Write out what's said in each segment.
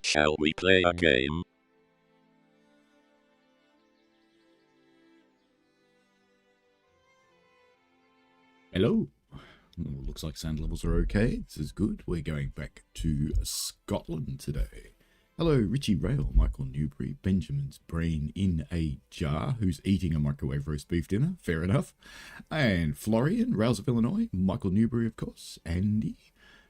Shall we play a game? Hello. Looks like sound levels are okay. This is good. We're going back to Scotland today. Hello, Richie Rail, Michael Newbury, Benjamin's brain in a jar, who's eating a microwave roast beef dinner. Fair enough. And Florian, Rouse of Illinois, Michael Newbury, of course, Andy,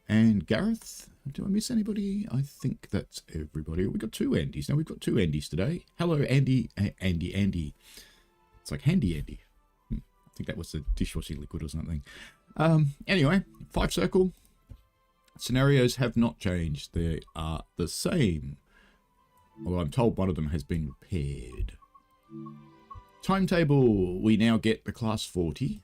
and Gareth. Do I miss anybody? I think that's everybody. We've got two Andys. Now, we've got two Andys today. Hello, Andy. Andy. It's like Handy Andy. I think that was the dishwashing liquid or something. Anyway, Fife Circle. Scenarios have not changed. They are the same. Although I'm told one of them has been repaired. Timetable. We now get the Class 40.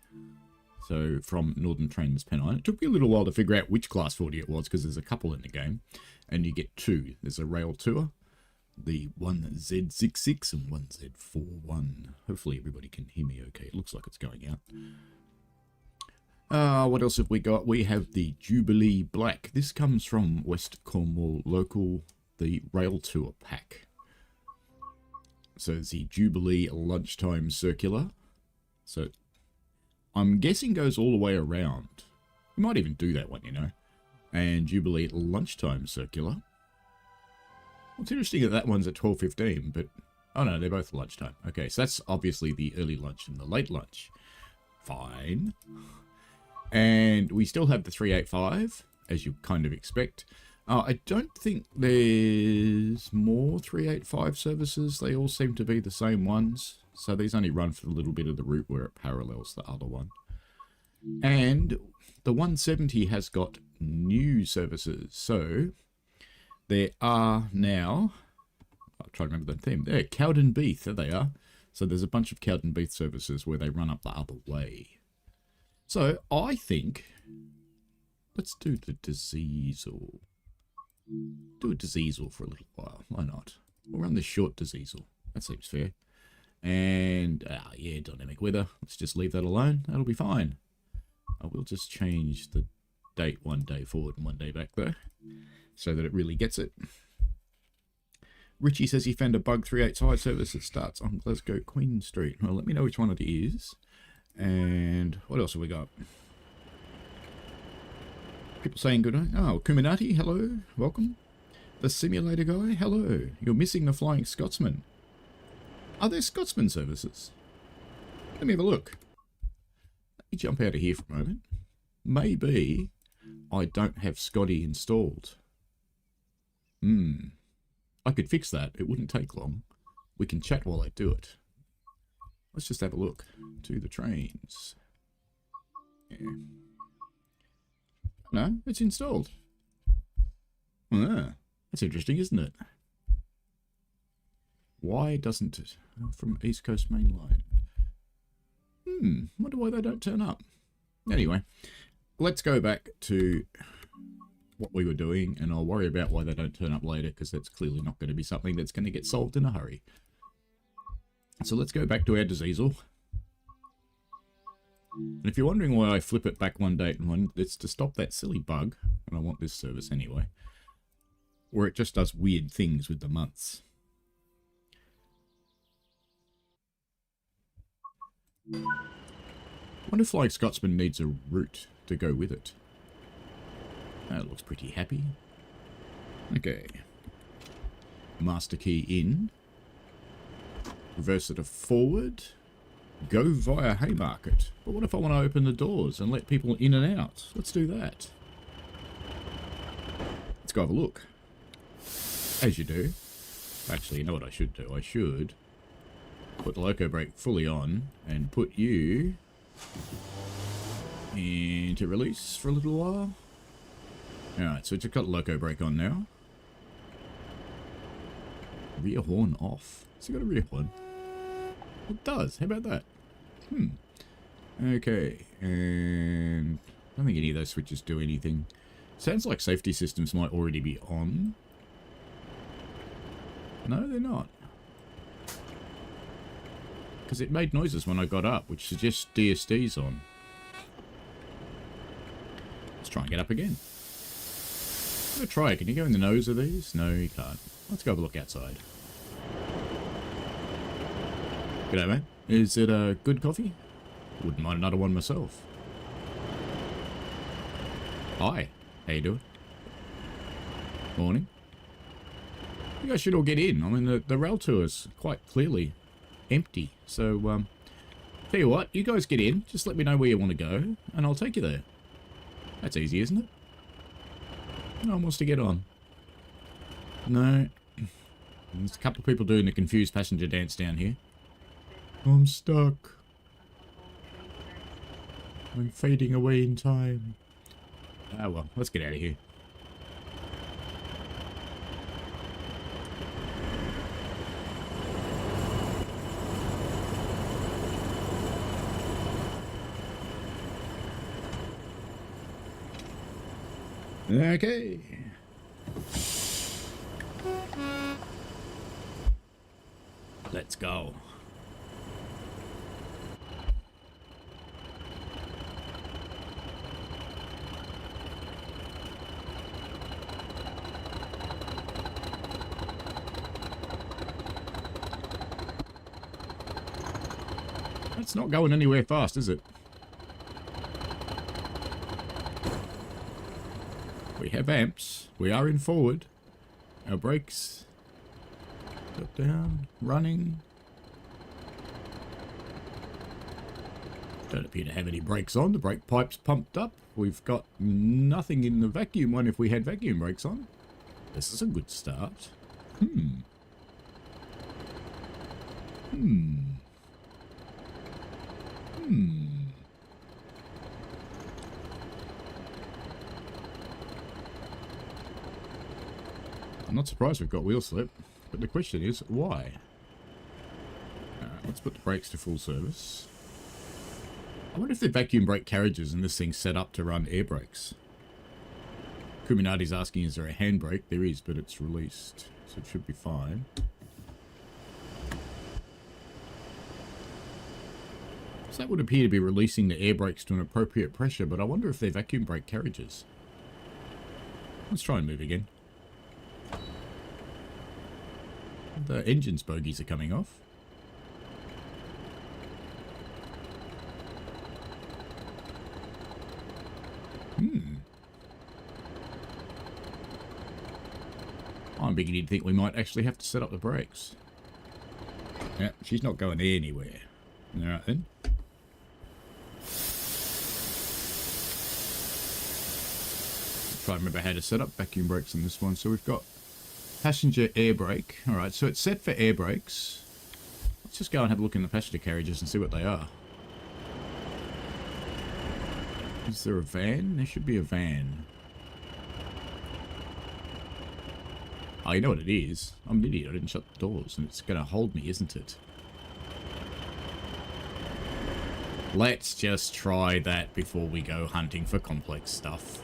So from Northern Trains Pennine. It took me a little while to figure out which Class 40 it was because there's a couple in the game. And you get two. There's a rail tour. The 1Z66 and 1Z41. Hopefully everybody can hear me okay. It looks like it's going out. What else have we got? We have the Jubilee Black. This comes from West Cornwall Local, the rail tour pack. So it's the Jubilee Lunchtime Circular. So I'm guessing goes all the way around. We might even do that one, you know. And Jubilee Lunchtime Circular. It's interesting that that one's at 12:15, but... Oh no, they're both lunchtime. Okay, so that's obviously the early lunch and the late lunch. Fine. And we still have the 385, as you kind of expect. I don't think there's more 385 services. They all seem to be the same ones. So these only run for a little bit of the route where it parallels the other one. And the 170 has got new services. So there are now... I'll try to remember the theme. There, Cowden Beath. There they are. So there's a bunch of Cowden Beath services where they run up the other way. So, I think, let's do the Diseasel. Do a Diseasel for a little while. Why not? We'll run the short Diseasel. That seems fair. And, yeah, dynamic weather. Let's just leave that alone. That'll be fine. I will just change the date 1 day forward and 1 day back, though, so that it really gets it. Richie says he found a bug 385 service that starts on Glasgow Queen Street. Well, let me know which one it is. And what else have we got? People saying good night. Oh, Kuminati, hello, welcome. The Simulator Guy, hello. You're missing the Flying Scotsman. Are there Scotsman services? Let me have a look. Let me jump out of here for a moment. Maybe I don't have Scotty installed. I could fix that. It wouldn't take long. We can chat while I do it. Let's just have a look to the trains. Yeah. No, it's installed. Ah, that's interesting, isn't it? Why doesn't it? From East Coast Main Line. Wonder why they don't turn up. Anyway, let's go back to what we were doing, and I'll worry about why they don't turn up later, because that's clearly not going to be something that's going to get solved in a hurry. So let's go back to our diesel. And if you're wondering why I flip it back one date and one, it's to stop that silly bug, and I want this service anyway, where it just does weird things with the months. I wonder if Flying Scotsman needs a route to go with it. That looks pretty happy. Okay. Master key in. Reverse it to forward. Go via Haymarket. But what if I want to open the doors and let people in and out? Let's do that. Let's go have a look. As you do. Actually, you know what I should do? I should put the loco brake fully on and put you into release for a little while. Alright, so it's got loco brake on now. Rear horn off. Has it got a rear horn? It does. How about that? Okay, and I don't think any of those switches do anything. Sounds like safety systems might already be on. No, they're not. Because it made noises when I got up, which suggests DSD's on. Let's try and get up again. I'm going to try it. Can you go in the nose of these? No, you can't. Let's go have a look outside. G'day, mate. Is it a good coffee? Wouldn't mind another one myself. Hi. How you doing? Morning. You guys should all get in. I mean, the rail tour's quite clearly empty. So, tell you what, you guys get in. Just let me know where you want to go, and I'll take you there. That's easy, isn't it? No one wants to get on. No. There's a couple of people doing the confused passenger dance down here. I'm stuck. I'm fading away in time. Ah, well, let's get out of here. Okay. Let's go. It's not going anywhere fast, is it? We have amps. We are in forward. Our brakes. Up, down. Running. Don't appear to have any brakes on. The brake pipe's pumped up. We've got nothing in the vacuum one if we had vacuum brakes on. This is a good start. I'm not surprised we've got wheel slip, but the question is, why? Let's put the brakes to full service. I wonder if they're vacuum brake carriages and this thing's set up to run air brakes. Kuminati's asking, is there a handbrake? There is, but it's released, so it should be fine. So that would appear to be releasing the air brakes to an appropriate pressure, but I wonder if they're vacuum brake carriages. Let's try and move again. The engine's bogies are coming off. I'm beginning to think we might actually have to set up the brakes. Yeah, she's not going anywhere. Alright then. Try and remember how to set up vacuum brakes on this one. So we've got passenger air brake. Alright, so it's set for air brakes. Let's just go and have a look in the passenger carriages and see what they are. Is there a van? There should be a van. Oh, you know what it is? I'm an idiot. I didn't shut the doors, and it's going to hold me, isn't it? Let's just try that before we go hunting for complex stuff.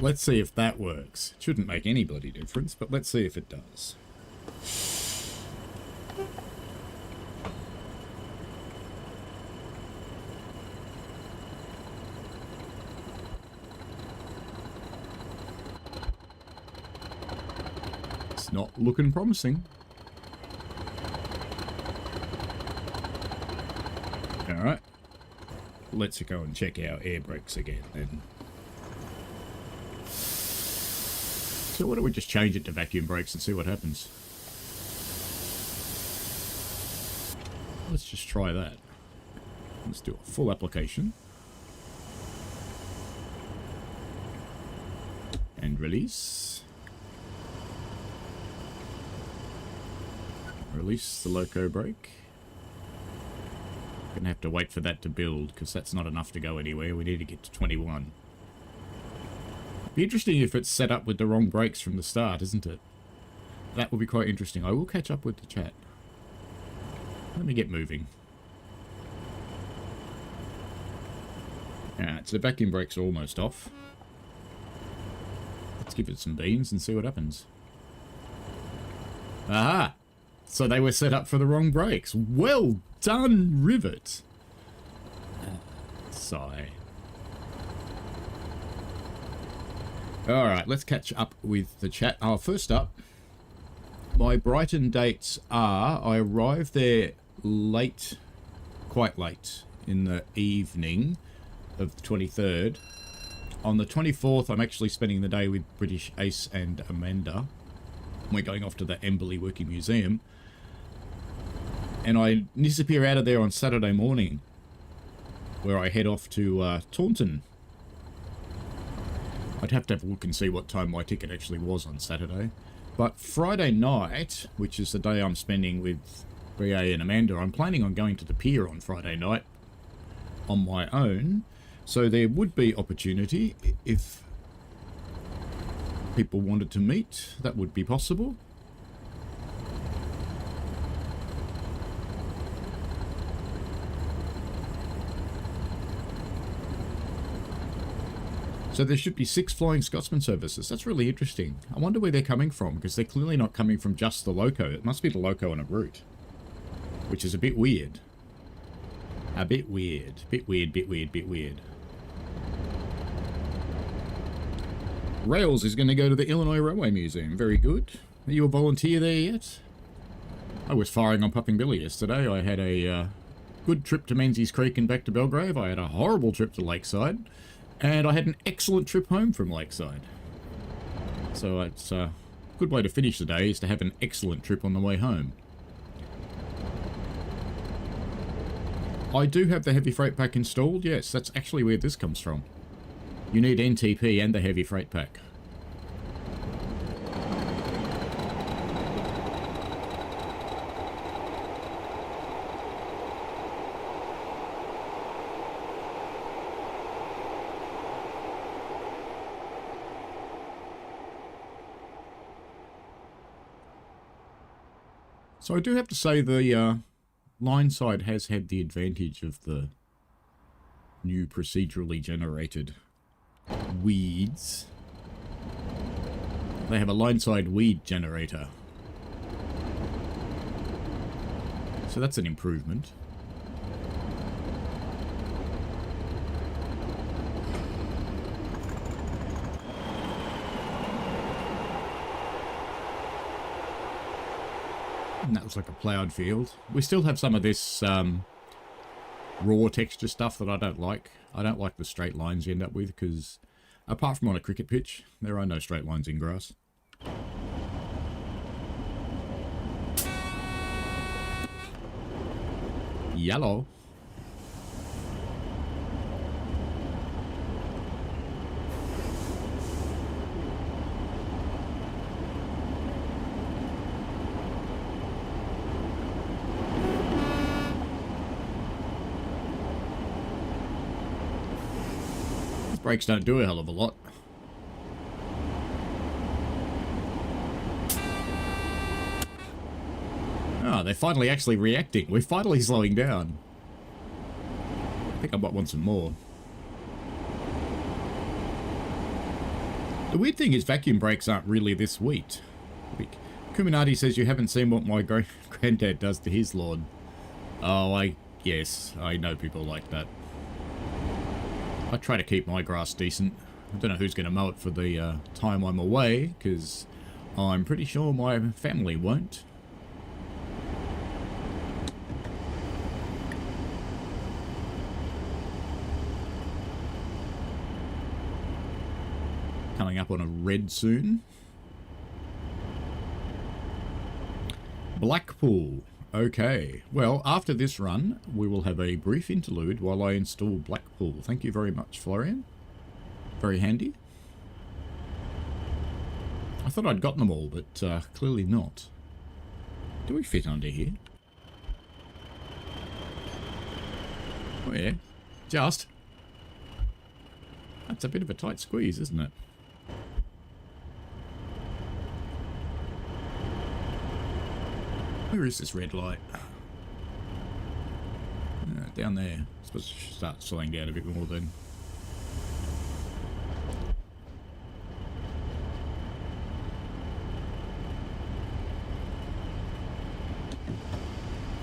Let's see if that works. It shouldn't make any bloody difference, but let's see if it does. It's not looking promising. Alright. Let's go and check our air brakes again then. So why don't we just change it to vacuum brakes and see what happens? Let's just try that. Let's do a full application. And release. Release the loco brake. Gonna have to wait for that to build because that's not enough to go anywhere. We need to get to 21. Be interesting if it's set up with the wrong brakes from the start, isn't it? That would be quite interesting. I will catch up with the chat. Let me get moving. Alright, so the vacuum brakes are almost off. Let's give it some beans and see what happens. Aha! So they were set up for the wrong brakes. Well done, Rivet! Sigh. Alright, let's catch up with the chat. First up, my Brighton dates are, I arrived there late, quite late, in the evening of the 23rd. On the 24th, I'm actually spending the day with British Ace and Amanda. We're going off to the Emberley Working Museum. And I disappear out of there on Saturday morning, where I head off to Taunton. I'd have to have a look and see what time my ticket actually was on Saturday. But Friday night, which is the day I'm spending with BA and Amanda, I'm planning on going to the pier on Friday night on my own. So there would be opportunity if people wanted to meet. That would be possible. So there should be 6 flying Scotsman services. That's really interesting. I wonder where they're coming from, because they're clearly not coming from just the loco. It must be the loco on a route, which is a bit weird. A bit weird. Bit weird, bit weird, bit weird. Rails is going to go to the Illinois Railway Museum. Very good. Are you a volunteer there yet? I was firing on Pupping Billy yesterday. I had a good trip to Menzies Creek and back to Belgrave. I had a horrible trip to Lakeside. And I had an excellent trip home from Lakeside. So it's a good way to finish the day, is to have an excellent trip on the way home. I do have the heavy freight pack installed. Yes, that's actually where this comes from. You need NTP and the heavy freight pack. So I do have to say the line side has had the advantage of the new procedurally generated weeds. They have a line side weed generator. So that's an improvement. And that looks like a ploughed field. We still have some of this raw texture stuff that I don't like. I don't like the straight lines you end up with, because apart from on a cricket pitch, there are no straight lines in grass. Yellow. Brakes don't do a hell of a lot. Ah, they're finally actually reacting. We're finally slowing down. I think I might want some more. The weird thing is vacuum brakes aren't really this weak. Kuminati says you haven't seen what my granddad does to his lawn. Oh, yes, I know people like that. I try to keep my grass decent. I don't know who's going to mow it for the time I'm away, because I'm pretty sure my family won't. Coming up on a red soon. Blackpool. Okay. Well, after this run, we will have a brief interlude while I install Blackpool. Thank you very much, Florian. Very handy. I thought I'd gotten them all, but clearly not. Do we fit under here? Oh yeah. Just. That's a bit of a tight squeeze, isn't it? Where is this red light? Down there. I suppose I should start slowing down a bit more then.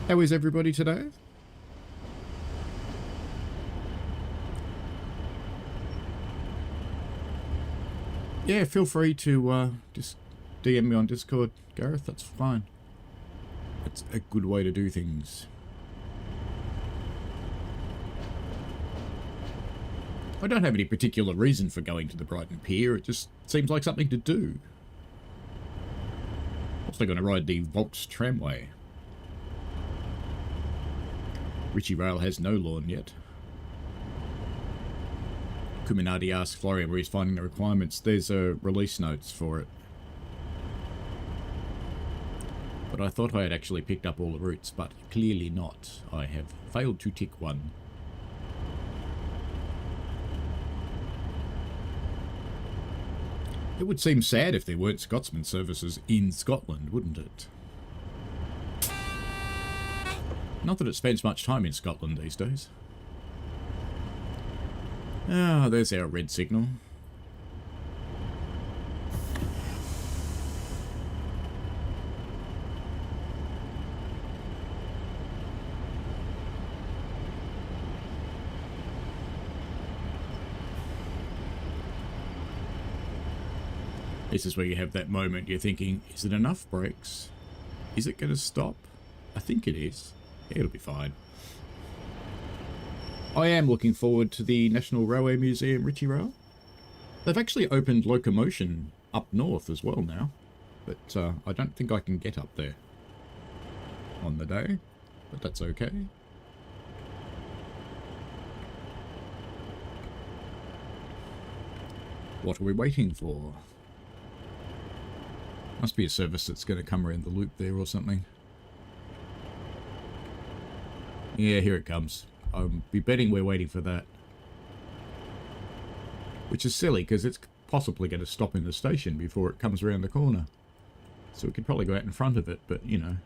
How is everybody today? Yeah, feel free to just DM me on Discord, Gareth. That's fine. It's a good way to do things. I don't have any particular reason for going to the Brighton Pier. It just seems like something to do. Also going to ride the Volks tramway. Richie Rail has no lawn yet. Kuminati asks Florian where he's finding the requirements. There's release notes for it. But I thought I had actually picked up all the routes, but clearly not. I have failed to tick one. It would seem sad if there weren't Scotsman services in Scotland, wouldn't it? Not that it spends much time in Scotland these days. Ah, there's our red signal. This is where you have that moment you're thinking, is it enough brakes? Is it going to stop? I think it is. Yeah, it'll be fine. I am looking forward to the National Railway Museum Richie Rail. They've actually opened locomotion up north as well now, but I don't think I can get up there on the day, but that's okay. What are we waiting for? Must be a service that's going to come around the loop there or something. Yeah, here it comes. I'll be betting we're waiting for that. Which is silly, because it's possibly going to stop in the station before it comes around the corner. So we could probably go out in front of it, but, you know.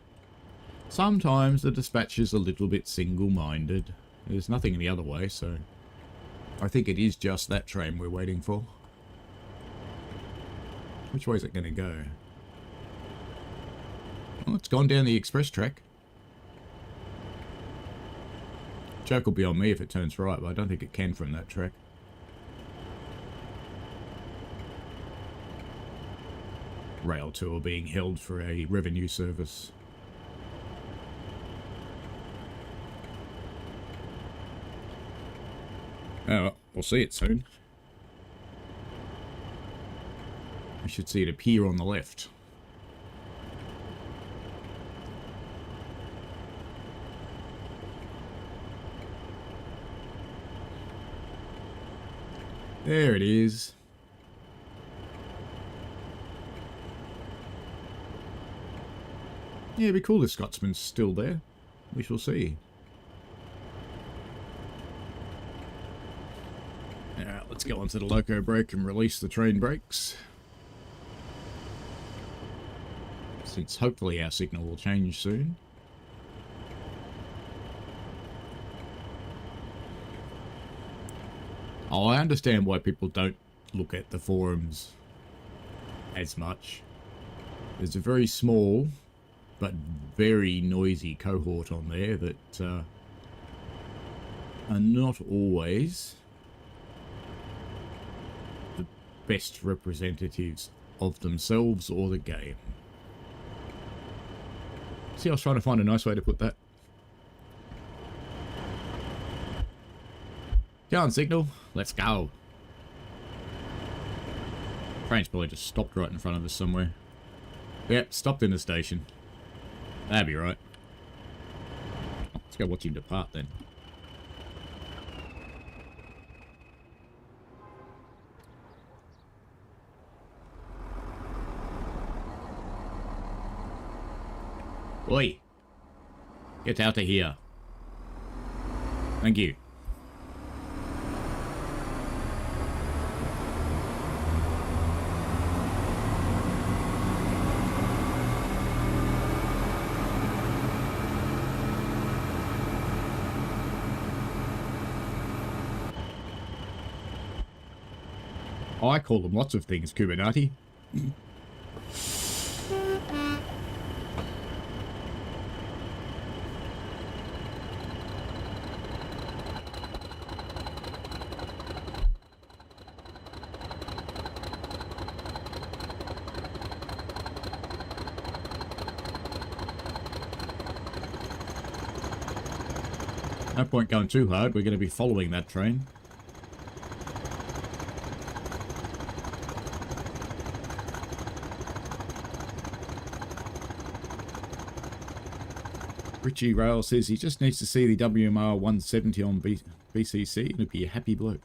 Sometimes the dispatch is a little bit single-minded. There's nothing in the other way, so... I think it is just that train we're waiting for. Which way is it going to go? Oh, it's gone down the express track. Joke will be on me if it turns right, but I don't think it can from that track. Rail tour being held for a revenue service. Oh, we'll see it soon. We should see it appear on the left. There it is. Yeah, it'd be cool if Scotsman's still there. We shall see. Alright, let's go onto the loco brake and release the train brakes. Since hopefully our signal will change soon. Oh, I understand why people don't look at the forums as much. There's a very small but very noisy cohort on there that are not always the best representatives of themselves or the game. See, I was trying to find a nice way to put that. Go on, signal. Let's go. Train's probably just stopped right in front of us somewhere. Yep, stopped in the station. That'd be right. Let's go watch him depart then. Oi! Get out of here. Thank you. I call them lots of things, Kuminati. No point going too hard, we're going to be following that train. Richie Rail says he just needs to see the WMR 170 on BCC and he'll be a happy bloke.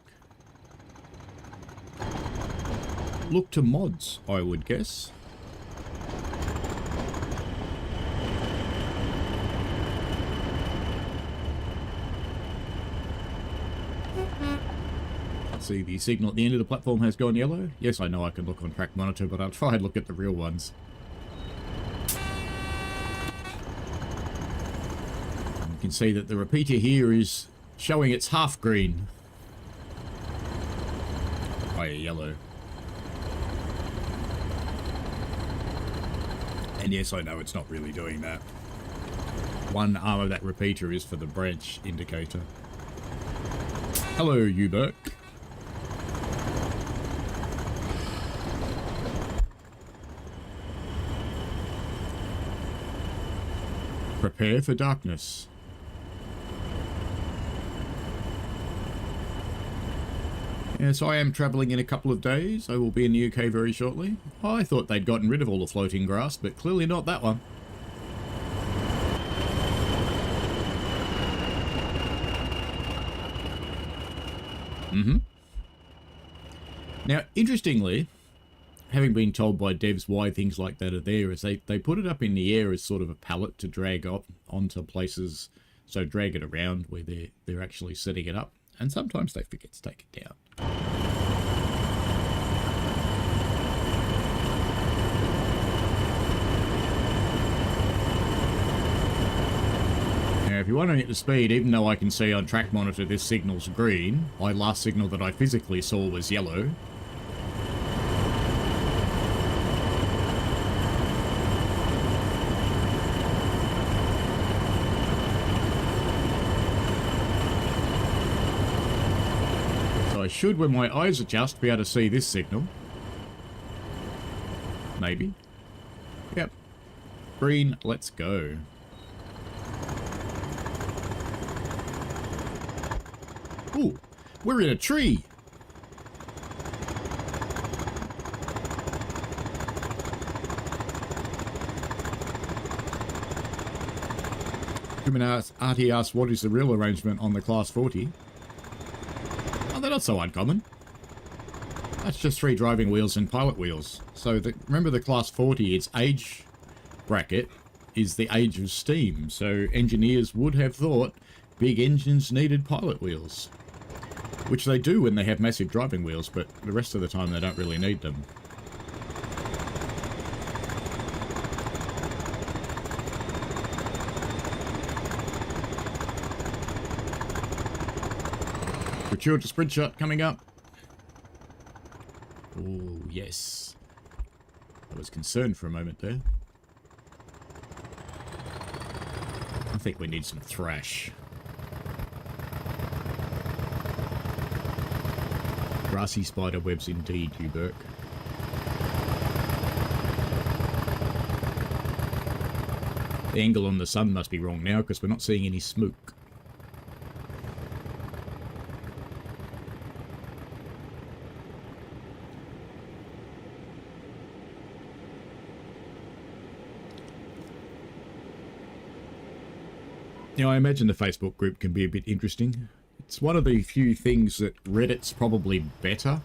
Look to mods, I would guess. See, the signal at the end of the platform has gone yellow. Yes, I know I can look on track monitor, but I'll try and look at the real ones. You can see that the repeater here is showing it's half green. Oh, yeah, yellow. And yes, I know it's not really doing that. One arm of that repeater is for the branch indicator. Hello, Uberk. Prepare for darkness. Yes, I am travelling in a couple of days. I will be in the UK very shortly. I thought they'd gotten rid of all the floating grass, but clearly not that one. Now, interestingly, having been told by devs why things like that are there, is they put it up in the air as sort of a pallet to drag up onto places, so drag it around where they're actually setting it up, and sometimes they forget to take it down. Now, if you're wondering at the speed, even though I can see on track monitor this signal's green, my last signal that I physically saw was yellow. I should, when my eyes adjust, be able to see this signal. Maybe. Yep. Green, let's go. Ooh, we're in a tree. Artie asks, what is the real arrangement on the Class 40? They're not so uncommon. That's just 3 driving wheels and pilot wheels. So remember the Class 40, its age bracket is the age of steam. So engineers would have thought big engines needed pilot wheels. Which they do when they have massive driving wheels, but the rest of the time they don't really need them. Gratuitous sprint shot coming up. Oh, yes. I was concerned for a moment there. I think we need some thrash. Grassy spider webs indeed, you Burke. The angle on the sun must be wrong now because we're not seeing any smoke. Now, I imagine the Facebook group can be a bit interesting. It's one of the few things that Reddit's probably better,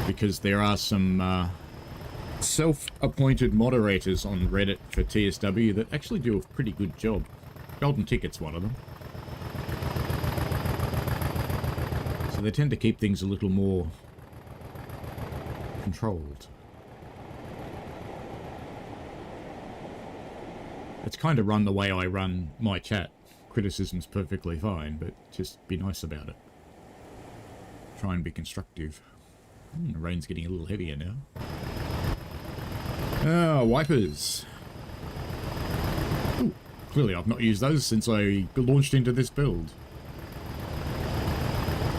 because there are some self-appointed moderators on Reddit for TSW that actually do a pretty good job. Golden Ticket's one of them. So they tend to keep things a little more controlled. It's kind of run the way I run my chat. Criticism's perfectly fine, but just be nice about it. Try and be constructive. The rain's getting a little heavier now. Ah, wipers. Ooh, clearly I've not used those since I launched into this build.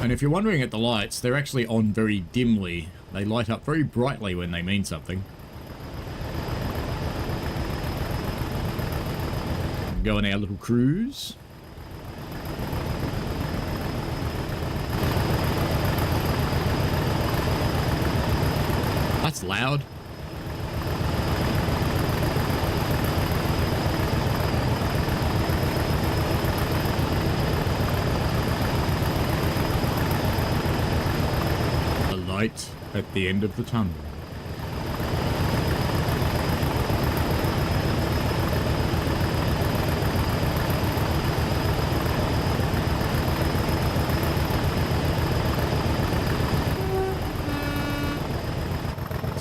And if you're wondering at the lights, they're actually on very dimly. They light up very brightly when they mean something. Go on our little cruise. That's loud. The light at the end of the tunnel.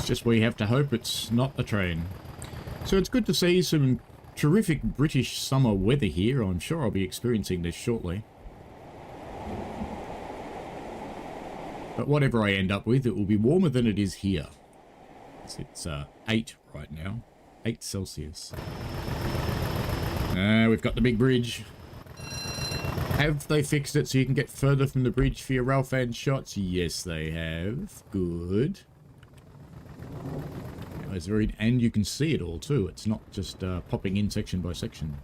Just we have to hope it's not a train. So it's good to see some terrific British summer weather here. I'm sure I'll be experiencing this shortly. But whatever I end up with, it will be warmer than it is here. It's 8 right now. 8 Celsius. We've got the big bridge. Have they fixed it so you can get further from the bridge for your rail fan shots? Yes, they have. Good. And you can see it all too. It's not just popping in section by section.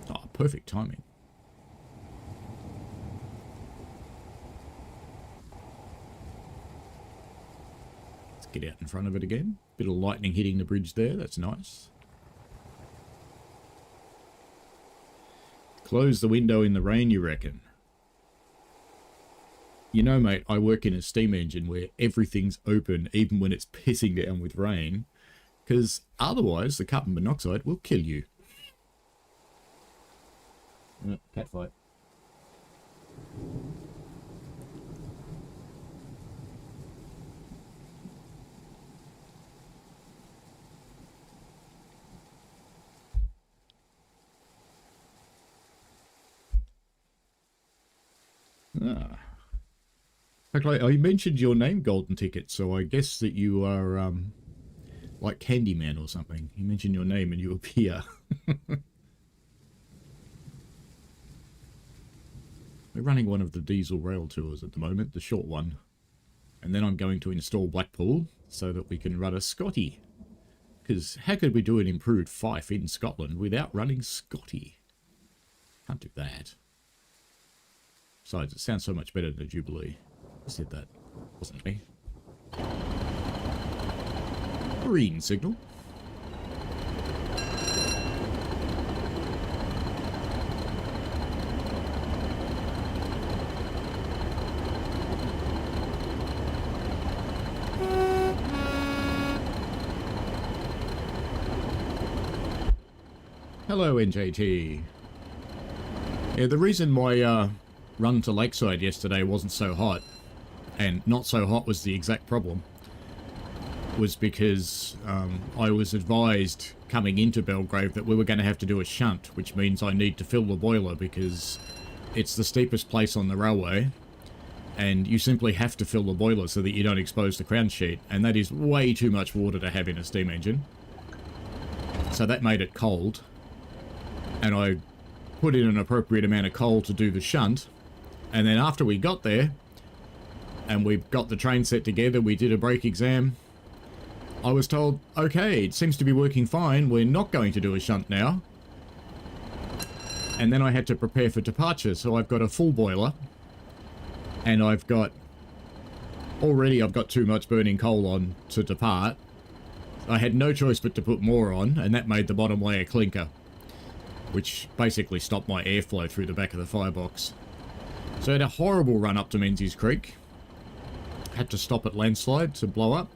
Oh, perfect timing. Let's get out in front of it again. Bit of lightning hitting the bridge there. That's nice. Close the window in the rain, you reckon? You know, mate, I work in a steam engine where everything's open, even when it's pissing down with rain, because otherwise the carbon monoxide will kill you. Cat fight. Ah. Okay, I mentioned your name, Golden Ticket, so I guess that you are, like Candyman or something. You mention your name and you appear. We're running one of the diesel rail tours at the moment, the short one. And then I'm going to install Blackpool so that we can run a Scotty. Because how could we do an improved Fife in Scotland without running Scotty? Can't do that. Besides, it sounds so much better than a Jubilee. Who said that? Wasn't me. Green signal. Hello, NJT. Yeah, the reason my run to Lakeside yesterday wasn't so hot, and not so hot was the exact problem, was because I was advised coming into Belgrave that we were going to have to do a shunt, which means I need to fill the boiler because it's the steepest place on the railway, and you simply have to fill the boiler so that you don't expose the crown sheet, and that is way too much water to have in a steam engine. So that made it cold, and I put in an appropriate amount of coal to do the shunt, and then after we got there, and we got the train set together, we did a brake exam, I was told, okay, it seems to be working fine, we're not going to do a shunt now. And then I had to prepare for departure, so I've got a full boiler, and I've got too much burning coal on to depart. I had no choice but to put more on, and that made the bottom layer clinker, which basically stopped my airflow through the back of the firebox. So I had a horrible run up to Menzies Creek. Had to stop at Landslide to blow up.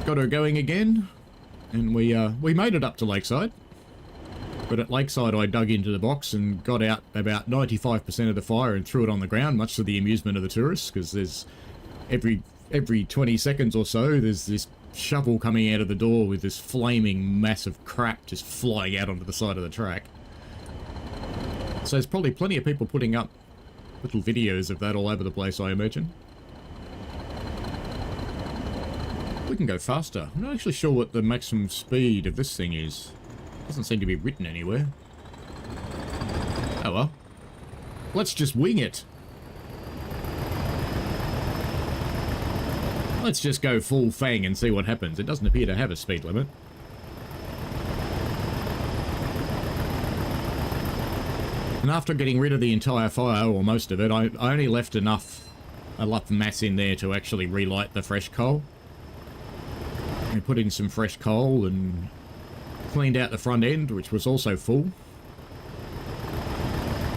Got her going again, and we made it up to Lakeside. But at Lakeside I dug into the box and got out about 95% of the fire and threw it on the ground, much to the amusement of the tourists, because there's every 20 seconds or so there's this shovel coming out of the door with this flaming mass of crap just flying out onto the side of the track. So there's probably plenty of people putting up little videos of that all over the place, I imagine. We can go faster. I'm not actually sure what the maximum speed of this thing is. Doesn't seem to be written anywhere. Oh well. Let's just wing it. Let's just go full fang and see what happens. It doesn't appear to have a speed limit. And after getting rid of the entire fire, or most of it, I only left enough mass in there to actually relight the fresh coal. I put in some fresh coal and cleaned out the front end, which was also full.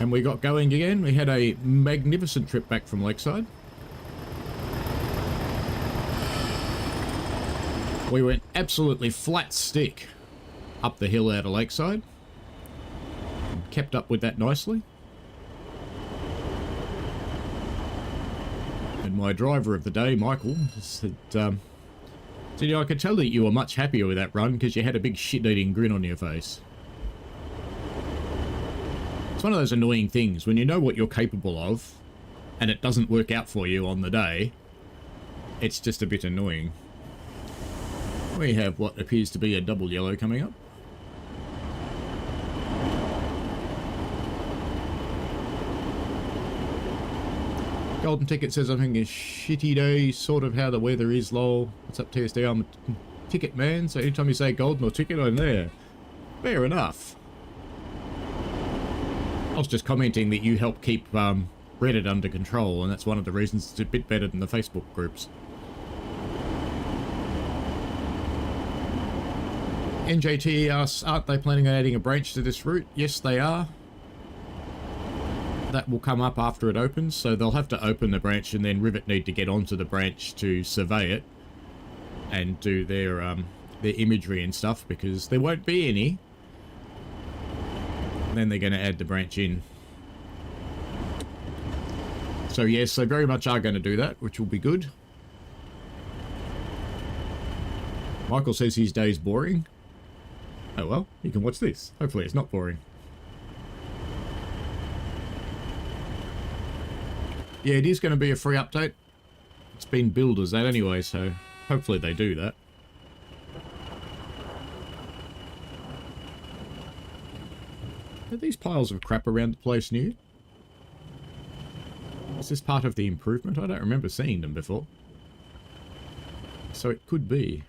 And we got going again. We had a magnificent trip back from Lakeside. We went absolutely flat stick up the hill out of Lakeside. And kept up with that nicely. And my driver of the day, Michael, said, I could tell that you were much happier with that run because you had a big shit-eating grin on your face. It's one of those annoying things when you know what you're capable of and it doesn't work out for you on the day. It's just a bit annoying. We have what appears to be a double yellow coming up. Golden Ticket says I'm having a shitty day, sort of how the weather is, lol. What's up, TSW? I'm a ticket man, so anytime you say golden or ticket, I'm there. Fair enough. I was just commenting that you help keep Reddit under control, and that's one of the reasons it's a bit better than the Facebook groups. NJT asks, aren't they planning on adding a branch to this route? Yes, they are. That will come up after it opens, so they'll have to open the branch, and then Rivet need to get onto the branch to survey it and do their imagery and stuff, because there won't be any. Then they're going to add the branch in. So yes, they very much are going to do that, which will be good. Michael says his day's boring. Oh well, you can watch this. Hopefully it's not boring. Yeah, it is going to be a free update. It's been billed as that anyway, so hopefully they do that. Are these piles of crap around the place new? Is this part of the improvement? I don't remember seeing them before. So it could be.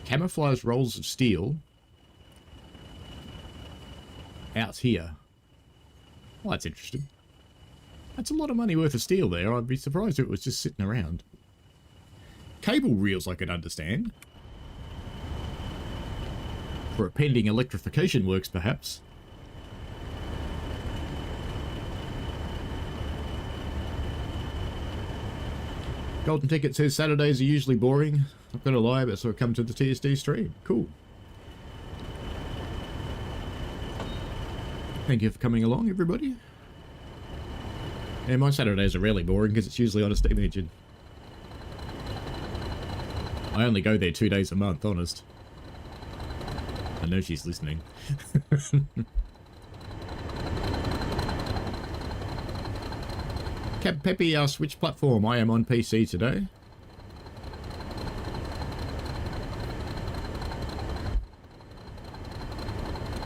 Camouflage rolls of steel out here. Well, that's interesting. That's a lot of money worth of steel there. I'd be surprised if it was just sitting around. Cable reels I could understand. For a pending electrification works, perhaps. Golden Ticket says Saturdays are usually boring. Not gonna lie, but so I come to the TSD stream. Cool. Thank you for coming along, everybody. Yeah, my Saturdays are rarely boring because it's usually on a steam engine. I only go there 2 days a month, honest. I know she's listening. Cap Peppy asks which platform I am on PC today.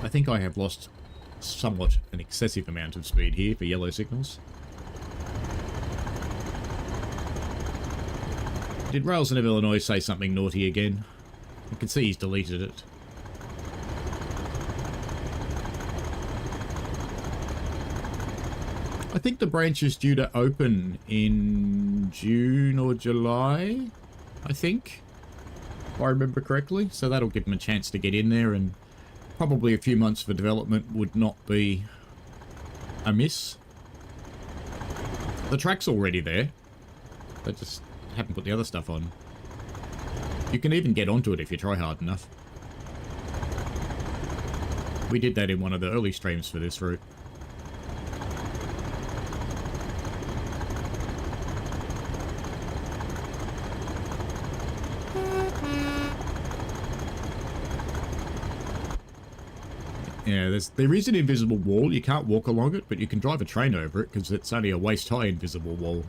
I think I have lost somewhat an excessive amount of speed here for yellow signals. Did Railsman of Illinois say something naughty again? I can see he's deleted it. I think the branch is due to open in June or July, I think, if I remember correctly. So that'll give them a chance to get in there, and probably a few months for development would not be amiss. The track's already there. They just haven't put the other stuff on. You can even get onto it if you try hard enough. We did that in one of the early streams for this route. Yeah, there is an invisible wall. You can't walk along it, but you can drive a train over it because it's only a waist-high invisible wall.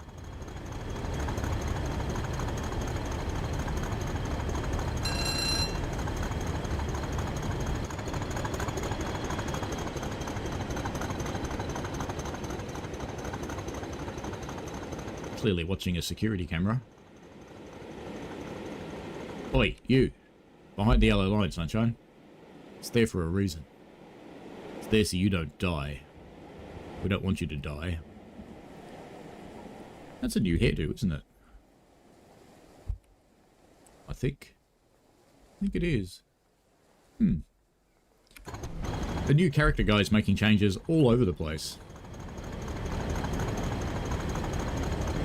Clearly watching a security camera. Oi, you. Behind the yellow line, sunshine. It's there for a reason. It's there so you don't die. We don't want you to die. That's a new hairdo, isn't it? I think it is. The new character guy's making changes all over the place.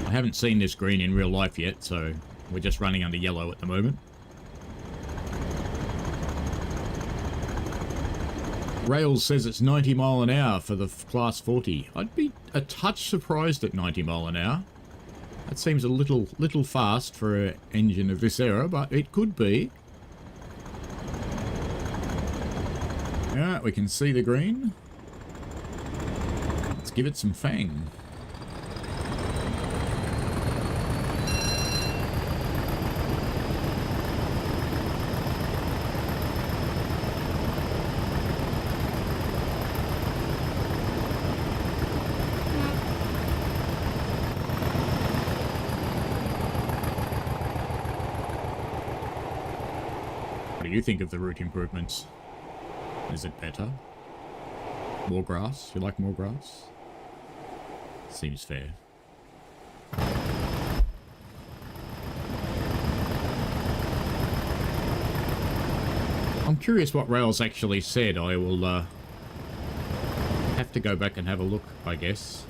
I haven't seen this green in real life yet, so we're just running under yellow at the moment. Rails says it's 90 mile an hour for the class 40. I'd be a touch surprised at 90 mile an hour. That seems a little fast for an engine of this era, but it could be. Alright, we can see the green. Let's give it some fang. What do you think of the route improvements? Is it better? More grass? You like more grass? Seems fair. I'm curious what Rails actually said. I will have to go back and have a look, I guess.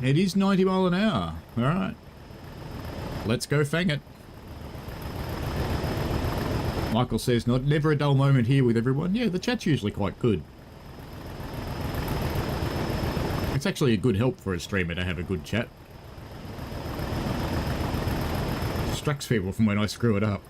It is 90 mile an hour. Alright. Let's go fang it. Michael says, never a dull moment here with everyone. Yeah, the chat's usually quite good. It's actually a good help for a streamer to have a good chat. Distracts people from when I screw it up.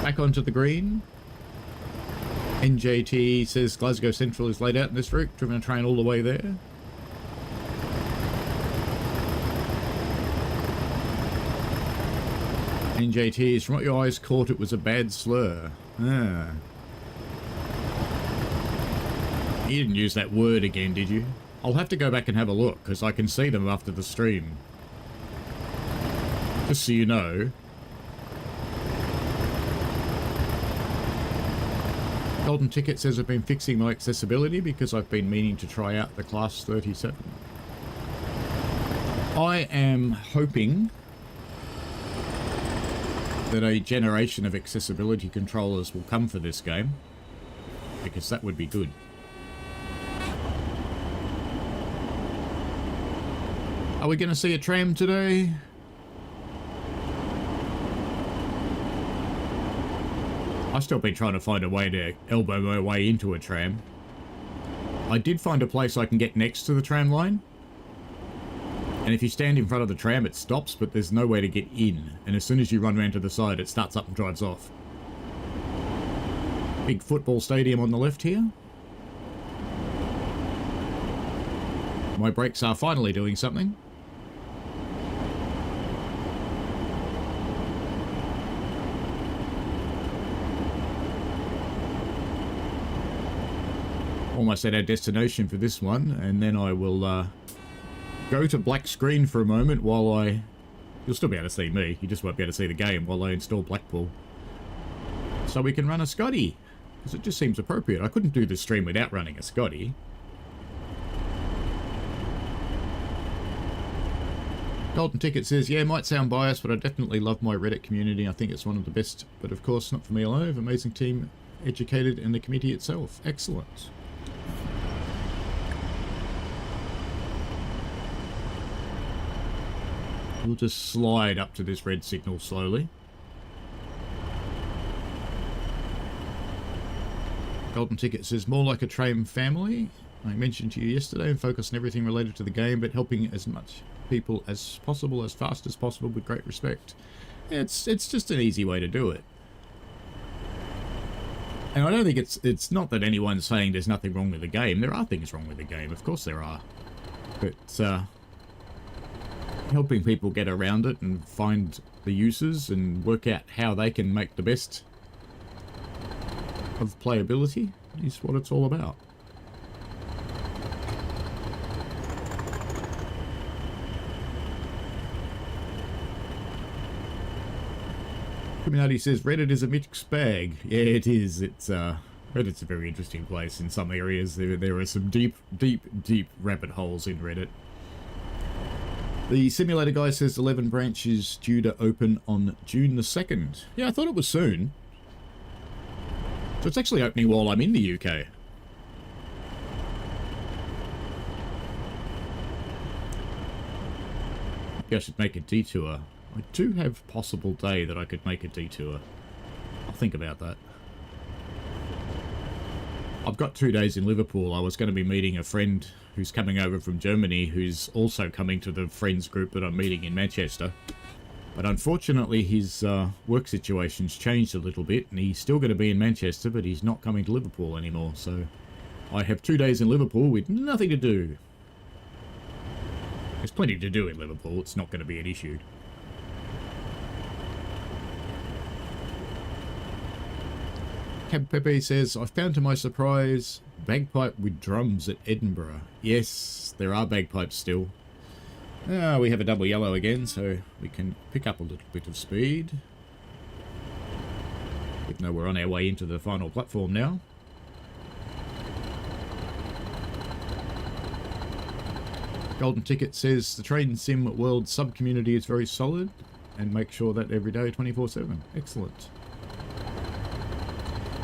Back onto the green. NJT says Glasgow Central is laid out in this route, driven a train all the way there. NJT is from what your eyes caught, it was a bad slur. Ah. You didn't use that word again, did you? I'll have to go back and have a look, because I can see them after the stream. Just so you know. Golden Ticket says I've been fixing my accessibility because I've been meaning to try out the Class 37. I am hoping that a generation of accessibility controllers will come for this game, because that would be good. Are we going to see a tram today? I've still been trying to find a way to elbow my way into a tram. I did find a place I can get next to the tram line. And if you stand in front of the tram, it stops, but there's no way to get in. And as soon as you run around to the side, it starts up and drives off. Big football stadium on the left here. My brakes are finally doing something. Almost at our destination for this one, and then I will go to black screen for a moment while I... You'll still be able to see me, you just won't be able to see the game while I install Blackpool. So we can run a Scotty, because it just seems appropriate. I couldn't do this stream without running a Scotty. Golden Ticket says, yeah, might sound biased, but I definitely love my Reddit community. I think it's one of the best, but of course not for me alone. Amazing team, educated, and the committee itself. Excellent. We'll just slide up to this red signal slowly. Golden Ticket says, more like a tram family. I mentioned to you yesterday, and focus on everything related to the game, but helping as much people as possible, as fast as possible, with great respect. It's just an easy way to do it. And I don't think it's not that anyone's saying there's nothing wrong with the game. There are things wrong with the game, of course there are. But helping people get around it and find the uses and work out how they can make the best of playability is what it's all about. Community says Reddit is a mixed bag. Yeah, it is. Reddit's a very interesting place. In some areas, there are some deep rabbit holes in Reddit. The simulator guy says 11 branch is due to open on June the 2nd. Yeah, I thought it was soon. So it's actually opening while I'm in the UK. Maybe I should make a detour. I do have a possible day that I could make a detour. I'll think about that. I've got 2 days in Liverpool. I was going to be meeting a friend who's coming over from Germany, who's also coming to the friends group that I'm meeting in Manchester. But unfortunately, his work situation's changed a little bit, and he's still going to be in Manchester, but he's not coming to Liverpool anymore. So I have 2 days in Liverpool with nothing to do. There's plenty to do in Liverpool. It's not going to be an issue. Cab Pepe says, I found to my surprise bagpipe with drums at Edinburgh. Yes, there are bagpipes still. We have a double yellow again, so we can pick up a little bit of speed. Even though we're on our way into the final platform now. Golden Ticket says, the Train Sim World sub-community is very solid, and make sure that every day 24/7. Excellent.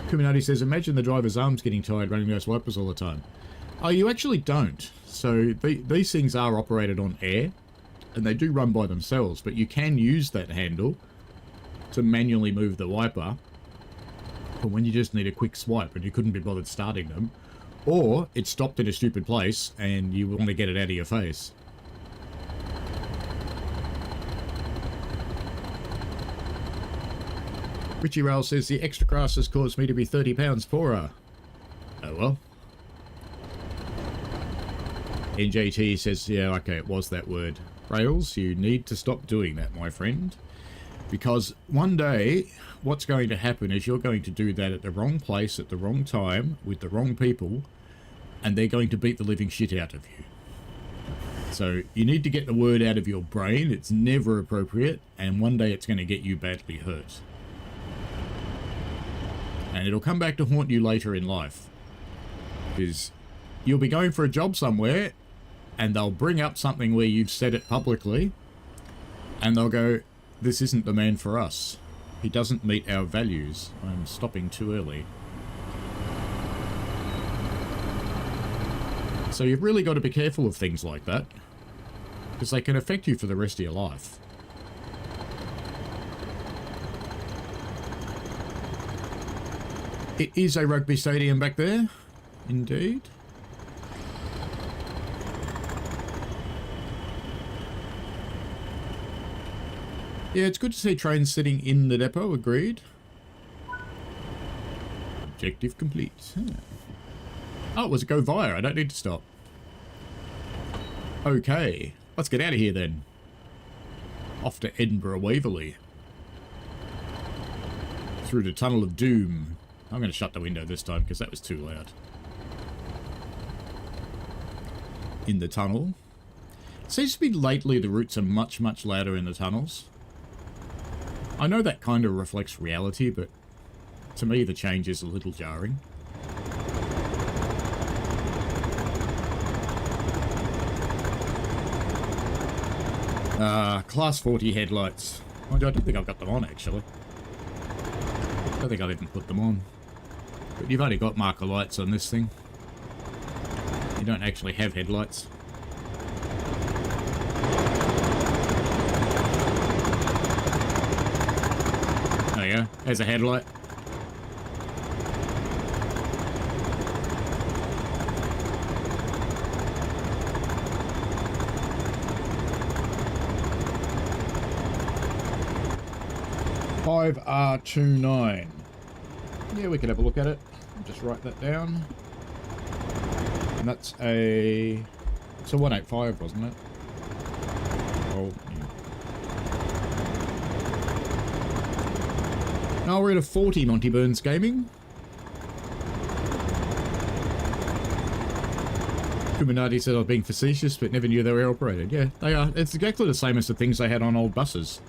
Kuminati says, imagine the driver's arms getting tired running those wipers all the time. Oh, you actually don't. So these things are operated on air, and they do run by themselves, but you can use that handle to manually move the wiper for when you just need a quick swipe and you couldn't be bothered starting them, or it's stopped in a stupid place and you want to get it out of your face. Richie Rail says, the extra grass has caused me to be £30 poorer. Oh well. NJT says, yeah, okay, it was that word. Rails, you need to stop doing that, my friend. Because one day, what's going to happen is you're going to do that at the wrong place, at the wrong time, with the wrong people, and they're going to beat the living shit out of you. So you need to get the word out of your brain. It's never appropriate, and one day it's going to get you badly hurt. And it'll come back to haunt you later in life. Because you'll be going for a job somewhere, and they'll bring up something where you've said it publicly, and they'll go, this isn't the man for us. He doesn't meet our values. I'm stopping too early. So you've really got to be careful of things like that. because they can affect you for the rest of your life. It is a rugby stadium back there, indeed. Yeah, it's good to see trains sitting in the depot, agreed. Objective complete. Huh. Oh, it was a go via, I don't need to stop. Okay, let's get out of here then. Off to Edinburgh Waverly. Through the Tunnel of Doom. I'm going to shut the window this time because that was too loud. In the tunnel. It seems to be lately the roots are much, much louder in the tunnels. I know that kind of reflects reality, but to me the change is a little jarring. Class 40 headlights. I don't think I've got them on, actually. I don't think I've even put them on. But you've only got marker lights on this thing. You don't actually have headlights. There you go. There's a headlight. R29. Yeah, we could have a look at it. I'll just write that down. And that's a... It's a 185, wasn't it? Oh, yeah. Now we're at a 40, Monty Burns Gaming. Kuminati said I was being facetious, but never knew they were operated. Yeah, they are. It's exactly the same as the things they had on old buses.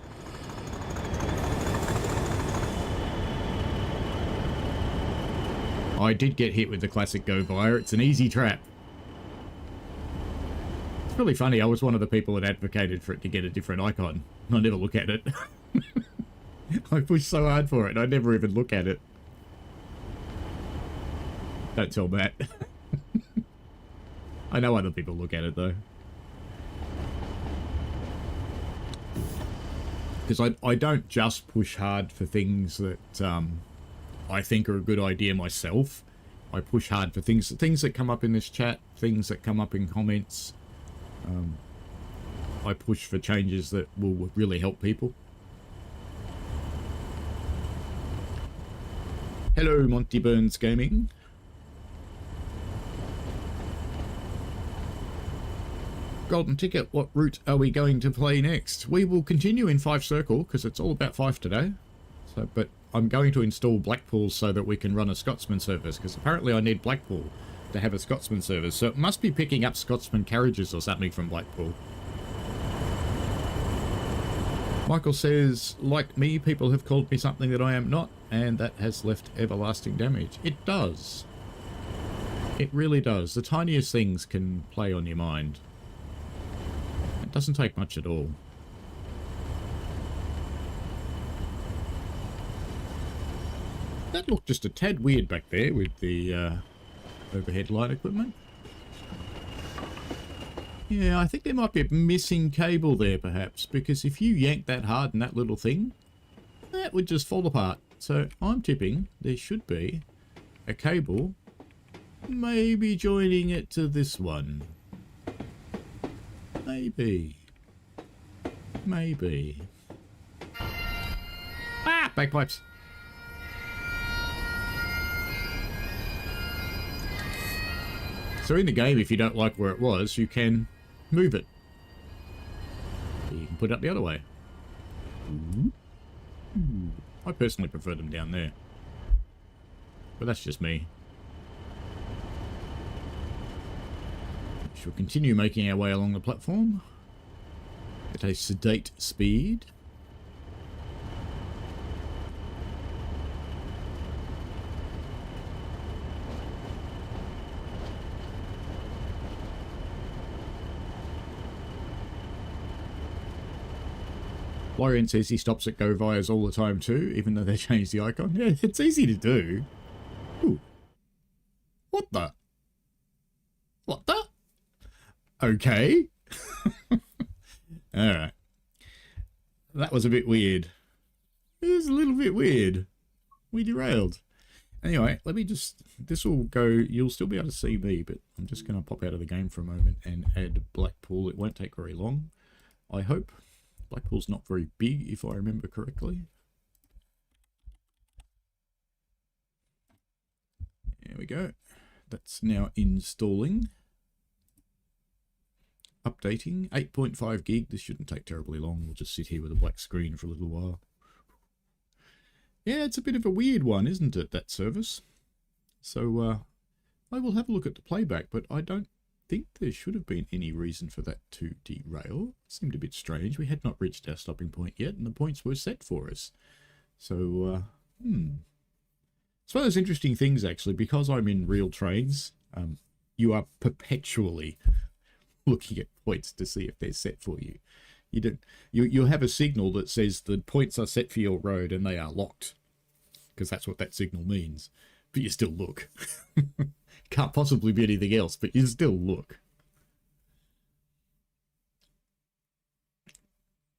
I did get hit with the classic go via. It's an easy trap. It's really funny. I was one of the people that advocated for it to get a different icon. I never look at it. I pushed so hard for it. I never even look at it. Don't tell Matt. I know other people look at it though. Because I don't just push hard for things that I think are a good idea myself. I push hard for things that come up in this chat, things that come up in comments. I push for changes that will really help people. Hello, Monty Burns Gaming. Golden ticket, what route are we going to play next? We will continue in Fife Circle, because it's all about Fife today. So, but I'm going to install Blackpool so that we can run a Scotsman service, because apparently I need Blackpool to have a Scotsman service. So it must be picking up Scotsman carriages or something from Blackpool. Michael says, like me, people have called me something that I am not, and that has left everlasting damage. It does. It really does. The tiniest things can play on your mind. It doesn't take much at all. That looked just a tad weird back there with the overhead light equipment. Yeah, I think there might be a missing cable there perhaps, because if you yank that hard in that little thing, that would just fall apart. So I'm tipping there should be a cable maybe joining it to this one. Maybe. Maybe. Ah! Bagpipes! So in the game, if you don't like where it was, you can move it. You can put it up the other way. I personally prefer them down there. But that's just me. We'll continue making our way along the platform at a sedate speed. Florian says he stops at go vias all the time too, even though they changed the icon. Yeah, it's easy to do. Ooh. What the? What the? Okay. Alright. That was a bit weird. It was a little bit weird. We derailed. Anyway, let me just... This will go... You'll still be able to see me, but I'm just going to pop out of the game for a moment and add Blackpool. It won't take very long, I hope. Blackpool's not very big, if I remember correctly. There we go. That's now installing. Updating. 8.5 gig. This shouldn't take terribly long. We'll just sit here with a black screen for a little while. Yeah, it's a bit of a weird one, isn't it, that service? So, I will have a look at the playback, but I don't think there should have been any reason for that to derail. It seemed a bit strange. We had not reached our stopping point yet, and the points were set for us. So, It's one of those interesting things, actually, because I'm in real trains, you are perpetually looking at points to see if they're set for you. You'll have a signal that says the points are set for your road and they are locked, because that's what that signal means. But you still look. Can't possibly be anything else, but you still look.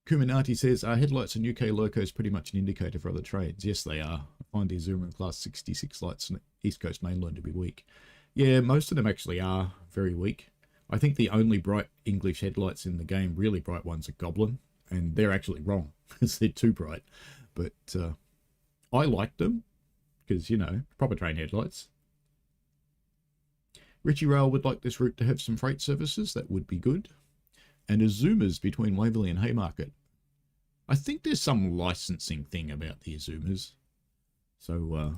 Kuminati says, are headlights on UK locos pretty much an indicator for other trains? Yes, they are. I find the Azuma Class 66 lights on the East Coast mainline to be weak. Yeah, most of them actually are very weak. I think the only bright English headlights in the game, really bright ones, are Goblin, and they're actually wrong, because they're too bright. But I like them, because, you know, proper train headlights. Richie Rail would like this route to have some freight services. That would be good. And Azumas between Waverly and Haymarket. I think there's some licensing thing about the Azumas. So,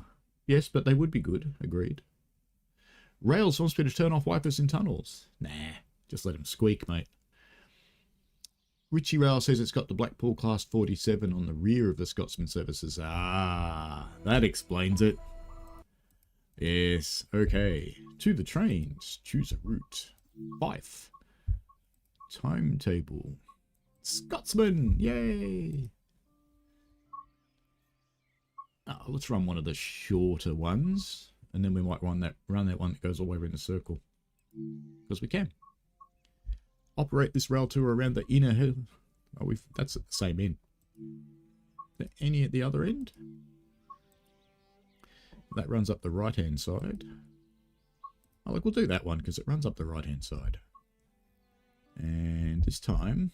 yes, but they would be good. Agreed. Rails wants me to turn off wipers in tunnels. Nah, just let them squeak, mate. Richie Rail says it's got the Blackpool Class 47 on the rear of the Scotsman services. Ah, that explains it. Yes, okay. To the trains. Choose a route. Fife. Timetable. Scotsman! Yay! Oh, let's run one of the shorter ones. And then we might run that one that goes all the way around the circle. Because we can. Operate this rail tour around the inner hill. Oh, that's at the same end. Is there any at the other end? That runs up the right-hand side. Oh, look, we'll do that one because it runs up the right-hand side. And this time,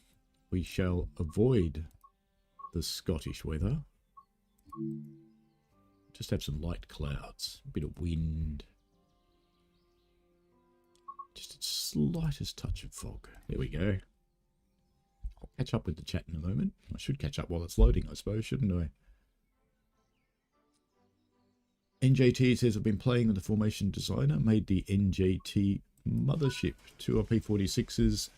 we shall avoid the Scottish weather. Just have some light clouds, a bit of wind. Just a slightest touch of fog. There we go. I'll catch up with the chat in a moment. I should catch up while it's loading, I suppose, shouldn't I? NJT says, I've been playing with the Formation Designer, made the NJT Mothership, 2 RP46s,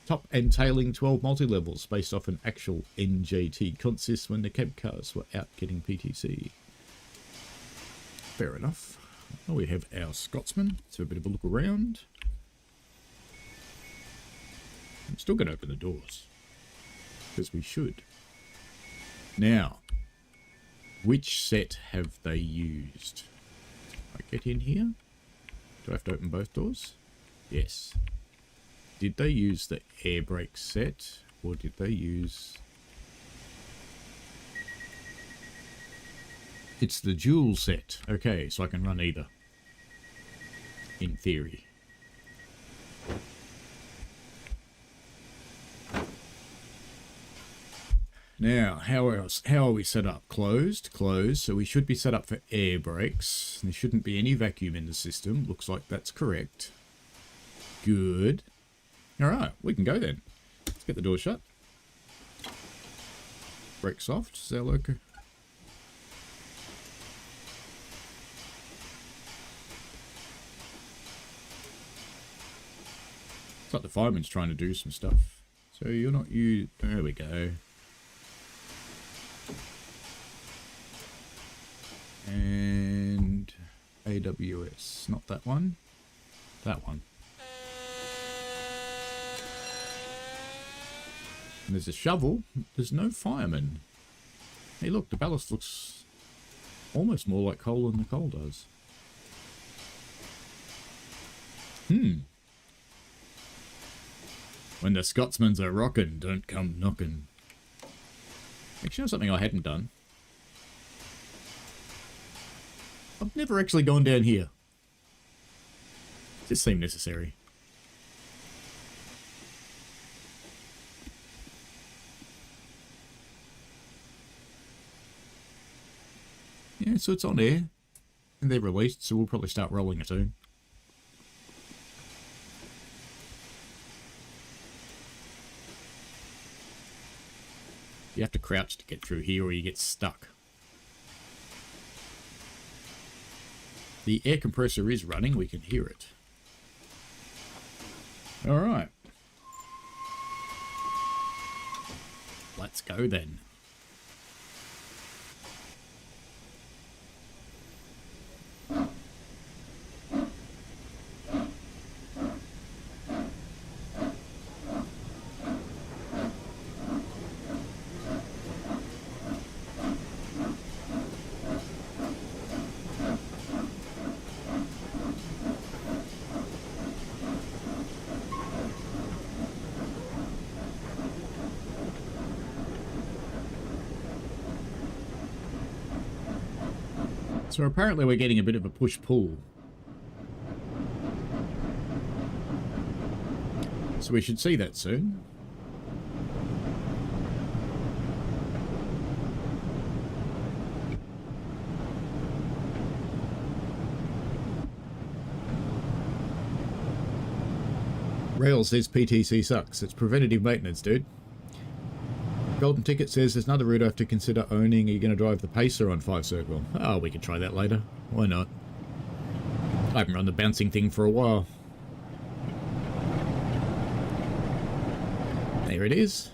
top and tailing 12 multi-levels based off an actual NJT consist when the cab cars were out getting PTC. Fair enough. Oh, we have our Scotsman. Let's have a bit of a look around. I'm still going to open the doors, because we should. Now, which set have they used? I get in here? Do I have to open both doors? Yes. Did they use the air brake set, or did they use... It's the dual set. Okay, so I can run either. In theory. Now, how are we set up? Closed, so we should be set up for air brakes. There shouldn't be any vacuum in the system. Looks like that's correct. Good. Alright, we can go then. Let's get the door shut. Brake soft, is our loco? It's like the fireman's trying to do some stuff. So you're not you. There we go. And AWS, not that one. That one. And there's a shovel. There's no fireman. Hey, look, the ballast looks almost more like coal than the coal does. When the Scotsmans are rockin', don't come knockin'. Actually, something I hadn't done. I've never actually gone down here. This seemed necessary. Yeah, so it's on air. And they're released, so we'll probably start rolling it soon. You have to crouch to get through here or you get stuck. The air compressor is running, we can hear it. Alright. Let's go then. So apparently we're getting a bit of a push-pull. So we should see that soon. Rail says PTC sucks. It's preventative maintenance, dude. Golden Ticket says there's another route I have to consider owning. Are you going to drive the Pacer on Fife Circle? Oh, we could try that later. Why not? I haven't run the bouncing thing for a while. There it is.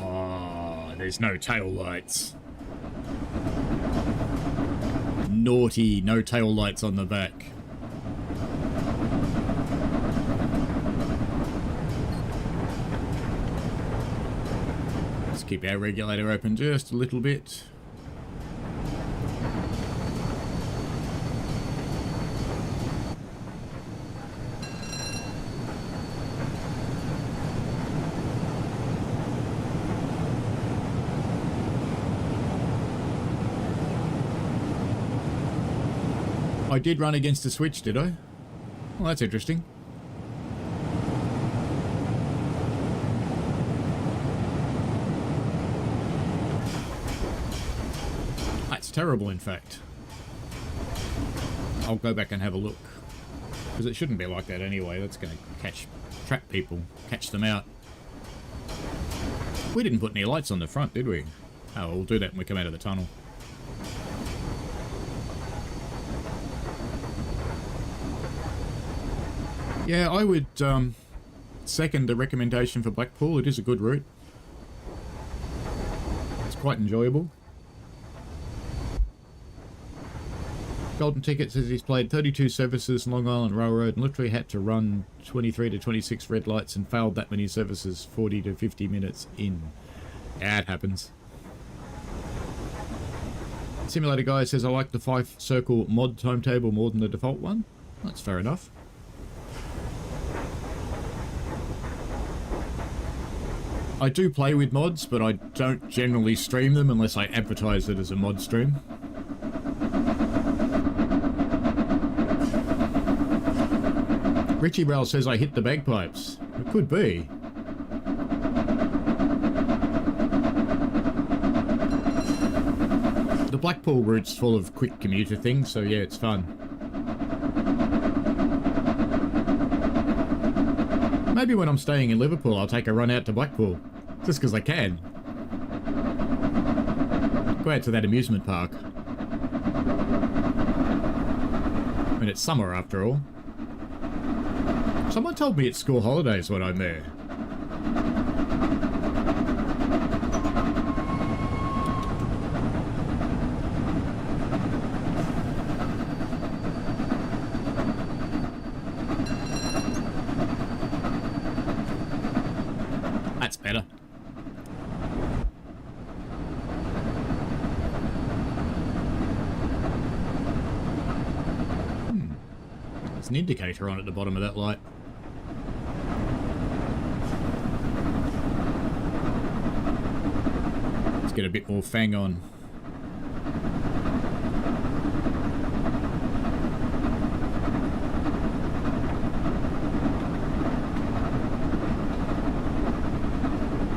Oh, there's no tail lights. Naughty, no tail lights on the back. Keep our regulator open just a little bit. I did run against a switch, did I? Well, that's interesting. Terrible, in fact. I'll go back and have a look. Because it shouldn't be like that anyway. That's going to trap people, catch them out. We didn't put any lights on the front, did we? Oh, we'll do that when we come out of the tunnel. Yeah, I would second the recommendation for Blackpool. It is a good route. It's quite enjoyable. Golden Ticket says he's played 32 services Long Island Railroad and literally had to run 23 to 26 red lights and failed that many services 40 to 50 minutes in. Yeah, it happens. Simulator Guy says I like the Fife Circle mod timetable more than the default one. That's fair enough. I do play with mods, but I don't generally stream them unless I advertise it as a mod stream. Richie Rail says I hit the bagpipes. It could be. The Blackpool route's full of quick commuter things, so yeah, it's fun. Maybe when I'm staying in Liverpool, I'll take a run out to Blackpool. Just because I can. Go out to that amusement park. I mean, it's summer after all. Someone told me it's school holidays when I'm there. That's better. There's an indicator on at the bottom of that light. Let's get a bit more fang on.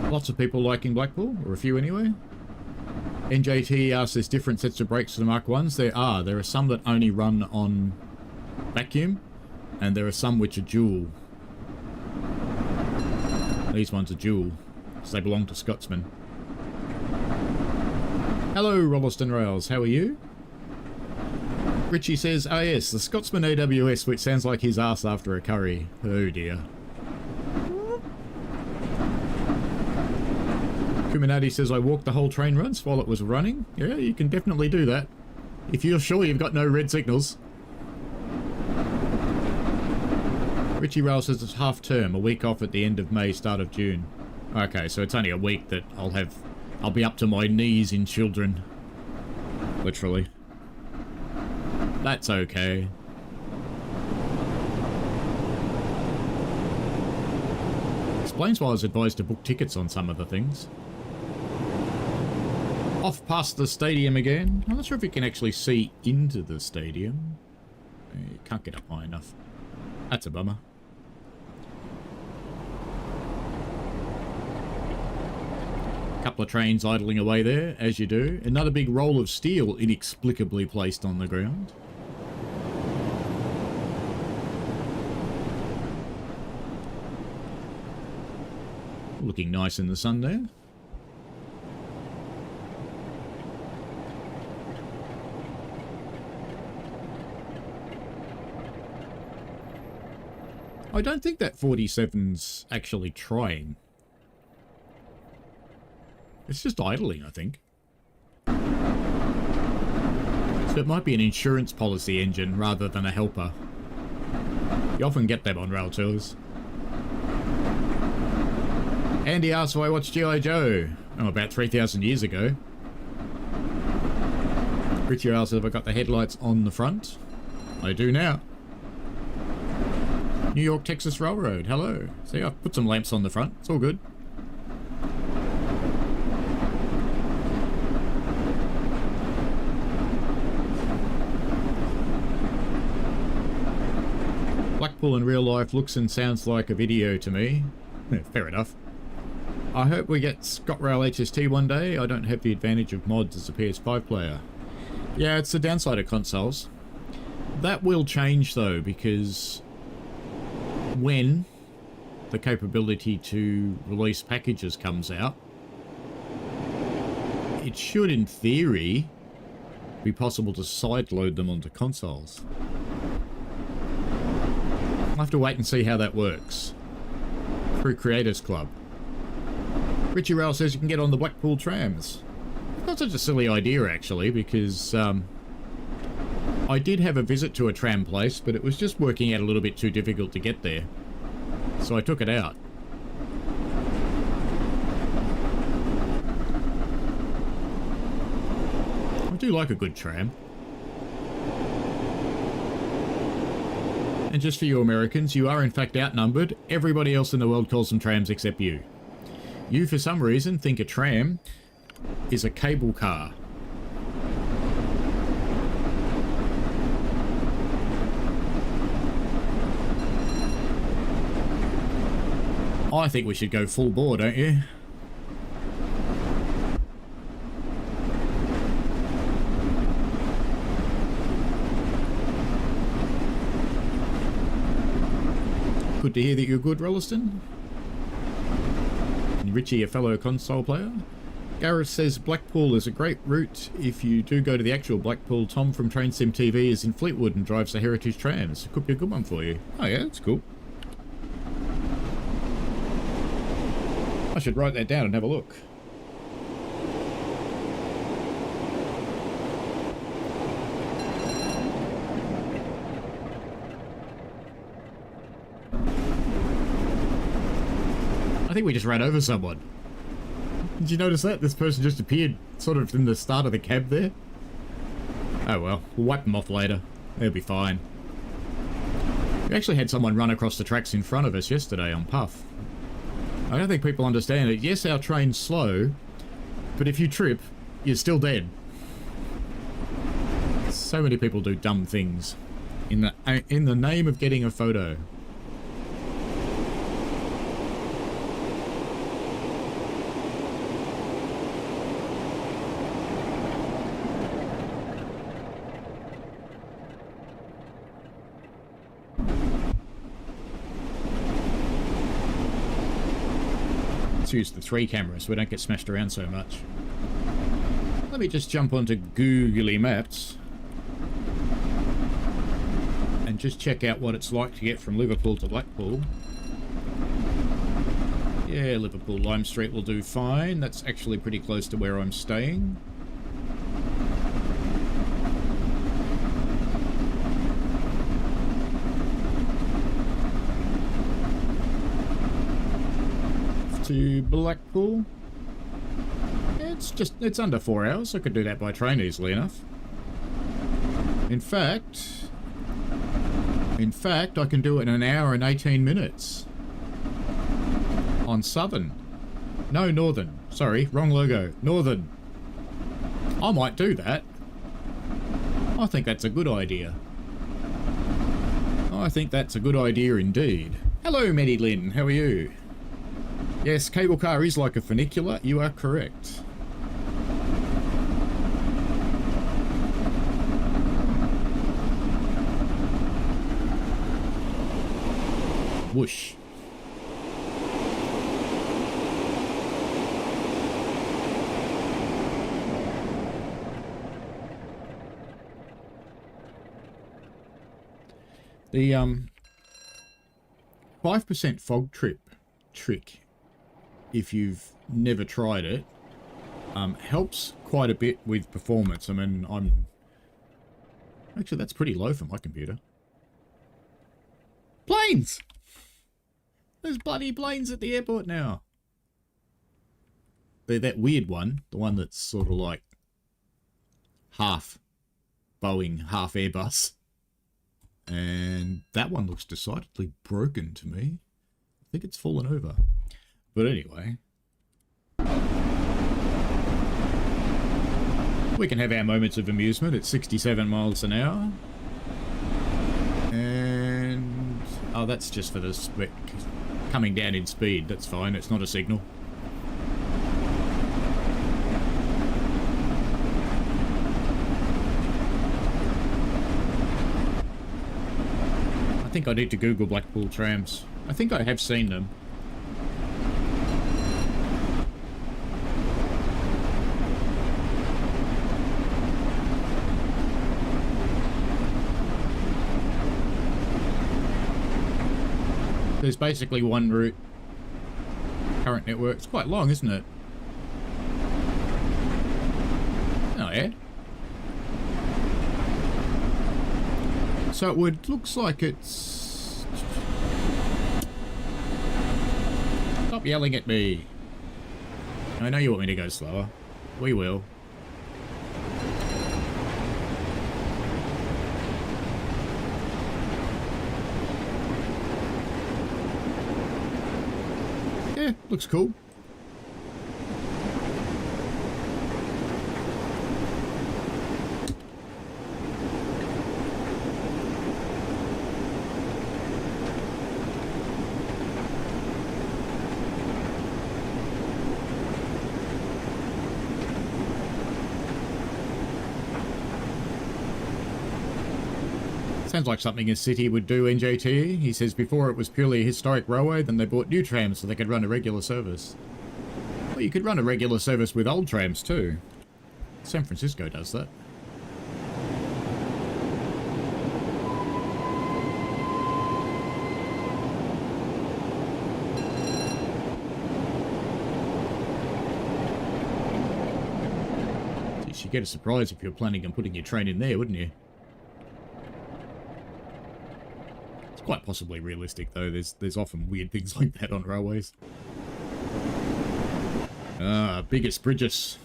Lots of people liking Blackpool, or a few anyway. NJT asks, there's different sets of brakes for the Mark 1s. There are. There are some that only run on vacuum, and there are some which are dual. These ones are dual, so they belong to Scotsman. Hello, Rolliston Rails. How are you? Richie says, oh yes, the Scotsman AWS, which sounds like his ass after a curry. Oh dear. Kuminati says, I walked the whole train runs while it was running. Yeah, you can definitely do that. If you're sure you've got no red signals. Richie Rail says it's half term, a week off at the end of May, start of June. Okay, so it's only a week that I'll be up to my knees in children. Literally. That's okay. Explains why I was advised to book tickets on some of the things. Off past the stadium again. I'm not sure if you can actually see into the stadium. You can't get up high enough. That's a bummer. Couple of trains idling away there, as you do. Another big roll of steel inexplicably placed on the ground. Looking nice in the sun there. I don't think that 47's actually trying. It's just idling, I think. So it might be an insurance policy engine rather than a helper. You often get them on rail tours. Andy asks why I watched G.I. Joe. Oh, about 3,000 years ago. Richie asks if I got the headlights on the front. I do now. New York, Texas Railroad. Hello. See, I've put some lamps on the front. It's all good. Blackpool in real life looks and sounds like a video to me. Yeah, fair enough. I hope we get ScotRail HST one day. I don't have the advantage of mods as a PS5 player. Yeah, it's the downside of consoles. That will change though, because when the capability to release packages comes out, it should, in theory, be possible to sideload them onto consoles. I'll have to wait and see how that works. Through Creators Club. Richie Rail says you can get on the Blackpool trams. Not such a silly idea, actually, because I did have a visit to a tram place, but it was just working out a little bit too difficult to get there. So I took it out. I do like a good tram. And just for you Americans, you are in fact outnumbered. Everybody else in the world calls them trams except you. You, for some reason, think a tram is a cable car. I think we should go full bore, don't you? Good to hear that you're good, Rolliston. And Richie, a fellow console player. Gareth says Blackpool is a great route if you do go to the actual Blackpool. Tom from Train Sim TV is in Fleetwood and drives the Heritage trams. It could be a good one for you. Oh yeah, that's cool. I should write that down and have a look. I think we just ran over someone. Did you notice that? This person just appeared sort of in the start of the cab there. Oh well, we'll wipe them off later. They'll be fine. We actually had someone run across the tracks in front of us yesterday on Puff. I don't think people understand it. Yes, our train's slow, but if you trip, you're still dead. So many people do dumb things in the name of getting a photo. Let's use the 3 cameras so we don't get smashed around so much. Let me just jump onto Googly Maps and just check out what it's like to get from Liverpool to Blackpool. Yeah, Liverpool Lime Street will do fine. That's actually pretty close to where I'm staying. To Blackpool. It's under 4 hours. I could do that by train easily enough. In fact, I can do it in 1 hour and 18 minutes. On Southern. No, Northern. Sorry, wrong logo. Northern. I might do that. I think that's a good idea. I think that's a good idea indeed. Hello, Maddie Lynn. How are you? Yes, cable car is like a funicular. You are correct. Whoosh. The 5% fog trip trick, if you've never tried it, helps quite a bit with performance. I mean, actually, that's pretty low for my computer. Planes! There's bloody planes at the airport now. They're that weird one, the one that's sort of like half Boeing, half Airbus. And that one looks decidedly broken to me. I think it's fallen over. But anyway, we can have our moments of amusement at 67 miles an hour. And oh, that's just for the coming down in speed. That's fine. It's not a signal. I think I need to Google Blackpool trams. I think I have seen them. There's basically one route. Current network. It's quite long, isn't it? Oh, yeah. So it looks like it's... Stop yelling at me. I know you want me to go slower. We will. Yeah, looks cool. Sounds like something a city would do, NJT. He says before it was purely a historic railway, then they bought new trams so they could run a regular service. Well, you could run a regular service with old trams too. San Francisco does that. You'd get a surprise if you're planning on putting your train in there, wouldn't you? Quite possibly realistic though. There's often weird things like that on railways. Ah, biggest bridges.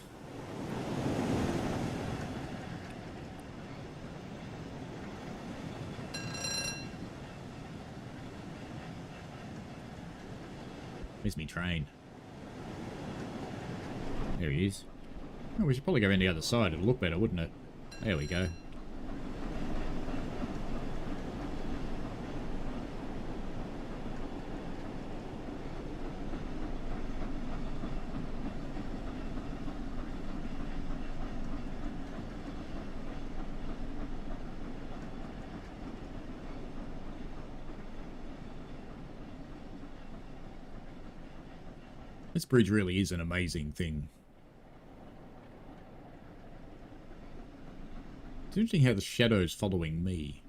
Where's my train? There he is. Oh, we should probably go around the other side. It'll look better, wouldn't it? There we go. This bridge really is an amazing thing. It's interesting how the shadow's following me.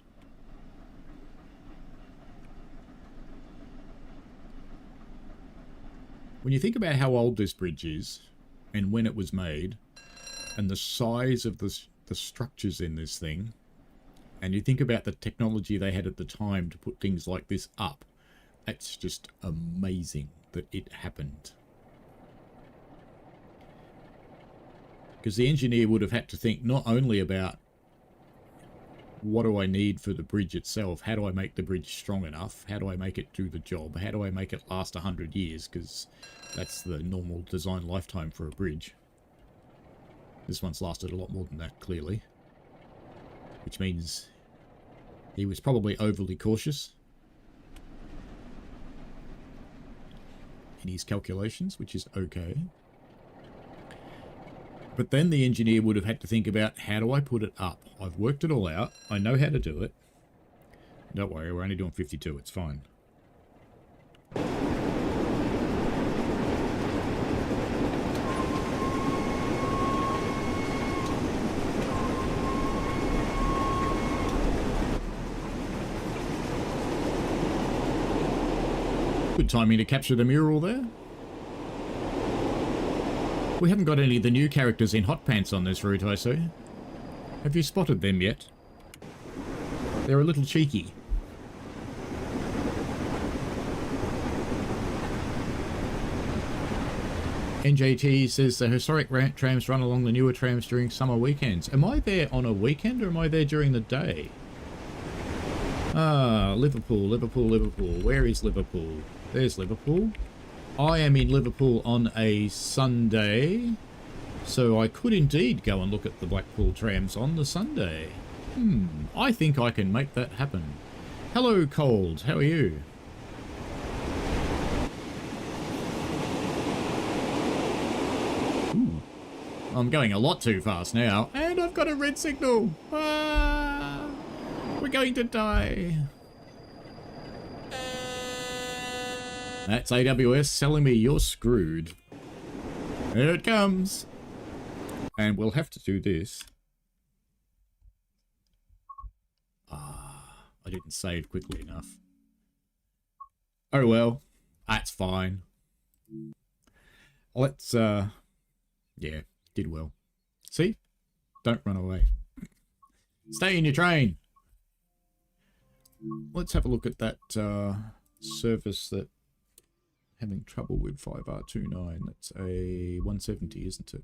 When you think about how old this bridge is, and when it was made, and the size of the structures in this thing, and you think about the technology they had at the time to put things like this up, that's just amazing that it happened. Because the engineer would have had to think not only about what do I need for the bridge itself, how do I make the bridge strong enough, how do I make it do the job, how do I make it last 100 years, because that's the normal design lifetime for a bridge. This one's lasted a lot more than that, clearly. Which means he was probably overly cautious in his calculations, which is okay. But then the engineer would have had to think about, how do I put it up? I've worked it all out. I know how to do it. Don't worry, we're only doing 52. It's fine. Good timing to capture the mural there. We haven't got any of the new characters in hot pants on this route, I see. Have you spotted them yet? They're a little cheeky. NJT says the historic trams run along the newer trams during summer weekends. Am I there on a weekend or am I there during the day? Ah, Liverpool, Liverpool, Liverpool. Where is Liverpool? There's Liverpool. I am in Liverpool on a Sunday, so I could indeed go and look at the Blackpool trams on the Sunday. I think I can make that happen. Hello, Cold. How are you? Ooh. I'm going a lot too fast now, and I've got a red signal. Ah, we're going to die. That's AWS telling me you're screwed. Here it comes. And we'll have to do this. Ah, I didn't save quickly enough. Oh well, that's fine. Let's, yeah, did well. See? Don't run away. Stay in your train. Let's have a look at that service that having trouble with 5R29. That's a 170, isn't it?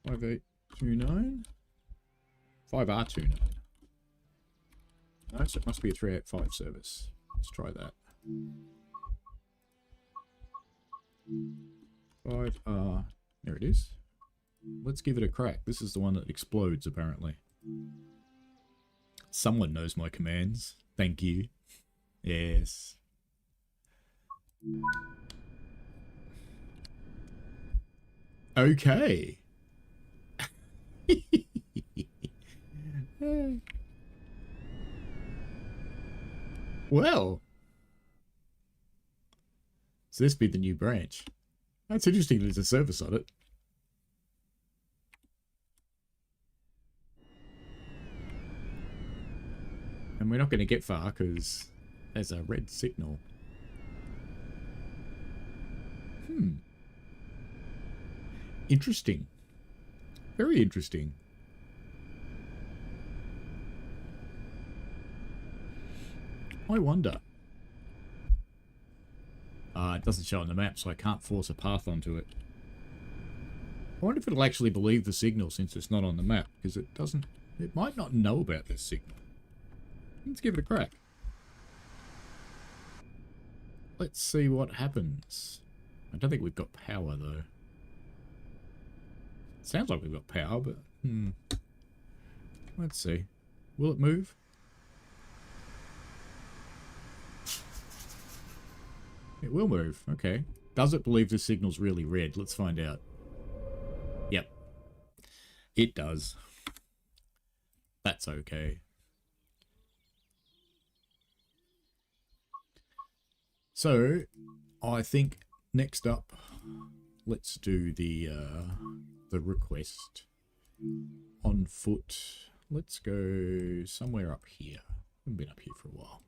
5829? 5R29. No, so it must be a 385 service. Let's try that. 5R. There it is. Let's give it a crack. This is the one that explodes, apparently. Someone knows my commands. Thank you. Yes. Okay. Well. So this be the new branch. That's interesting. There's a service on it. And we're not going to get far because there's a red signal. Interesting. Very interesting. I wonder. It doesn't show on the map, so I can't force a path onto it. I wonder if it'll actually believe the signal since it's not on the map, because it doesn't... It might not know about this signal. Let's give it a crack. Let's see what happens. I don't think we've got power, though. Sounds like we've got power, but... Let's see. Will it move? It will move. Okay. Does it believe the signal's really red? Let's find out. Yep. It does. That's okay. So, I think next up, let's do the request on foot. Let's go somewhere up here. Haven't been up here for a while.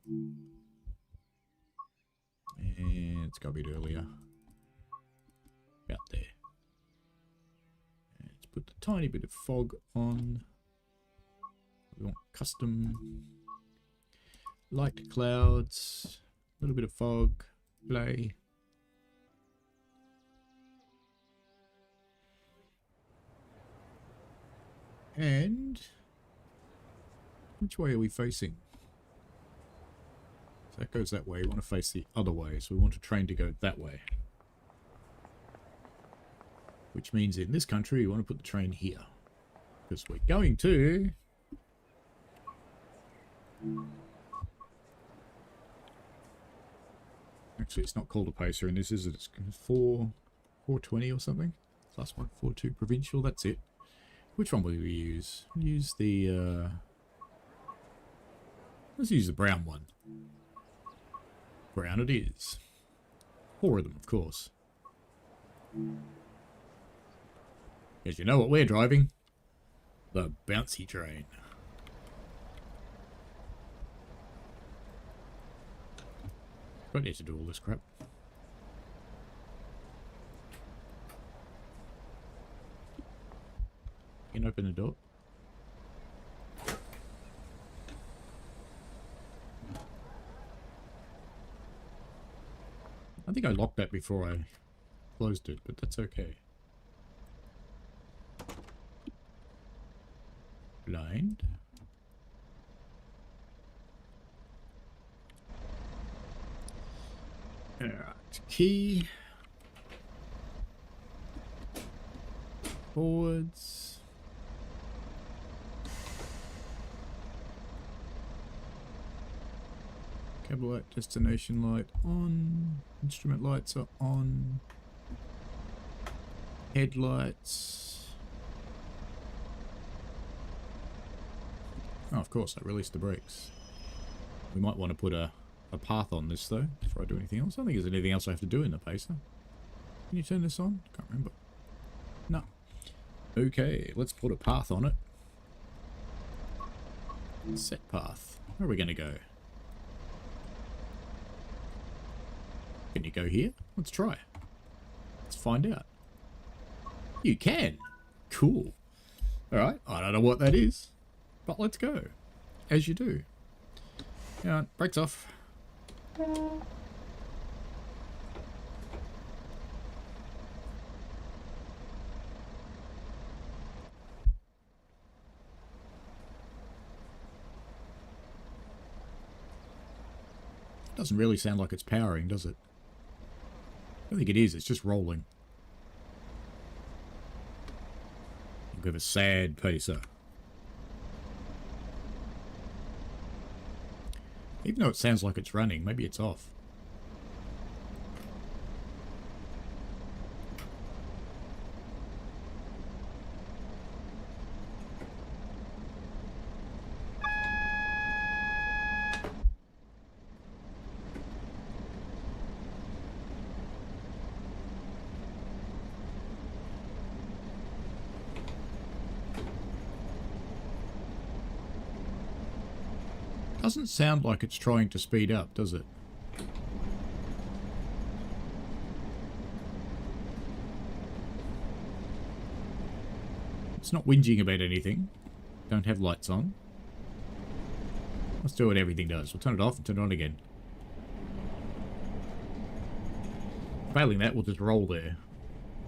And it's got a bit earlier. About there. And let's put the tiny bit of fog on. We want custom light clouds. A little bit of fog, play. And which way are we facing? So that goes that way. We want to face the other way. So we want a train to go that way. Which means in this country, we want to put the train here. Because we're going to... Actually, it's not called a pacer in this, is it? It's 420 or something. Plus 142 provincial, that's it. Which one will we use? Use the, let's use the brown one. Brown it is. 4 of them, of course. Because you know what we're driving? The bouncy train. Don't need to do all this crap. You can open the door. I think I locked that before I closed it, but that's okay. Blind. Alright, key. Forwards. Cable light, destination light on. Instrument lights are on. Headlights. Oh, of course, I released the brakes. We might want to put a path on this, though, before I do anything else. I don't think there's anything else I have to do in the pacer. Can you turn this on? Can't remember. No. Okay, let's put a path on it. Set path. Where are we going to go? Can you go here? Let's try. Let's find out. You can. Cool. Alright, I don't know what that is, but let's go. As you do. Alright, brakes off. Doesn't really sound like it's powering, does it? I don't think it is, it's just rolling. Think of a sad pacer. Even though it sounds like it's running, maybe it's off. Doesn't sound like it's trying to speed up, does it? It's not whinging about anything. Don't have lights on. Let's do what everything does. We'll turn it off and turn it on again. Failing that, we'll just roll there.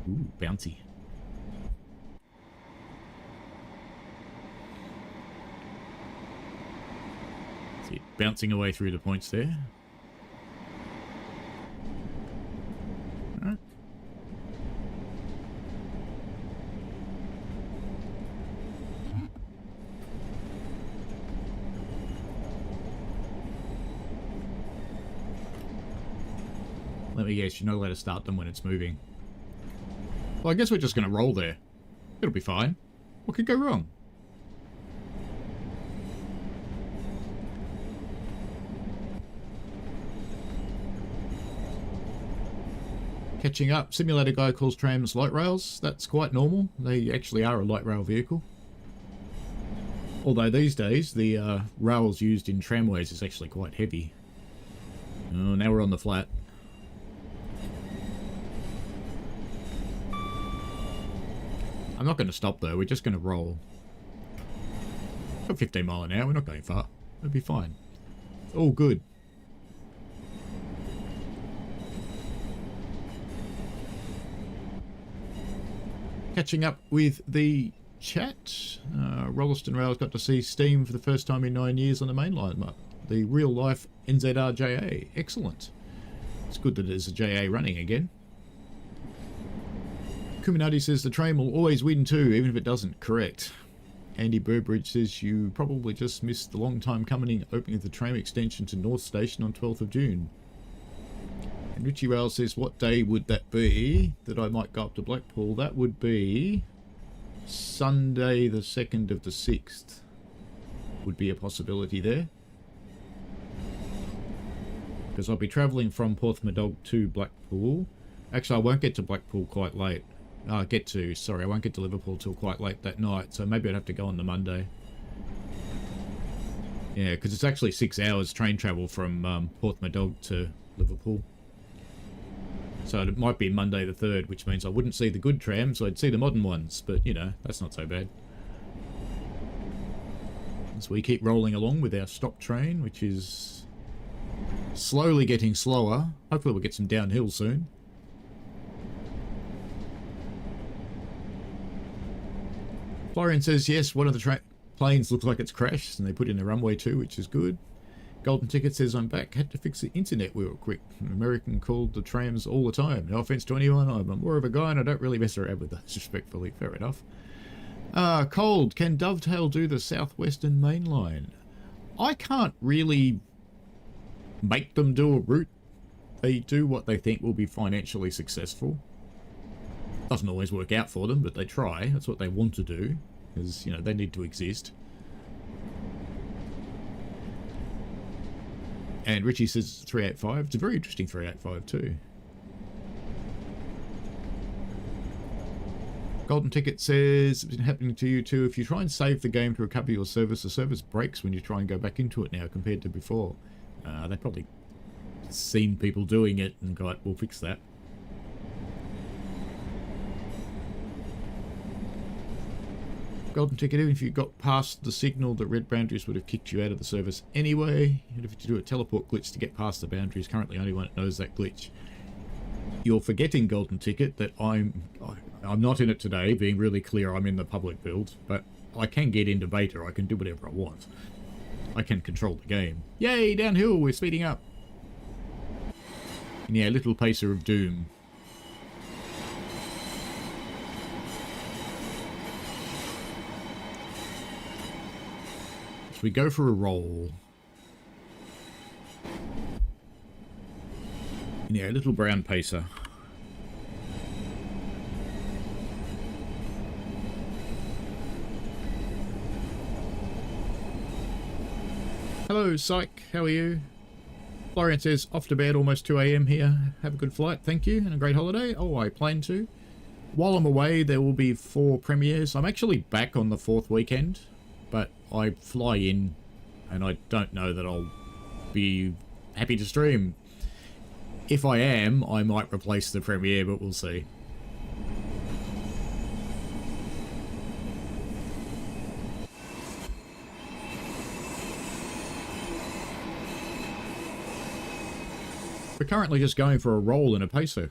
Ooh, bouncy. See it bouncing away through the points there. yes, you're not allowed to start them when it's moving. Well, I guess we're just going to roll there. It'll be fine. What could go wrong? Catching up. Simulator guy calls trams light rails. That's quite normal. They actually are a light rail vehicle. Although these days, the rails used in tramways is actually quite heavy. Oh, now we're on the flat. I'm not going to stop though, we're just going to roll. Got 15 mile an hour, we're not going far. It'll be fine. All good. Catching up with the chat. Rolleston Rail's got to see steam for the first time in 9 years on the main line. The real life NZR JA. Excellent. It's good that there's a JA running again. Kuminati says the train will always win too, even if it doesn't. Correct. Andy Burbridge says you probably just missed the long time coming opening of the tram extension to North Station on 12th of June. And Richie Rail says, what day would that be that I might go up to Blackpool? That would be Sunday the 2nd of the 6th. Would be a possibility there. Because I'll be travelling from Porthmadog to Blackpool. Actually, I won't get to Blackpool quite late. I won't get to Liverpool till quite late that night, so maybe I'd have to go on the Monday. Yeah, because it's actually 6 hours train travel from Porthmadog to Liverpool. So it might be Monday the 3rd, which means I wouldn't see the good trams, I'd see the modern ones, but, you know, that's not so bad. As we keep rolling along with our stop train, which is slowly getting slower. Hopefully we'll get some downhill soon. Florian says, yes, one of the planes looks like it's crashed, and they put in a runway too, which is good. Golden Ticket says, I'm back, had to fix the internet real quick. An American called the trams all the time. No offense to anyone, I'm more of a guy and I don't really mess around with those, respectfully. Fair enough. Cold, can Dovetail do the Southwestern Main Line? I can't really make them do a route. They do what they think will be financially successful. Doesn't always work out for them, but they try. That's what they want to do, because, you know, they need to exist. And Richie says 385. It's a very interesting 385 too. Golden Ticket says, it's been happening to you too. If you try and save the game to recover your service, the service breaks when you try and go back into it now compared to before. They probably seen people doing it and got, we'll fix that. Golden Ticket, even if you got past the signal, the red boundaries would have kicked you out of the service anyway. You'd have to do a teleport glitch to get past the boundaries. Currently only one knows that glitch. You're forgetting, Golden Ticket, that I'm not in it today, being really clear. I'm in the public build, but I can get into beta. I can do whatever I want. I can control the game. Yay, downhill, we're speeding up. And yeah, little pacer of doom. So we go for a roll. And yeah, a little brown pacer. Hello, Psych. How are you? Florian says, off to bed, almost 2 AM here. Have a good flight, thank you, and a great holiday. Oh, I plan to. While I'm away, there will be 4 premieres. I'm actually back on the 4th weekend, but I fly in, and I don't know that I'll be happy to stream. If I am, I might replace the premiere, but we'll see. We're currently just going for a roll in a pacer,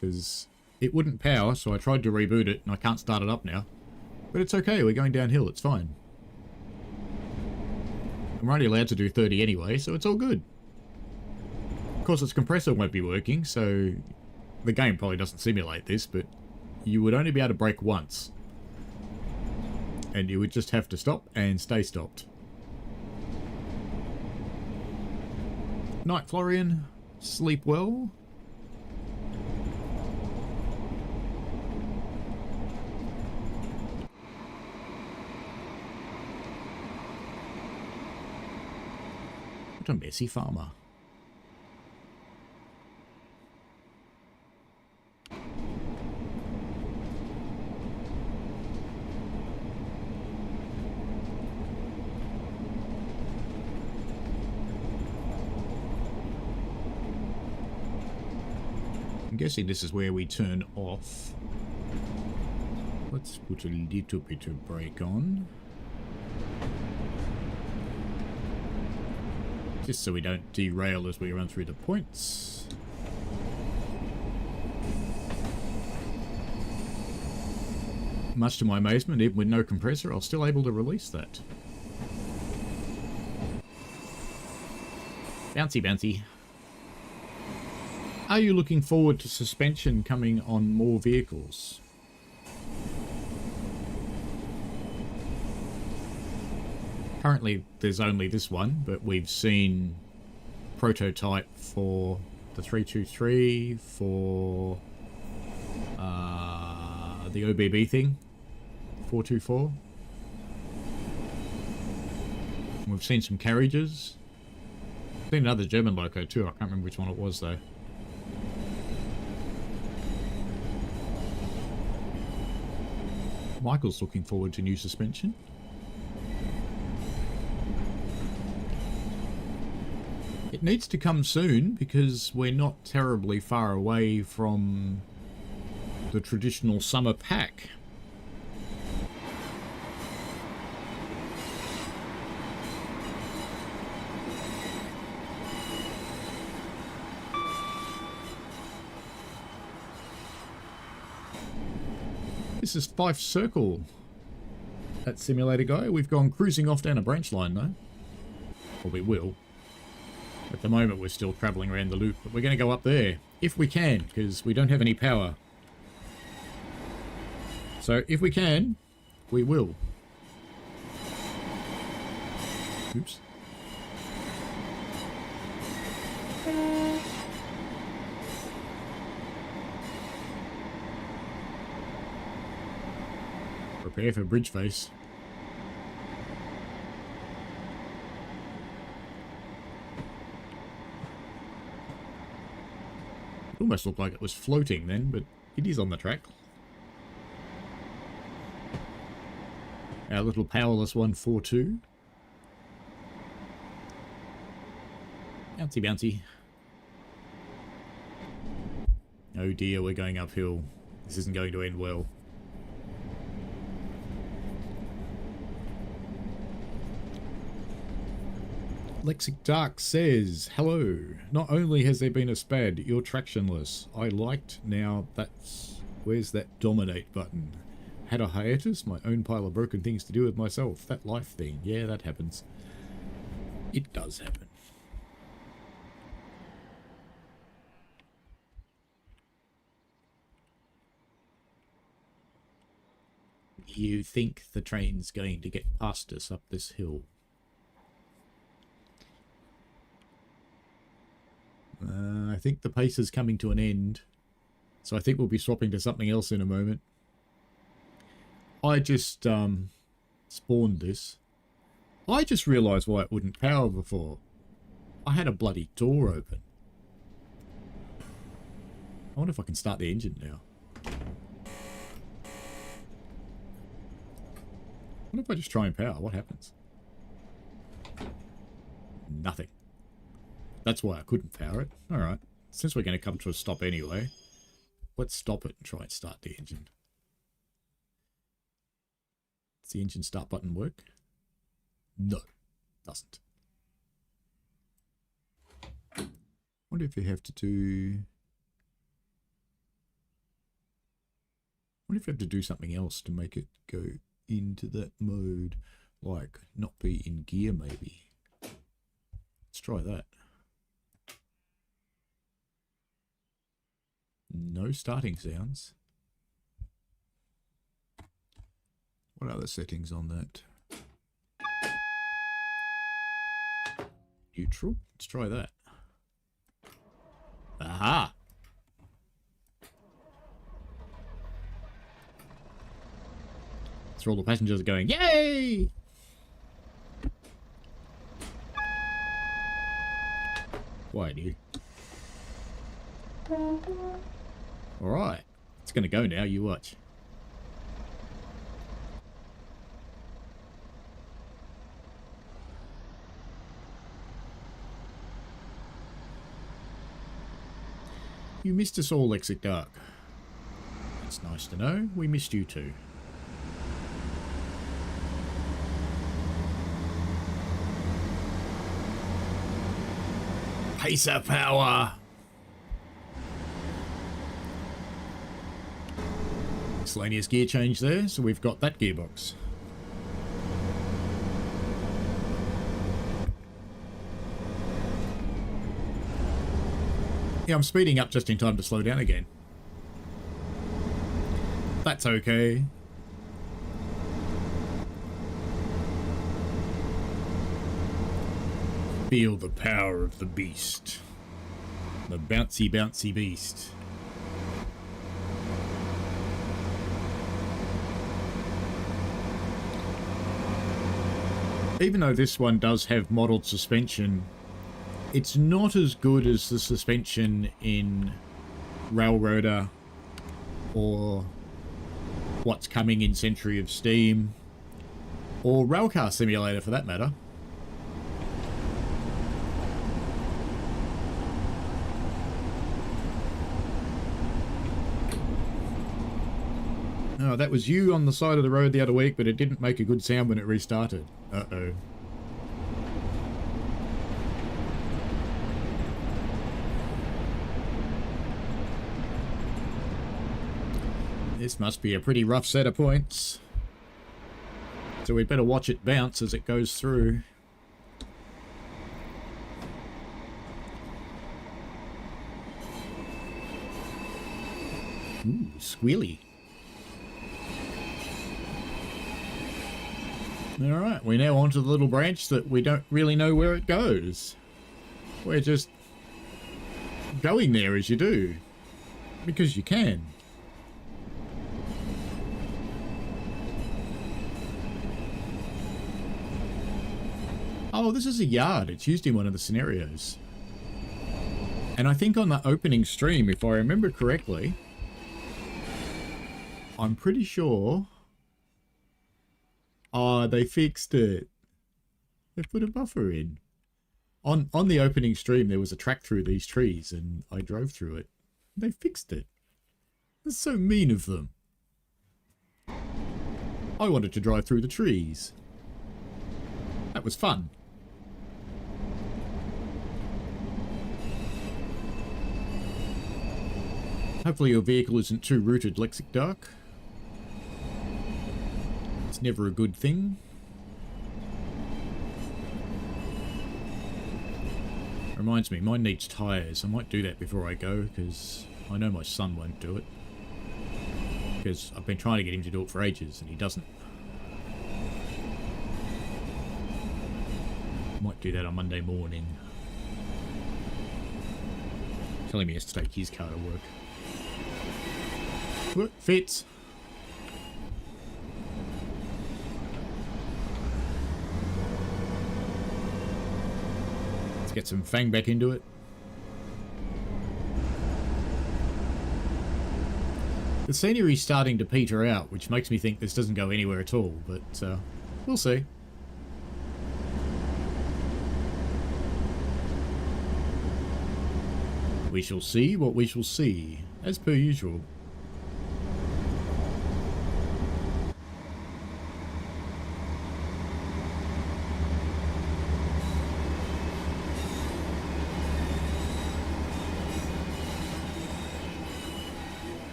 because it wouldn't power, so I tried to reboot it, and I can't start it up now. But it's okay, we're going downhill, it's fine. I'm only allowed to do 30 anyway, so it's all good. Of course, its compressor won't be working, so the game probably doesn't simulate this, but you would only be able to brake once. And you would just have to stop and stay stopped. Night, Florian. Sleep well. What a messy farmer. I'm guessing this is where we turn off. Let's put a little bit of brake on. Just so we don't derail as we run through the points. Much to my amazement, even with no compressor, I was still able to release that. Bouncy, bouncy. Are you looking forward to suspension coming on more vehicles? Currently, there's only this one, but we've seen prototype for the 323, for the OBB thing, 424. We've seen some carriages. Seen another German loco too. I can't remember which one it was though. Michael's looking forward to new suspension. It needs to come soon because we're not terribly far away from the traditional summer pack. This is Fife Circle. That simulator guy. We've gone cruising off down a branch line though. Or we will. At the moment we're still travelling around the loop, but we're going to go up there. If we can, because we don't have any power. So if we can, we will. Oops. Prepare for bridge face. It almost looked like it was floating then, but it is on the track. Our little powerless 142. Bouncy, bouncy. Oh dear, we're going uphill. This isn't going to end well. Lexic Dark says, hello. Not only has there been a spad, you're tractionless. I liked now that's... Where's that dominate button? Had a hiatus? My own pile of broken things to do with myself. That life thing. Yeah, that happens. It does happen. You think the train's going to get past us up this hill? I think the pace is coming to an end, so I think we'll be swapping to something else in a moment. I just spawned this. I just realised why it wouldn't power before. I had a bloody door open. I wonder if I can start the engine now. What if I just try and power? What happens? Nothing. That's why I couldn't power it. Alright. Since we're going to come to a stop anyway, let's stop it and try and start the engine. Does the engine start button work? No, doesn't. Wonder if you have to do... Wonder if you have to do something else to make it go into that mode. Like, not be in gear maybe. Let's try that. No starting sounds. What other settings on that? Neutral? Let's try that. Aha! So all the passengers are going, yay! quiet here. Alright. It's going to go now, you watch. You missed us all, Lexic Dark. That's nice to know. We missed you too. Pacer power! Miscellaneous gear change there, so we've got that gearbox. Yeah, I'm speeding up just in time to slow down again. That's okay. Feel the power of the beast. The bouncy, bouncy beast. Even though this one does have modelled suspension, it's not as good as the suspension in Railroader or what's coming in Century of Steam or Railcar Simulator for that matter. Oh, that was you on the side of the road the other week, but it didn't make a good sound when it restarted. Uh-oh. This must be a pretty rough set of points. So we'd better watch it bounce as it goes through. Ooh, squealy. Alright, we're now onto the little branch that we don't really know where it goes. We're just going there as you do. Because you can. Oh, this is a yard. It's used in one of the scenarios. And I think on the opening stream, if I remember correctly, I'm pretty sure... Oh, they fixed it. They put a buffer in. On the opening stream, there was a track through these trees, and I drove through it. They fixed it. That's so mean of them. I wanted to drive through the trees. That was fun. Hopefully your vehicle isn't too rooted, Lexic Dark. It's never a good thing. Reminds me, mine needs tyres. I might do that before I go, because I know my son won't do it. Because I've been trying to get him to do it for ages, and he doesn't. Might do that on Monday morning. Telling me he has to take his car to work. What fits? Let's get some fang back into it. The scenery's starting to peter out, which makes me think this doesn't go anywhere at all, but we'll see. We shall see what we shall see, as per usual.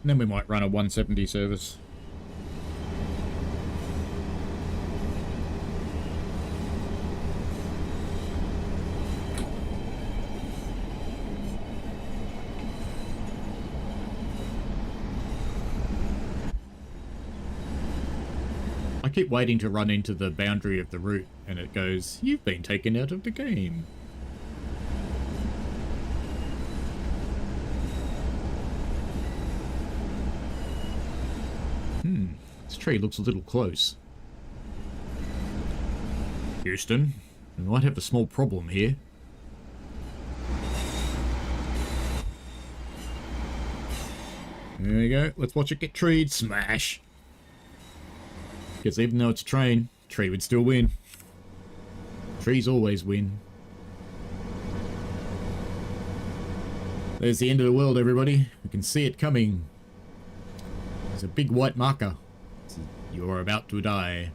And then we might run a 170 service. I keep waiting to run into the boundary of the route, and it goes, "You've been taken out of the game." This tree looks a little close. Houston, we might have a small problem here. There we go. Let's watch it get treed. Smash. Because even though it's a train, tree would still win. Trees always win. There's the end of the world, everybody. We can see it coming. There's a big white marker. You're about to die.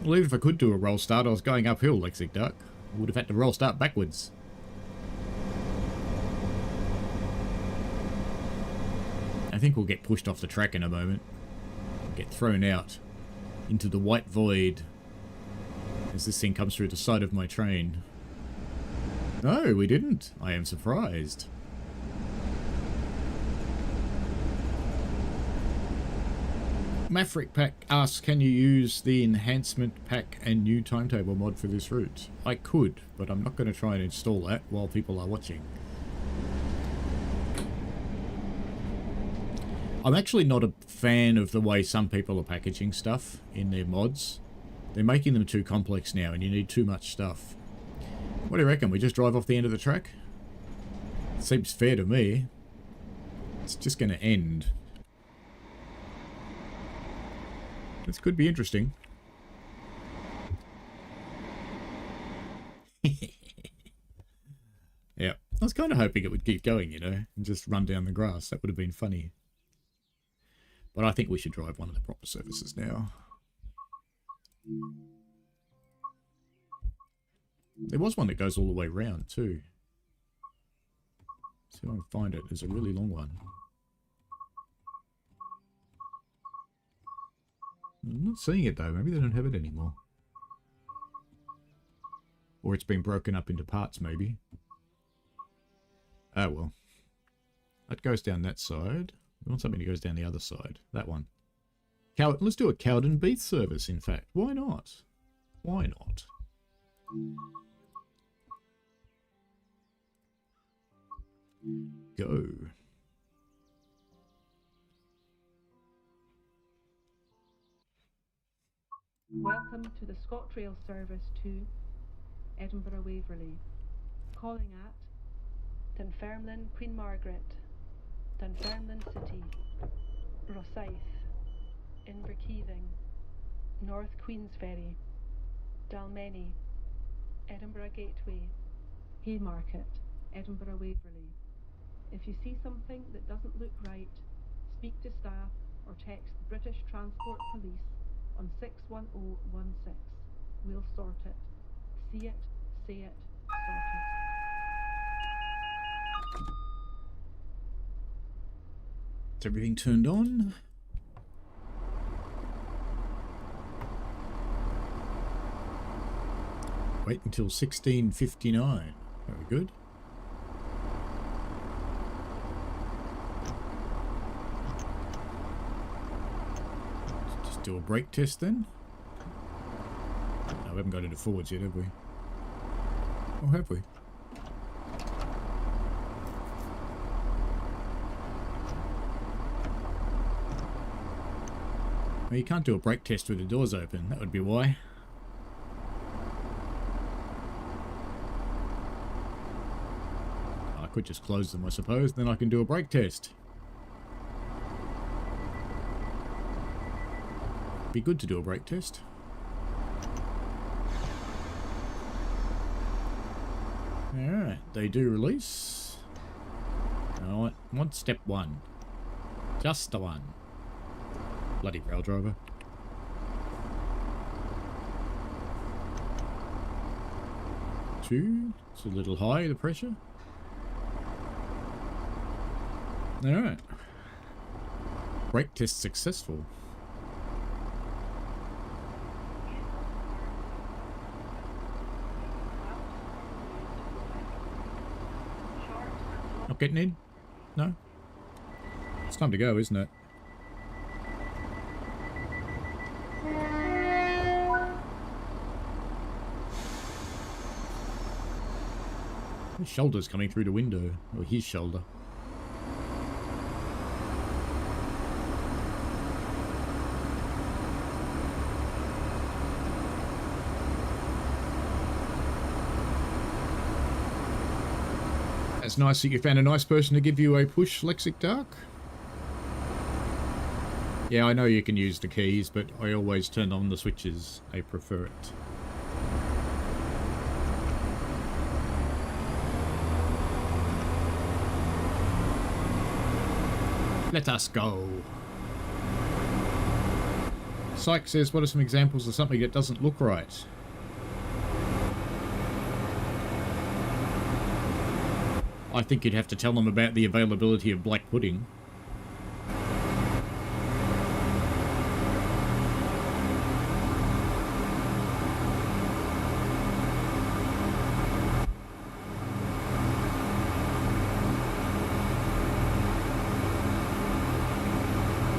Well, even if I could do a roll start, I was going uphill, Lexic Duck. I would have had to roll start backwards. I think we'll get pushed off the track in a moment. We'll get thrown out into the white void as this thing comes through the side of my train. No, we didn't. I am surprised. Maverick Pack asks, can you use the enhancement pack and new timetable mod for this route? I could, but I'm not going to try and install that while people are watching. I'm actually not a fan of the way some people are packaging stuff in their mods. They're making them too complex now and you need too much stuff. What do you reckon? We just drive off the end of the track? Seems fair to me. It's just going to end. This could be interesting. Yeah, I was kind of hoping it would keep going, you know, and just run down the grass. That would have been funny. But I think we should drive one of the proper services now. There was one that goes all the way round too. See if I can find it. There's a really long one. I'm not seeing it though. Maybe they don't have it anymore. Or it's been broken up into parts maybe. Oh well. That goes down that side. We want something that goes down the other side. That one. Let's do a Cowden Beef service, in fact. Why not? Why not? Go. Welcome to the ScotRail service to Edinburgh Waverly. Calling at Dunfermline Queen Margaret, Dunfermline City, Rosyth, Inverkeithing, North Queensferry, Dalmeny, Edinburgh Gateway, Haymarket, Edinburgh Waverly. If you see something that doesn't look right, speak to staff or text the British Transport Police on 61016. We'll sort it. See it, say it, sort it. Is everything turned on? Wait until 16:59. Very good. Just do a brake test then. No, we haven't got into forwards yet, have we? Or have we? Well, you can't do a brake test with the doors open. That would be why. I could just close them, I suppose. Then I can do a brake test. Be good to do a brake test. Alright, they do release. I want step one. Just the one. Bloody rail driver. Two. It's a little high, the pressure. Alright. Brake test successful. Not getting in? No? It's time to go, isn't it? His shoulder's coming through the window. Or his shoulder. It's nice that you found a nice person to give you a push, Lexic Dark. Yeah, I know you can use the keys, but I always turn on the switches. I prefer it. Let us go. Syke says, what are some examples of something that doesn't look right? I think you'd have to tell them about the availability of black pudding.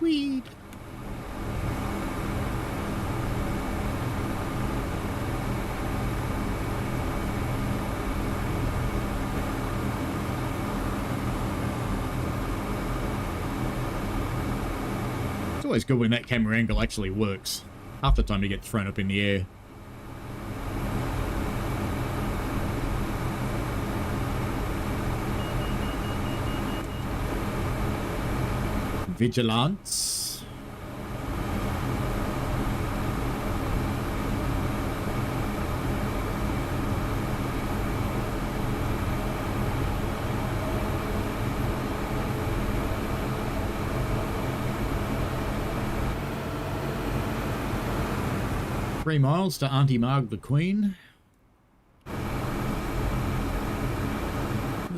Weed. It's always good when that camera angle actually works. Half the time you get thrown up in the air. Vigilance. Three miles to Auntie Marg the Queen. The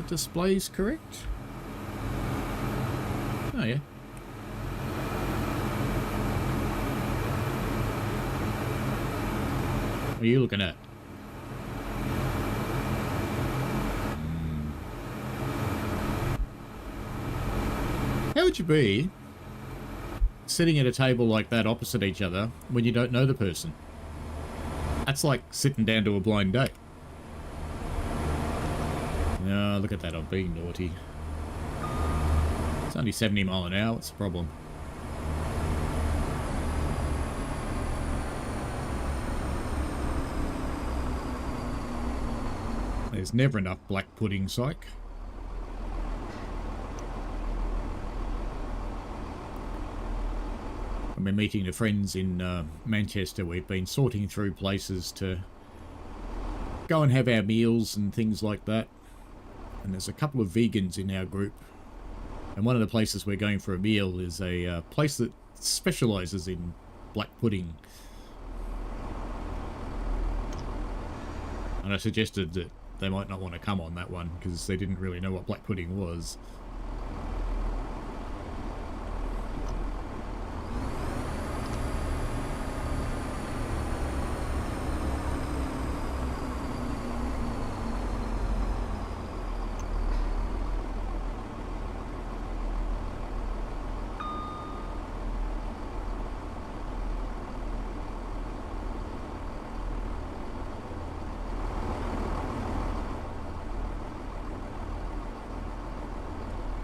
display's correct? Oh yeah. What are you looking at? How would you be sitting at a table like that opposite each other when you don't know the person? That's like sitting down to a blind date. No, look at that, I'm being naughty. It's only 70 miles an hour, what's the problem? There's never enough black pudding, Syke. I've been meeting the friends in Manchester. We've been sorting through places to go and have our meals and things like that. And there's a couple of vegans in our group. And one of the places we're going for a meal is a place that specialises in black pudding. And I suggested that they might not want to come on that one because they didn't really know what black pudding was.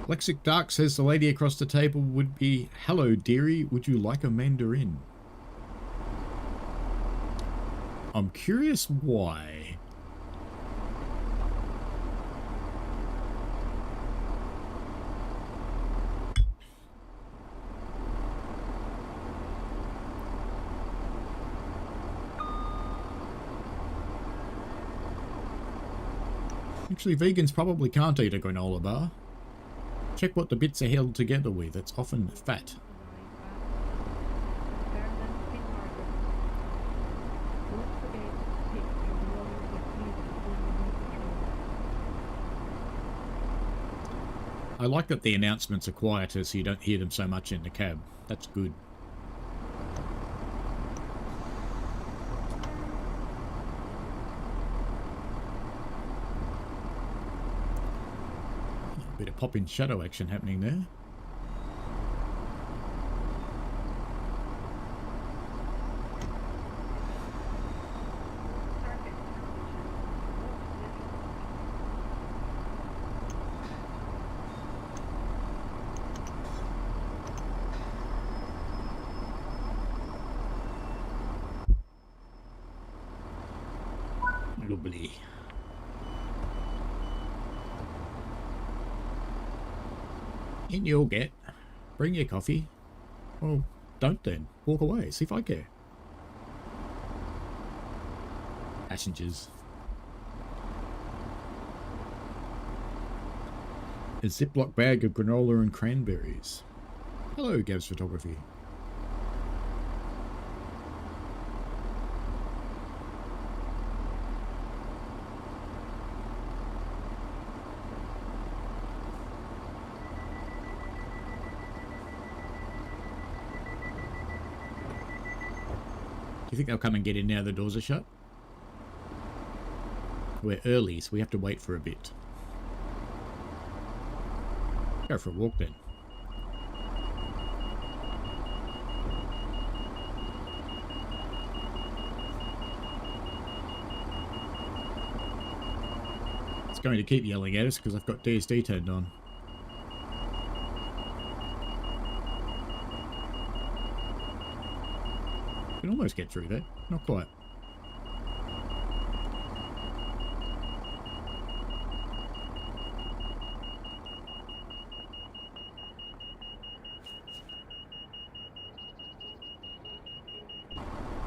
Lexic Dark says the lady across the table would be, hello dearie, would you like a mandarin? I'm curious why. Actually, vegans probably can't eat a granola bar. Check what the bits are held together with. It's often fat. I like that the announcements are quieter so you don't hear them so much in the cab. That's good. Bit of pop-in shadow action happening there. Lovely. In you'll get. Bring your coffee. Well, don't then. Walk away. See if I care. Passengers. A Ziploc bag of granola and cranberries. Hello, Gav's Photography. Do you think they'll come and get in now the doors are shut? We're early, so we have to wait for a bit. Go for a walk then. It's going to keep yelling at us because I've got DSD turned on. Can almost get through that. Not quite.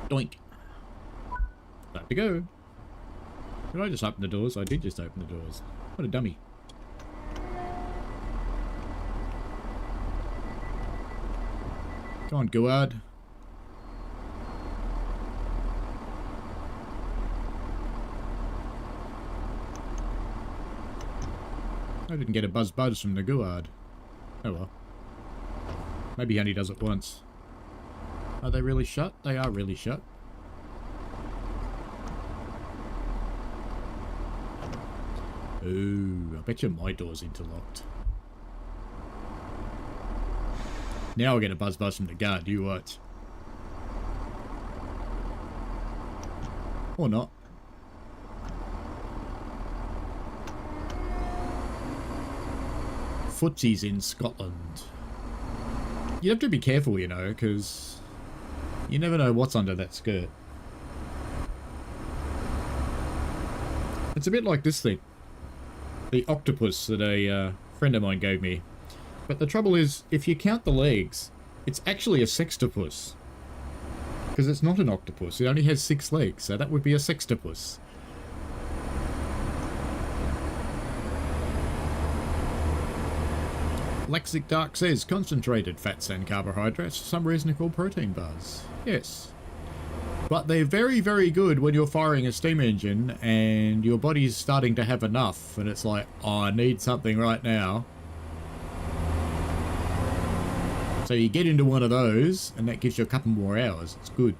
Doink. Time to go. Did I just open the doors? I did just open the doors. What a dummy. Come on, Guard. I didn't get a buzz from the Guard. Oh well. Maybe he only does it once. Are they really shut? They are really shut. Ooh, I bet you my door's interlocked. Now I'll get a buzz from the guard, you watch. Or not. Footsie's in Scotland. You have to be careful, you know, because you never know what's under that skirt. It's a bit like this thing. The octopus that a friend of mine gave me. But the trouble is, if you count the legs, it's actually a sextopus. Because it's not an octopus, it only has 6 legs, so that would be a sextopus. Lexic Dark says, concentrated fats and carbohydrates, for some reason they're called protein bars. Yes. But they're very, very good when you're firing a steam engine and your body's starting to have enough and it's like, oh, I need something right now. So you get into one of those and that gives you a couple more hours. It's good.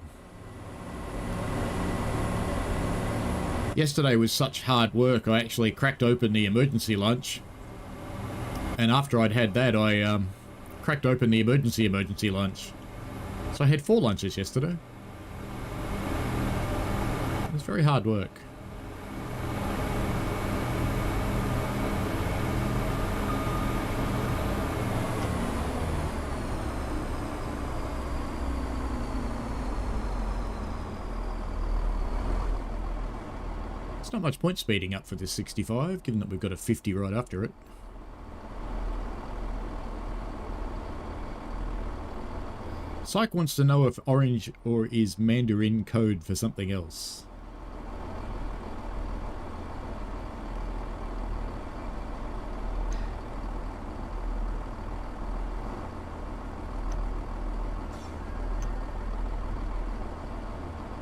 Yesterday was such hard work, I actually cracked open the emergency lunch. And after I'd had that, I cracked open the emergency lunch. So I had 4 lunches yesterday. It was very hard work. It's not much point speeding up for this 65, given that we've got a 50 right after it. Psych wants to know if orange or is Mandarin code for something else.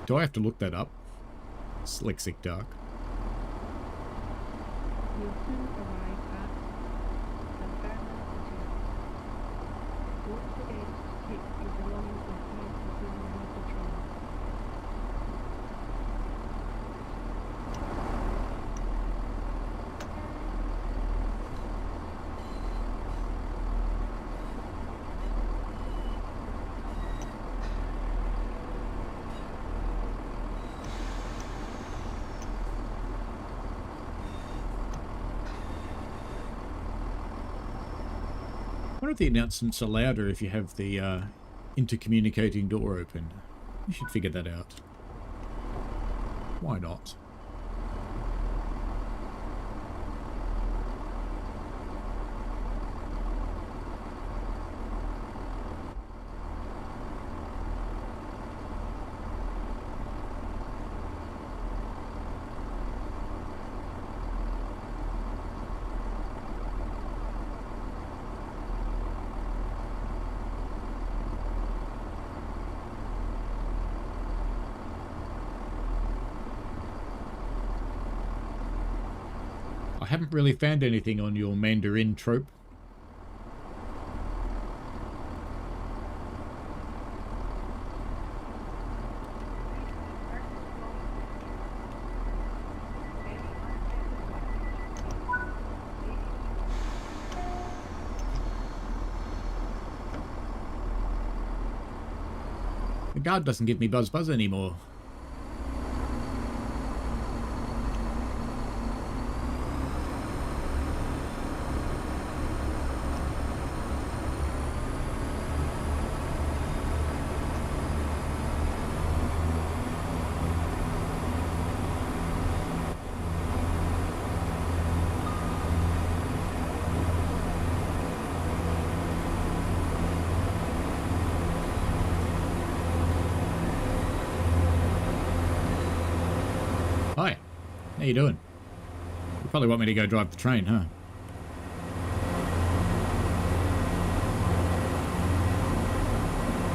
Do I have to look that up? It's Lexic Dark. You'll soon arrive at Dunfermline Hotel. Don't forget to take your belongings with you before you leave the train. I wonder if the announcements are louder if you have the intercommunicating door open. You should figure that out. Why not? I haven't really found anything on your Mandarin trope. The guard doesn't give me buzz anymore. Hi, how you doing? You probably want me to go drive the train, huh?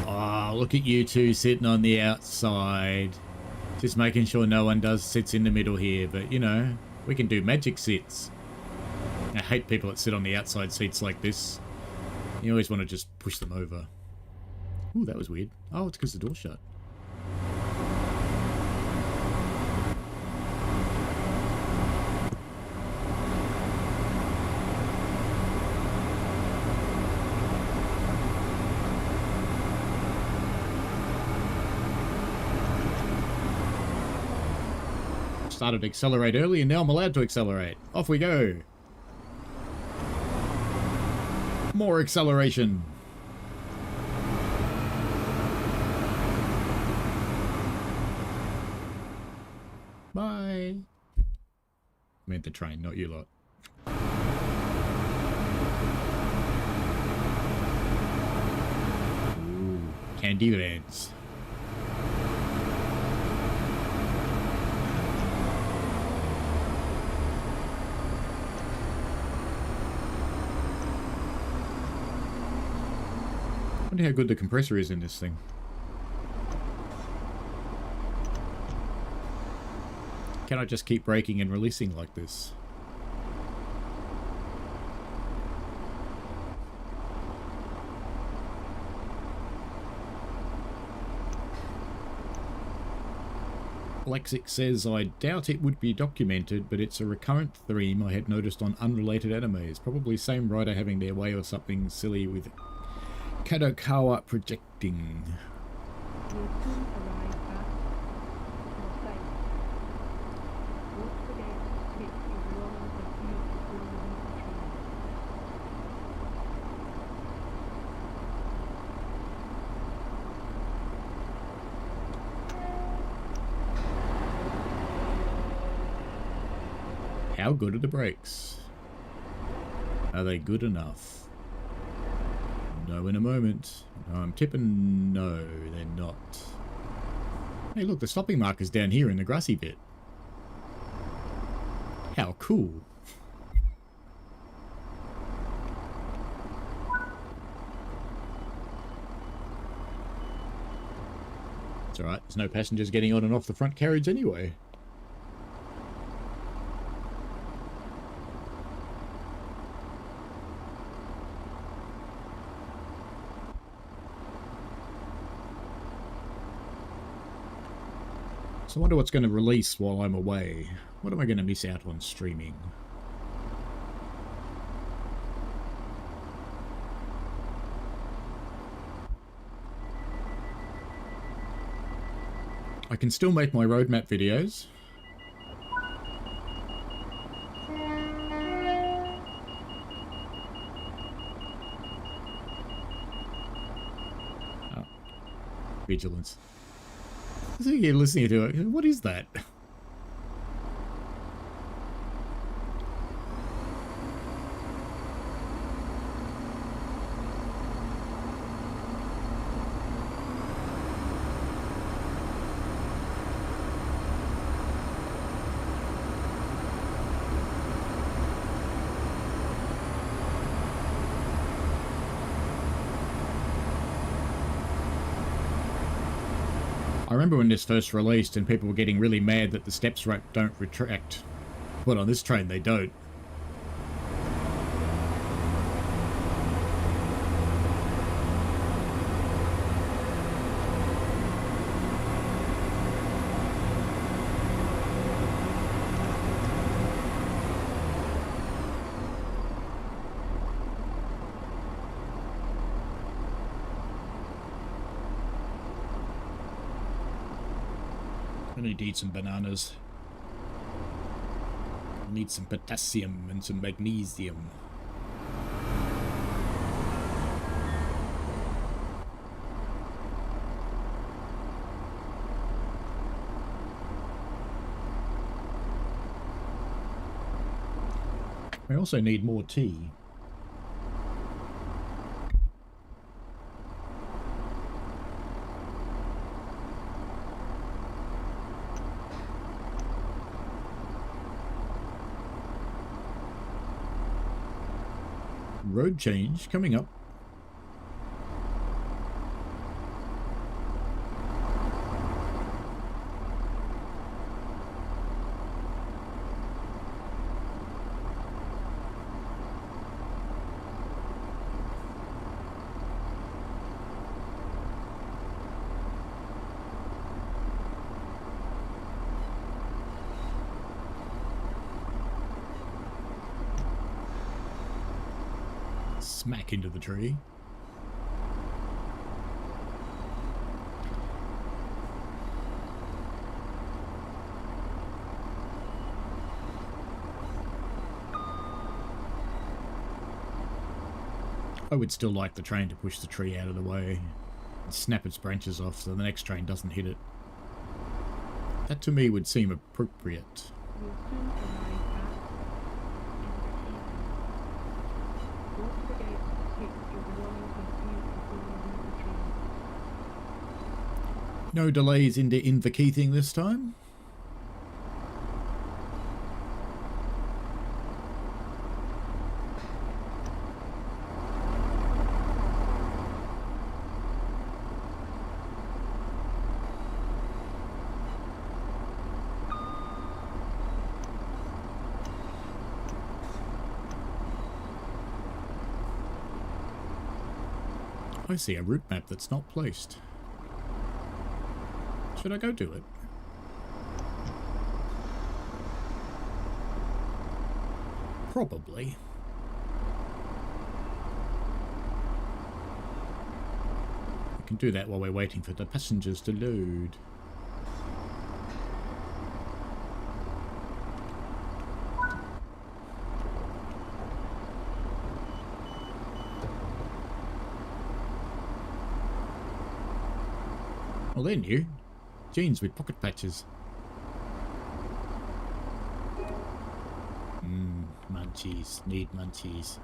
Oh, look at you two sitting on the outside. Just making sure no one sits in the middle here, but you know, we can do magic sits. I hate people that sit on the outside seats like this. You always want to just push them over. Ooh, that was weird. Oh, it's because the door's shut. Started to accelerate early and now I'm allowed to accelerate. Off we go. More acceleration. Bye. I meant the train, not you lot. Ooh, Candylands. I wonder how good the compressor is in this thing. Can I just keep braking and releasing like this? Lexic says, I doubt it would be documented, but it's a recurrent theme I had noticed on unrelated animes. Probably same writer having their way or something silly with Kadokawa projecting. We'll soon arrive at your site. Don't forget to take your belongings with you before you leave the train. How good are the brakes? Are they good enough? No, in a moment. I'm tipping no, they're not. Hey, look, the stopping marker's down here in the grassy bit. How cool. It's alright, there's no passengers getting on and off the front carriage anyway. So I wonder what's going to release while I'm away. What am I going to miss out on streaming? I can still make my roadmap videos. Oh. Vigilance. So you're listening to it. What is that? I remember when this first released and people were getting really mad that the steps don't retract. But on this train they don't. I need some bananas. I need some potassium and some magnesium. I also need more tea. Road change coming up. Smack into the tree. I would still like the train to push the tree out of the way and snap its branches off so the next train doesn't hit it. That to me would seem appropriate. You'll soon arrive at Inverhaven. Go to the gate to take your belongings with you before you leave the train. No delays into Inverkeithing this time. I see a route map that's not placed. Should I go do it? Probably. We can do that while we're waiting for the passengers to load. Well, they're new. Jeans with pocket patches. Munchies. Need munchies.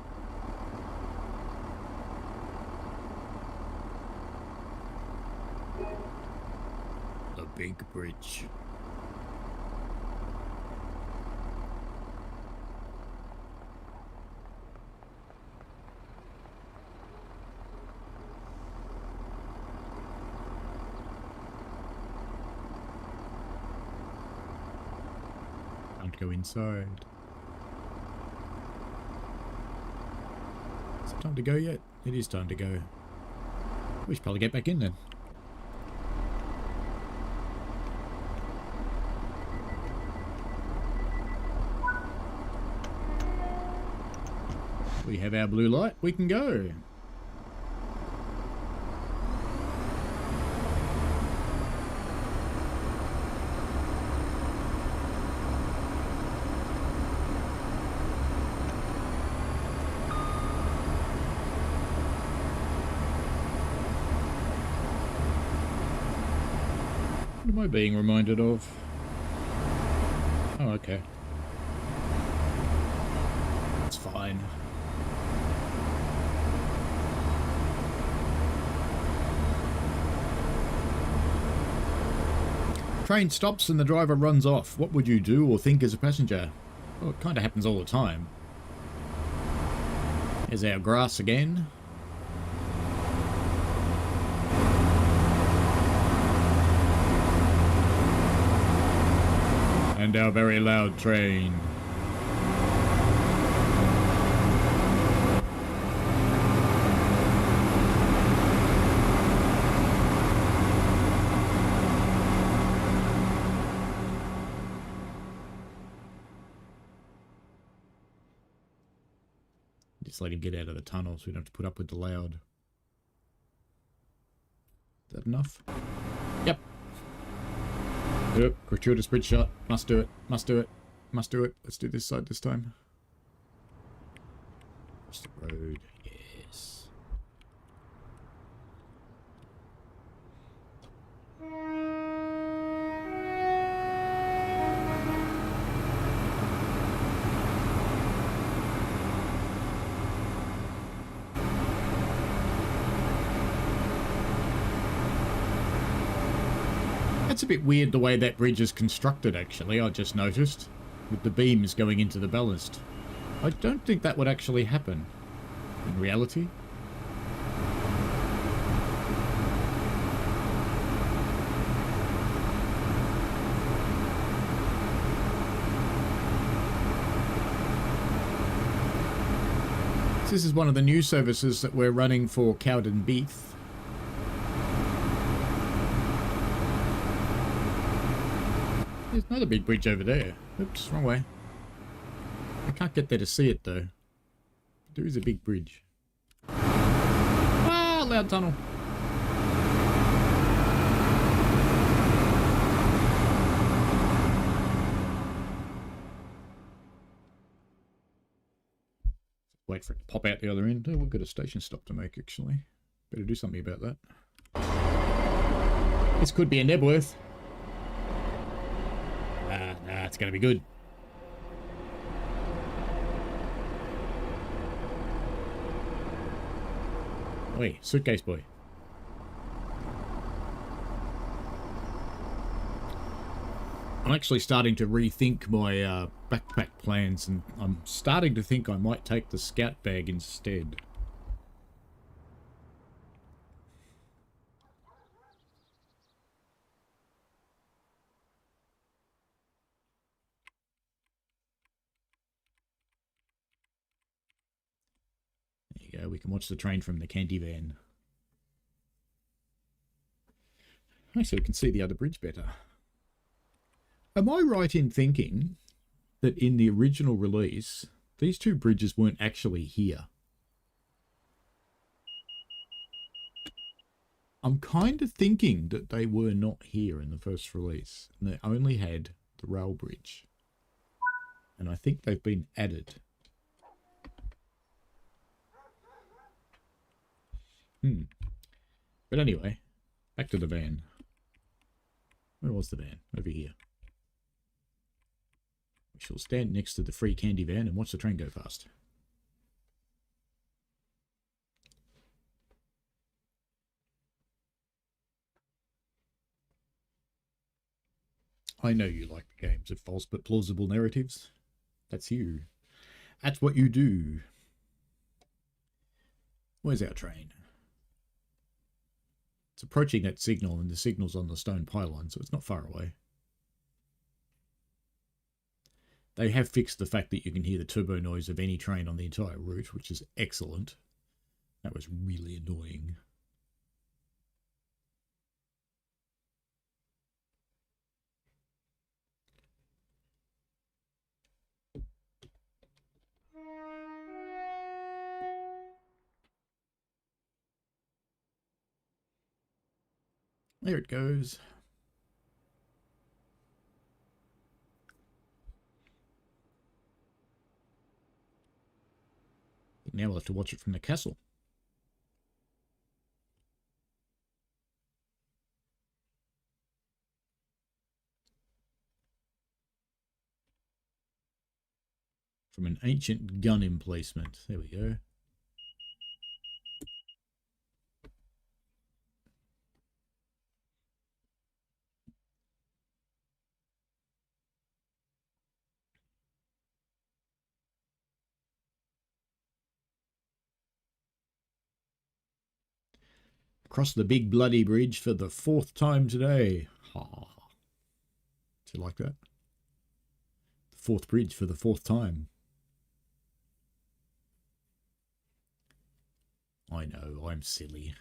The big bridge. Go inside. Is it time to go yet? It is time to go. We should probably get back in then. We have our blue light. We can go. What am I being reminded of? Oh, okay. It's fine. Train stops and the driver runs off. What would you do or think as a passenger? Well, it kind of happens all the time. Here's our grass again. And our very loud train. Just let him get out of the tunnel so we don't have to put up with the loud. Is that enough? Yep. Yep, gratuitous bridge shot. Must do it. Must do it. Must do it. Let's do this side this time. Across the road. Yes. It's a bit weird the way that bridge is constructed, actually, I just noticed. With the beams going into the ballast. I don't think that would actually happen in reality. This is one of the new services that we're running for Cowden Beath. There's another big bridge over there. Oops, wrong way. I can't get there to see it though. There is a big bridge. Ah, loud tunnel. Wait for it to pop out the other end. Oh, we've got a station stop to make actually. Better do something about that. This could be a Nebworth. Nah, it's gonna be good. Oi, suitcase boy. I'm actually starting to rethink my backpack plans, and I'm starting to think I might take the scout bag instead. There you go, we can watch the train from the candy van. Actually, we can see the other bridge better. Am I right in thinking that in the original release, these two bridges weren't actually here? I'm kind of thinking that they were not here in the first release, and they only had the rail bridge. And I think they've been added. But anyway, back to the van. Where was the van? Over here. We shall stand next to the free candy van and watch the train go past. I know you like the games of false but plausible narratives. That's you. That's what you do. Where's our train? It's approaching that signal, and the signal's on the stone pylon, so it's not far away. They have fixed the fact that you can hear the turbo noise of any train on the entire route, which is excellent. That was really annoying. There it goes. Now we'll have to watch it from the castle. From an ancient gun emplacement. There we go. Across the big bloody bridge for the 4th time today. Ha. Do you like that? The 4th bridge for the 4th time. I know, I'm silly.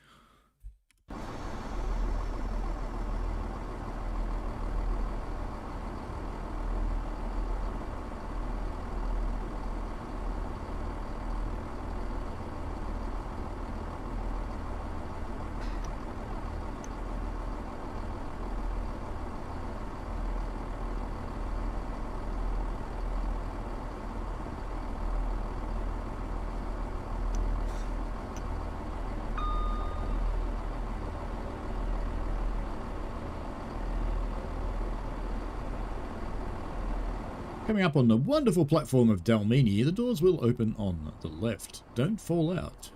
Coming up on the wonderful platform of Dalmini, the doors will open on the left. Don't fall out.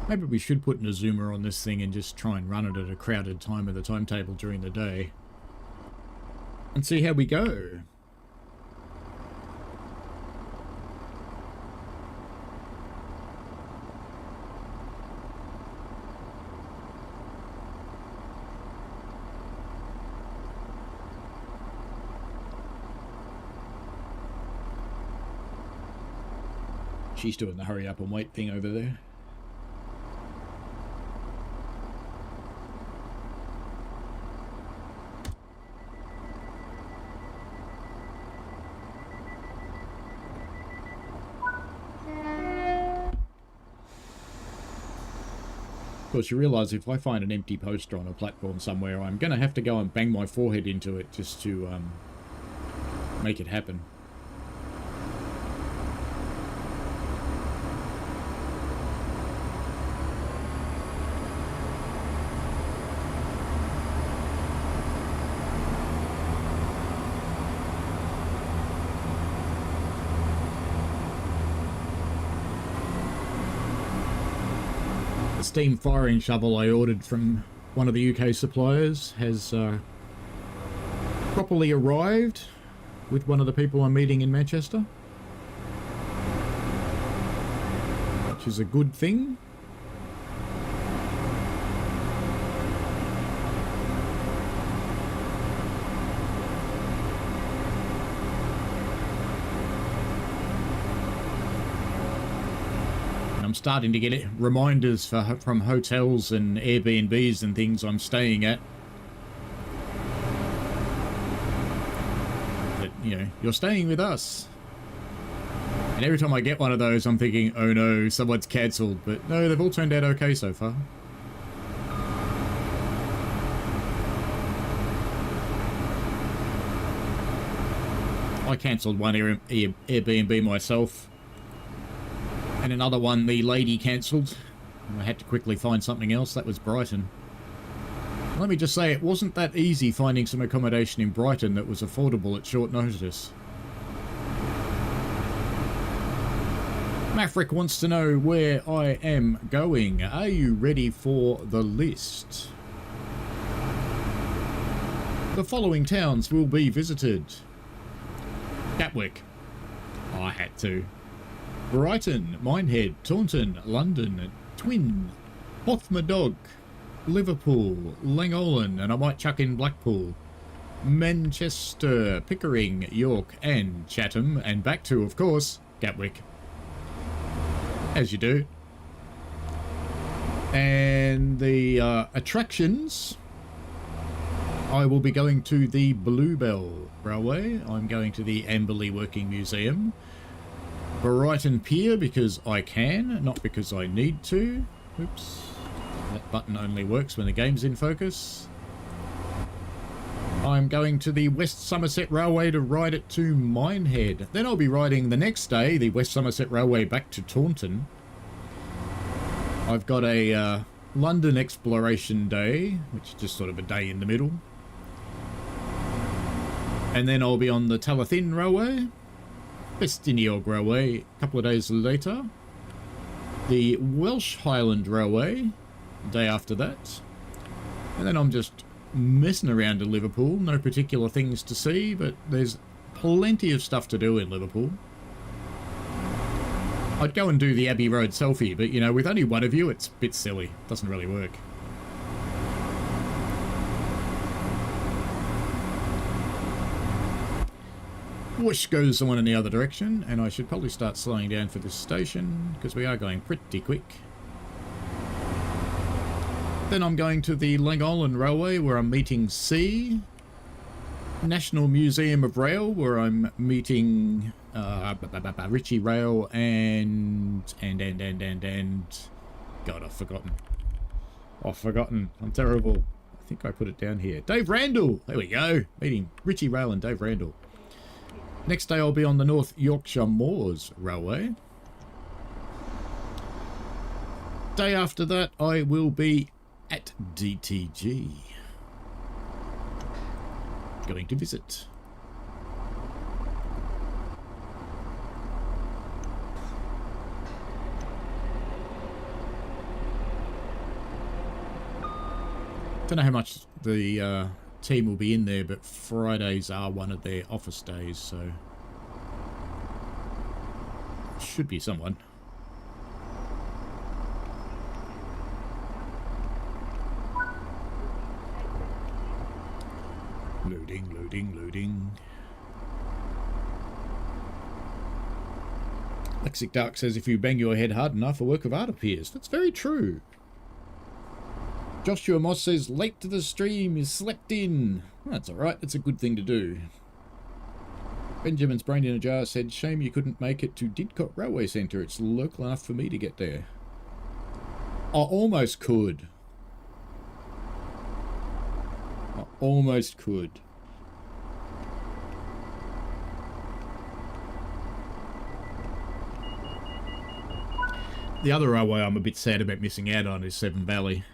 Maybe we should put a zoomer on this thing and just try and run it at a crowded time of the timetable during the day. And see how we go. She's doing the hurry up and wait thing over there. Of course, you realise if I find an empty poster on a platform somewhere, I'm going to have to go and bang my forehead into it just to make it happen. Steam firing shovel I ordered from one of the UK suppliers has properly arrived with one of the people I'm meeting in Manchester, which is a good thing. Starting to get reminders from hotels and Airbnbs and things I'm staying at that, you know, you're staying with us. And every time I get one of those, I'm thinking, oh no, someone's cancelled. But no, they've all turned out okay so far. I cancelled one Airbnb myself. And another one the lady cancelled. I had to quickly find something else. That was Brighton. Let me just say, it wasn't that easy finding some accommodation in Brighton that was affordable at short notice. Maverick wants to know where I am going. Are you ready for the list? The following towns will be visited. Gatwick. I had to. Brighton, Minehead, Taunton, London, Twin, Porthmadog, Liverpool, Llangollen, and I might chuck in Blackpool, Manchester, Pickering, York, and Chatham, and back to, of course, Gatwick. As you do. And the attractions, I will be going to the Bluebell Railway. I'm going to the Amberley Working Museum. Brighton Pier because I can, not because I need to. Oops. That button only works when the game's in focus. I'm going to the West Somerset Railway to ride it to Minehead. Then I'll be riding the next day the West Somerset Railway back to Taunton. I've got a London Exploration Day, which is just sort of a day in the middle. And then I'll be on the Talathin Railway. Festiniog Railway a couple of days later. The Welsh Highland Railway the day after that. And then I'm just messing around in Liverpool. No particular things to see, but there's plenty of stuff to do in Liverpool. I'd go and do the Abbey Road selfie, but you know, with only one of you, it's a bit silly. Doesn't really work. Whoosh goes the one in the other direction, and I should probably start slowing down for this station because we are going pretty quick. Then I'm going to the Llangollen Railway where I'm meeting C. National Museum of Rail, where I'm meeting Richie Rail and God, I've forgotten. I'm terrible. I think I put it down here. Dave Randall. There we go. Meeting Richie Rail and Dave Randall. Next day I'll be on the North Yorkshire Moors Railway. Day after that I will be at DTG. Going to visit. Don't know how much the team will be in there, but Fridays are one of their office days, so should be someone. Loading. Lexic Dark says if you bang your head hard enough, a work of art appears. That's very true. Joshua Moss says, late to the stream, you slept in. That's alright, that's a good thing to do. Benjamin's Brain in a Jar said, shame you couldn't make it to Didcot Railway Centre. It's local enough for me to get there. I almost could. The other railway I'm a bit sad about missing out on is Severn Valley.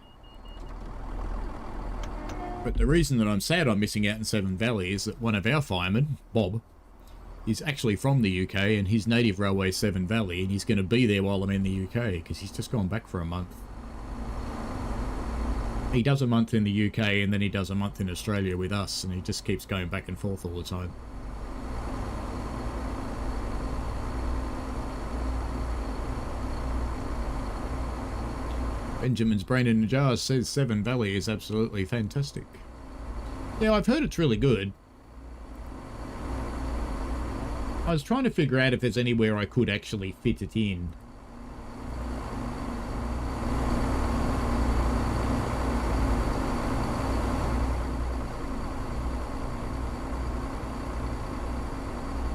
But the reason that I'm sad I'm missing out in Severn Valley is that one of our firemen, Bob, is actually from the UK and his native railway is Severn Valley, and he's going to be there while I'm in the UK because he's just gone back for a month. He does a month in the UK and then he does a month in Australia with us, and he just keeps going back and forth all the time. Benjamin's Brain in a Jar says Severn Valley is absolutely fantastic. Yeah, I've heard it's really good. I was trying to figure out if there's anywhere I could actually fit it in.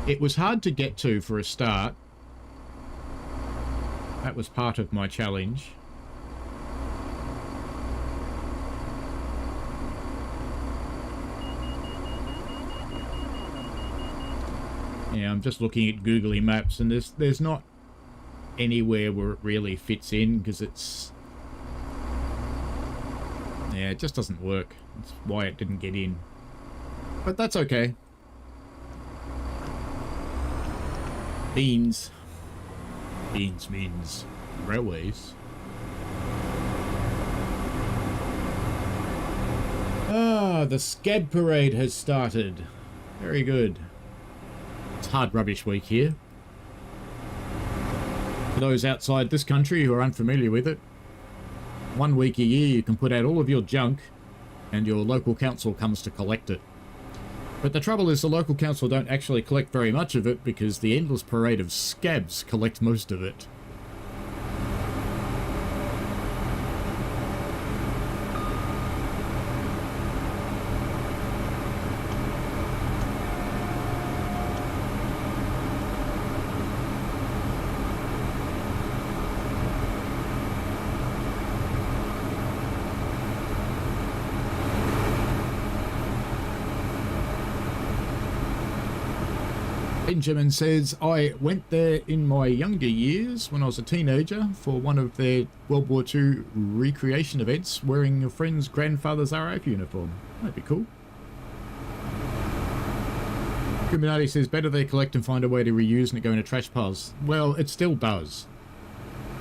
It was hard to get to for a start. That was part of my challenge. Yeah, I'm just looking at Googly Maps, and there's not anywhere where it really fits in, because it's... yeah, it just doesn't work. That's why it didn't get in. But that's okay. Beans. Beans means railways. Ah, the Scab Parade has started. Very good. It's hard rubbish week here. For those outside this country who are unfamiliar with it, 1 week a year you can put out all of your junk and your local council comes to collect it. But the trouble is the local council don't actually collect very much of it because the endless parade of scabs collect most of it. Benjamin says, I went there in my younger years when I was a teenager for one of their World War II recreation events wearing your friend's grandfather's RAF uniform. That'd be cool. Criminati says, better they collect and find a way to reuse and it go into trash piles. Well, it still does.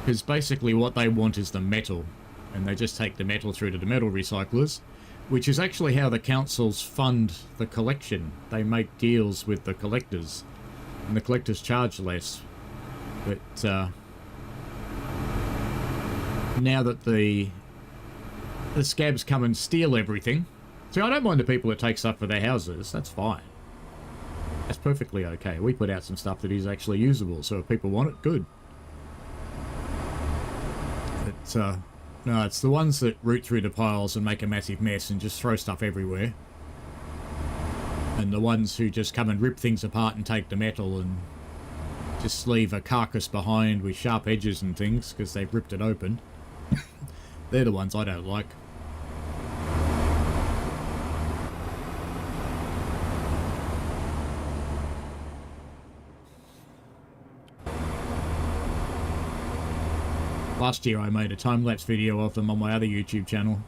Because basically what they want is the metal. And they just take the metal through to the metal recyclers, which is actually how the councils fund the collection. They make deals with the collectors. And the collectors charge less. But now that the scabs come and steal everything. See, I don't mind the people that take stuff for their houses. That's fine. That's perfectly okay. We put out some stuff that is actually usable, so if people want it, good. But no, it's the ones that root through the piles and make a massive mess and just throw stuff everywhere. And the ones who just come and rip things apart and take the metal and just leave a carcass behind with sharp edges and things because they've ripped it open. They're the ones I don't like. Last year I made a time-lapse video of them on my other YouTube channel.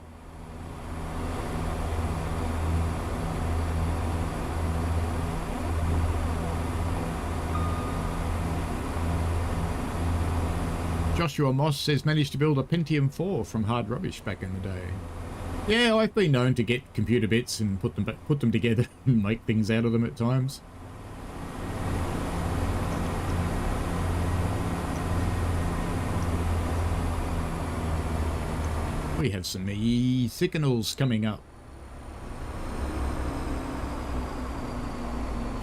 Joshua Moss says managed to build a Pentium 4 from hard rubbish back in the day. Yeah, I've been known to get computer bits and put them together and make things out of them at times. We have some signals coming up.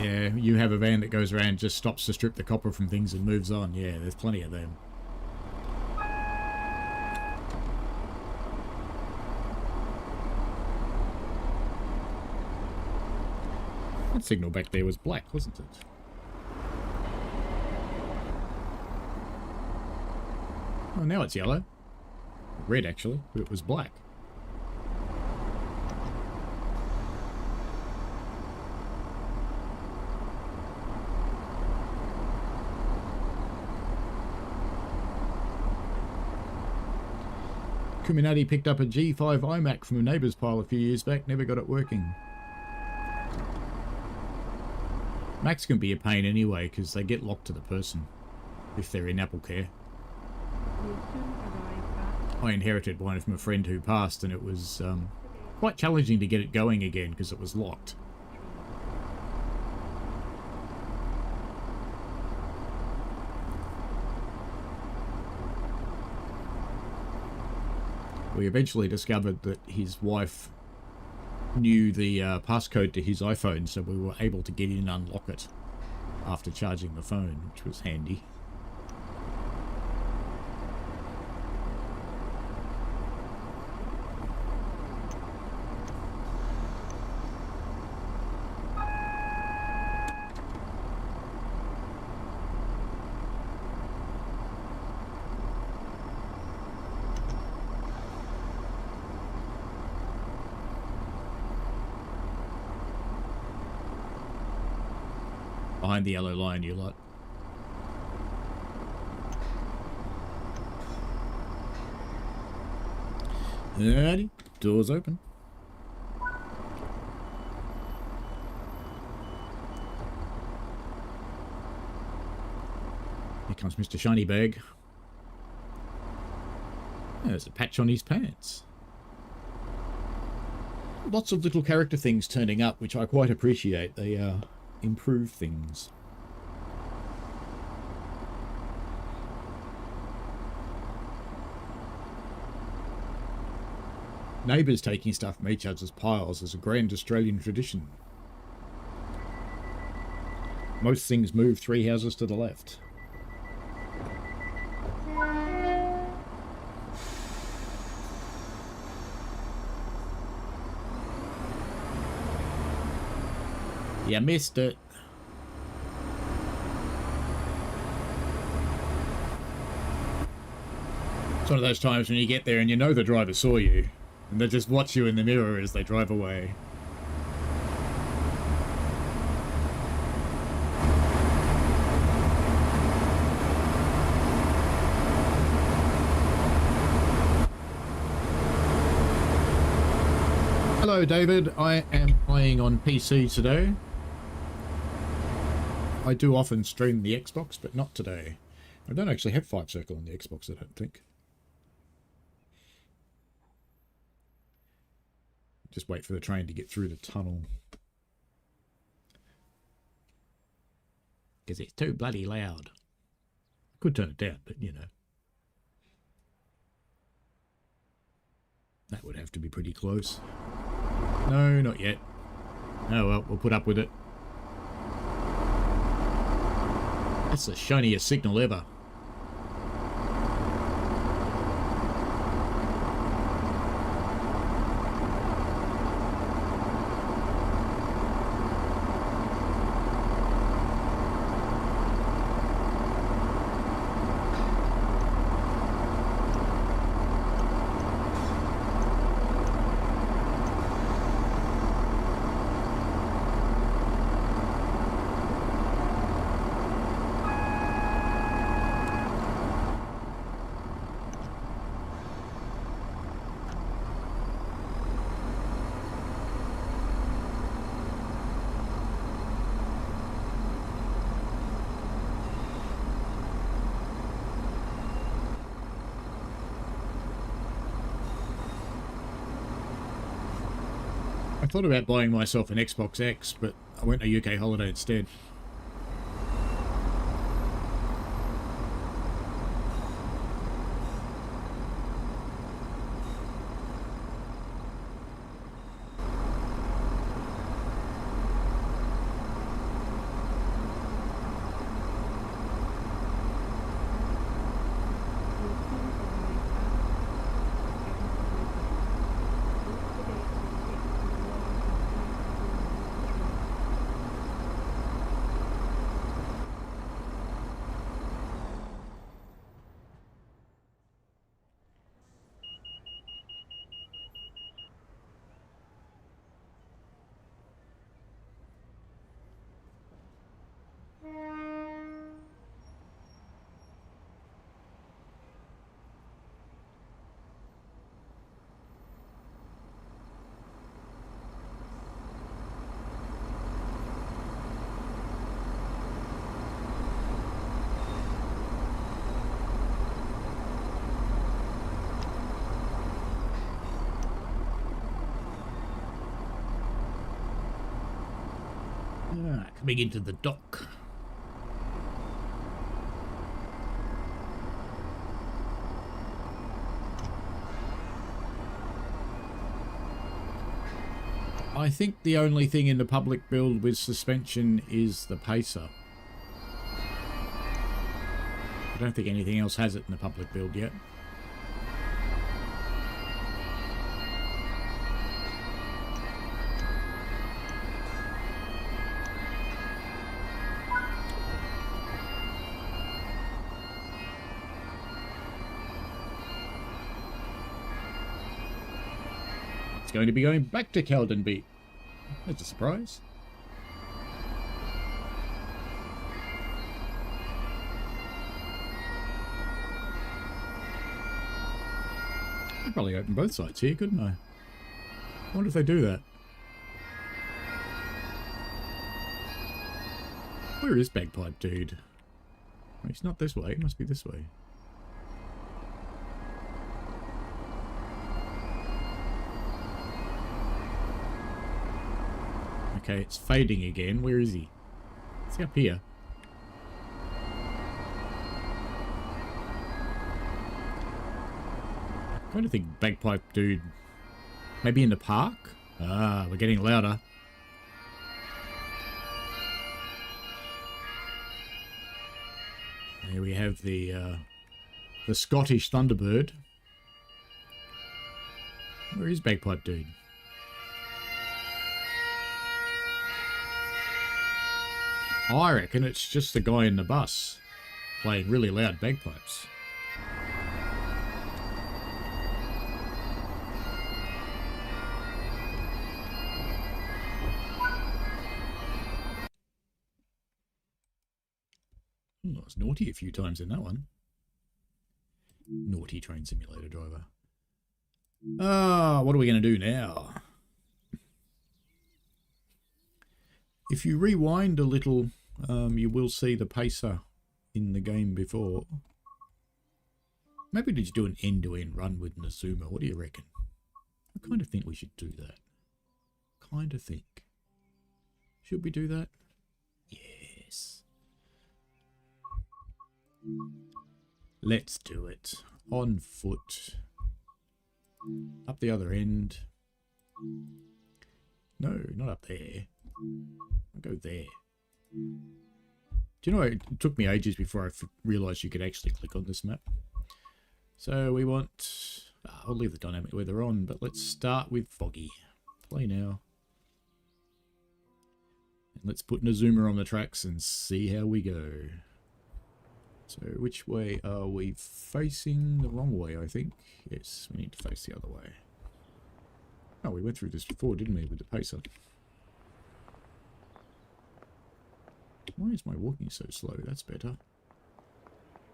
Yeah, you have a van that goes around, just stops to strip the copper from things and moves on. Yeah, there's plenty of them. That signal back there was black, wasn't it? Oh, now it's yellow. Red, actually, but it was black. Kuminati picked up a G5 iMac from a neighbour's pile a few years back, never got it working. Macs can be a pain anyway, because they get locked to the person, if they're in Apple Care. I inherited one from a friend who passed, and it was quite challenging to get it going again, because it was locked. We eventually discovered that his wife knew the passcode to his iPhone, so we were able to get in and unlock it after charging the phone, which was handy. Behind the yellow line, you lot. Alrighty, doors open. Here comes Mr. Shiny Bag. There's a patch on his pants. Lots of little character things turning up, which I quite appreciate. They improve things. Neighbours taking stuff from each other's piles is a grand Australian tradition. Most things move 3 houses to the left. You missed it. It's one of those times when you get there and you know the driver saw you, and they just watch you in the mirror as they drive away. Hello David, I am playing on PC today. I do often stream the Xbox, but not today. I don't actually have Fife Circle on the Xbox, I don't think. Just wait for the train to get through the tunnel. Because it's too bloody loud. I could turn it down, but you know. That would have to be pretty close. No, not yet. Oh well, we'll put up with it. That's the shiniest signal ever. thought about buying myself an Xbox X, but I went on a UK holiday instead. Coming into the dock. I think the only thing in the public build with suspension is the pacer. I don't think anything else has it in the public build yet. Going to be going back to Caldenby. That's a surprise. I could probably open both sides here, couldn't I? I wonder if they do that. Where is Bagpipe Dude? Oh, he's not this way, he must be this way. Okay, it's fading again. Where is he? Is he up here? I'm trying to think Bagpipe Dude. Maybe in the park? Ah, we're getting louder. There we have the Scottish Thunderbird. Where is Bagpipe Dude? I reckon it's just the guy in the bus playing really loud bagpipes. I was naughty a few times in that one. Naughty train simulator driver. What are we going to do now? If you rewind a little, you will see the pacer in the game before. Maybe we just do an end-to-end run with Nazuma. What do you reckon? I kind of think we should do that. Kind of think. Should we do that? Yes. Let's do it. On foot. Up the other end. No, not up there. I'll go there. Do you know, it took me ages before I realised you could actually click on this map. So we want... I'll leave the dynamic weather on, but let's start with Foggy. Play now. And let's put Nazuma on the tracks and see how we go. So which way are we facing? The wrong way, I think. Yes, we need to face the other way. Oh, we went through this before, didn't we, with the pacer? Why is my walking so slow? That's better.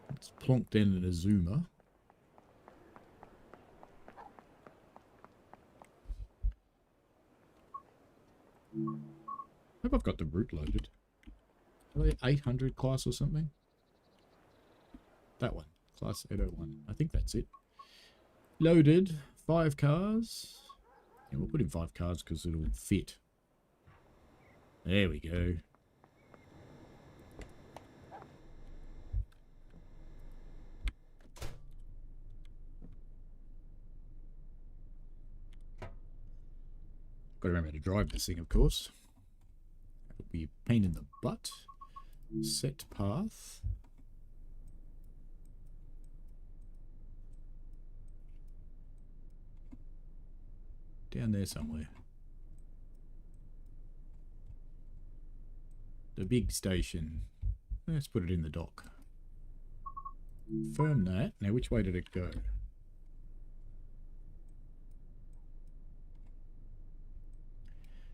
Let's plonk down in a Nazuma. I hope I've got the route loaded. Are they 800 class or something? That one. Class 801. I think that's it. Loaded. 5 cars. And we'll put in 5 cars because it'll fit. There we go. Got to remember to drive this thing, of course. That'll be a pain in the butt. Set path. Down there somewhere. The big station. Let's put it in the dock. Confirm that. Now, which way did it go?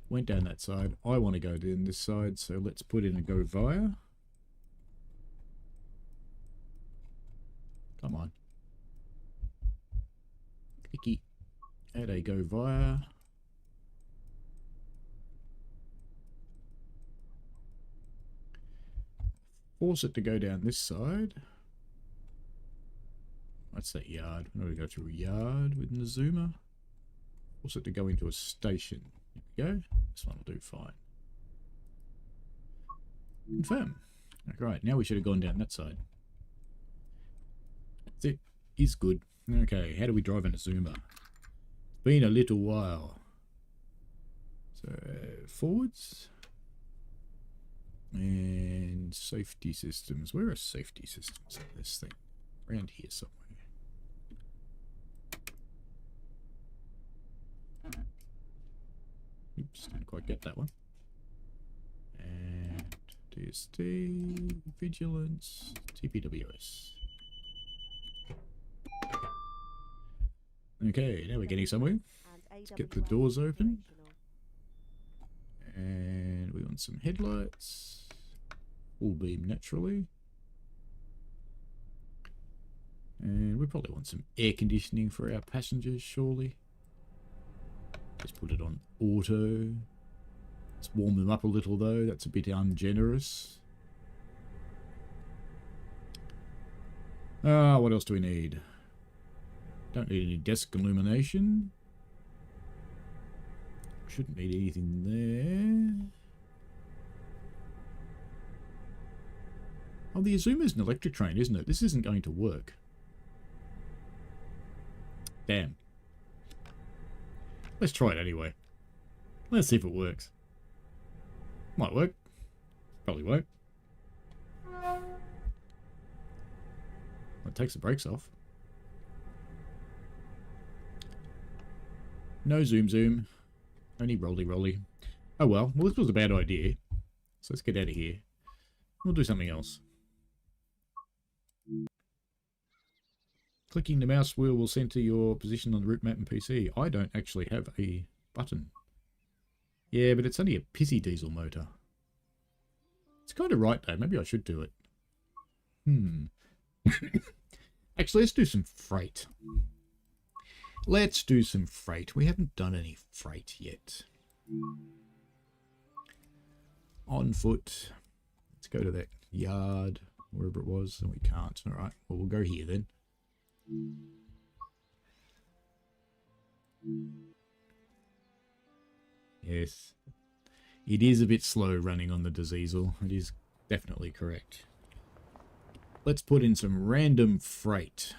Went down that side. I want to go down this side, so let's put in a go via. Come on. Clicky. Add a go via. Force it to go down this side. What's that yard? I'm going to go through a yard with the zoomer. Force it to go into a station. There we go. This one will do fine. Confirm. Right, now we should have gone down that side. That is good. Okay, how do we drive in a zoomer? It's been a little while. So, forwards. And safety systems. Where are safety systems in this thing? Around here somewhere. Oops, didn't quite get that one. And DST, Vigilance, TPWS. Okay, now we're getting somewhere. Let's get the doors open. And we want some headlights. Full beam naturally. And we probably want some air conditioning for our passengers, surely. Just put it on auto. Let's warm them up a little though, that's a bit ungenerous. What else do we need? Don't need any desk illumination. Shouldn't need anything there. Oh, the Azuma's an electric train, isn't it? This isn't going to work. Damn. Let's try it anyway. Let's see if it works. Might work. Probably won't. It takes the brakes off. No zoom zoom. Only rolly rolly. Oh well, this was a bad idea. So let's get out of here. We'll do something else. Clicking the mouse wheel will center your position on the route map in PC. I don't actually have a button. Yeah, but it's only a pissy diesel motor. It's kind of right though. Maybe I should do it. Actually, let's do some freight. Let's do some freight. We haven't done any freight yet. On foot. Let's go to that yard, wherever it was. And we can't. Alright, well, we'll go here then. Yes. It is a bit slow running on the diesel. It is definitely correct. Let's put in some random freight.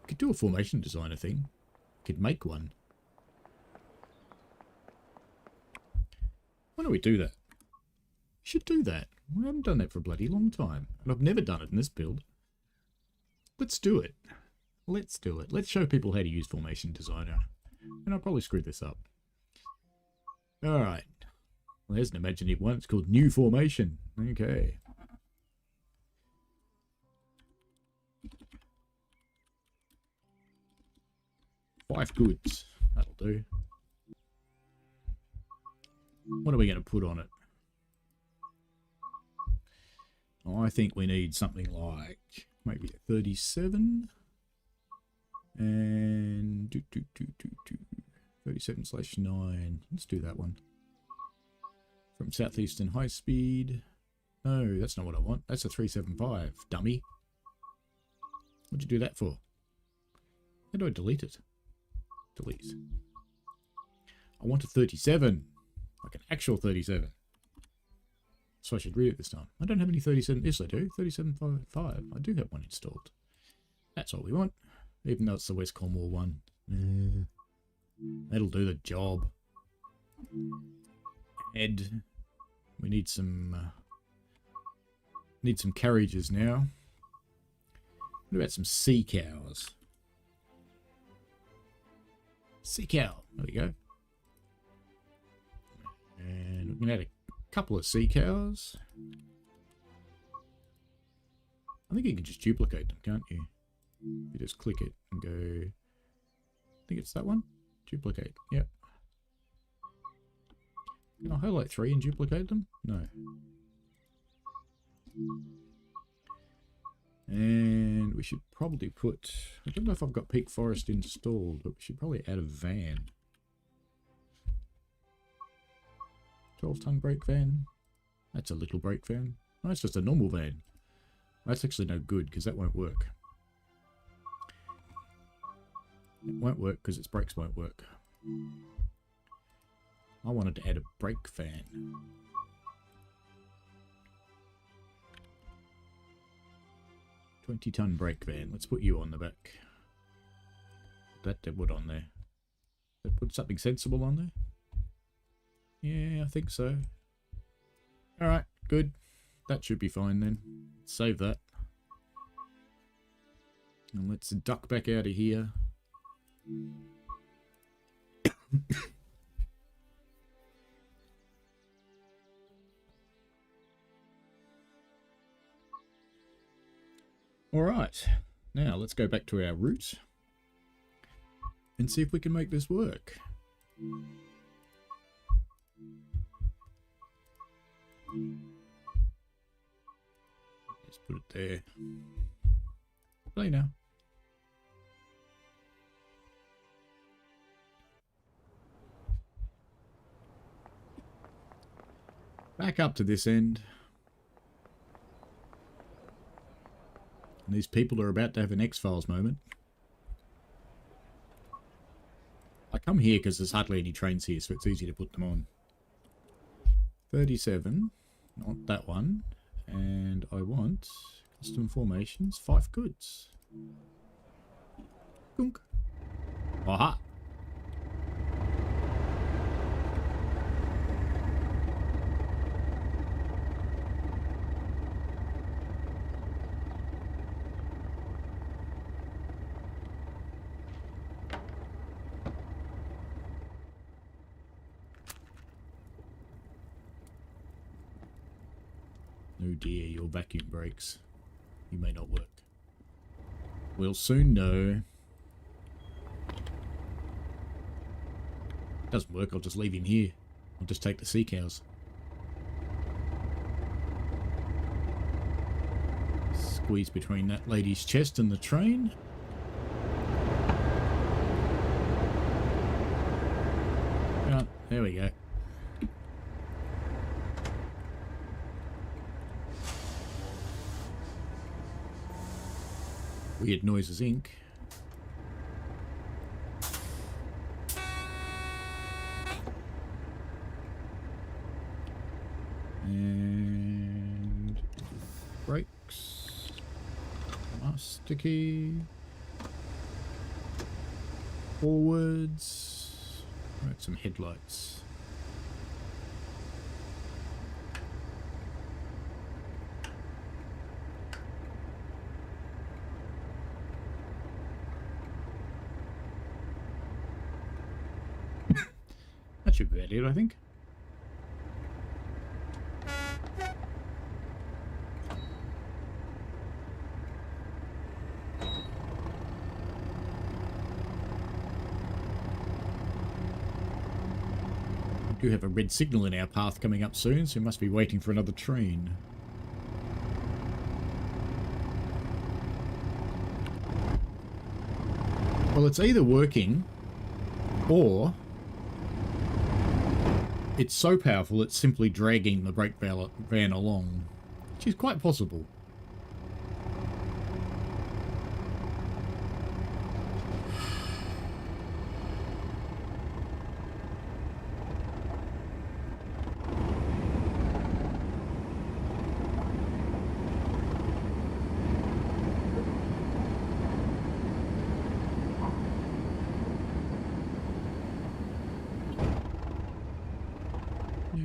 Could do a formation designer thing. Could make one. Why don't we do that? We should do that. We haven't done that for a bloody long time. And I've never done it in this build. Let's do it. Let's do it. Let's show people how to use formation designer. And I'll probably screw this up. Alright. Well, there's an imaginative one. It's called New Formation. Okay. Five goods. That'll do. What are we going to put on it? Oh, I think we need something like maybe a 37 and 37/9. Let's do that one. From Southeastern High Speed. No, that's not what I want. That's a 375, dummy. What'd you do that for? How do I delete it? Delete. I want a 37. Like an actual 37. So I should read it this time. I don't have any 37. Yes, I do. 37.5. I do have one installed. That's all we want. Even though it's the West Cornwall one. That'll do the job. And we need some carriages now. What about some sea cows? Sea cow. There we go. And we can add a couple of sea cows. I think you can just duplicate them, can't you? You just click it and go... I think it's that one. Duplicate. Yep. Can I highlight 3 and duplicate them? No. And we should probably put... I don't know if I've got Peak Forest installed, but we should probably add a van. 12-ton brake van. That's a little brake van. Oh, that's just a normal van. That's actually no good, because that won't work. It won't work because its brakes won't work. I wanted to add a brake van. $20-ton brake van. Let's put you on the back. That would on there. Let's put something sensible on there. Yeah, I think so. Alright, good. That should be fine then. Save that. And let's duck back out of here. Alright, now let's go back to our route and see if we can make this work. Let's put it there. Play now. Back up to this end. And these people are about to have an X-Files moment. I come here because there's hardly any trains here, so it's easy to put them on. 37. Not that one. And I want custom formations, Fife goods. Gunk. Aha. Oh dear, your vacuum brakes. You may not work. We'll soon know. Doesn't work, I'll just leave him here. I'll just take the sea cows. Squeeze between that lady's chest and the train. Oh, there we go. Weird Noises Inc. And brakes. Sticky. Forwards. Right, some headlights. That should be about it, I think. We do have a red signal in our path coming up soon, so we must be waiting for another train. Well, it's either working or it's so powerful it's simply dragging the brake van along, which is quite possible.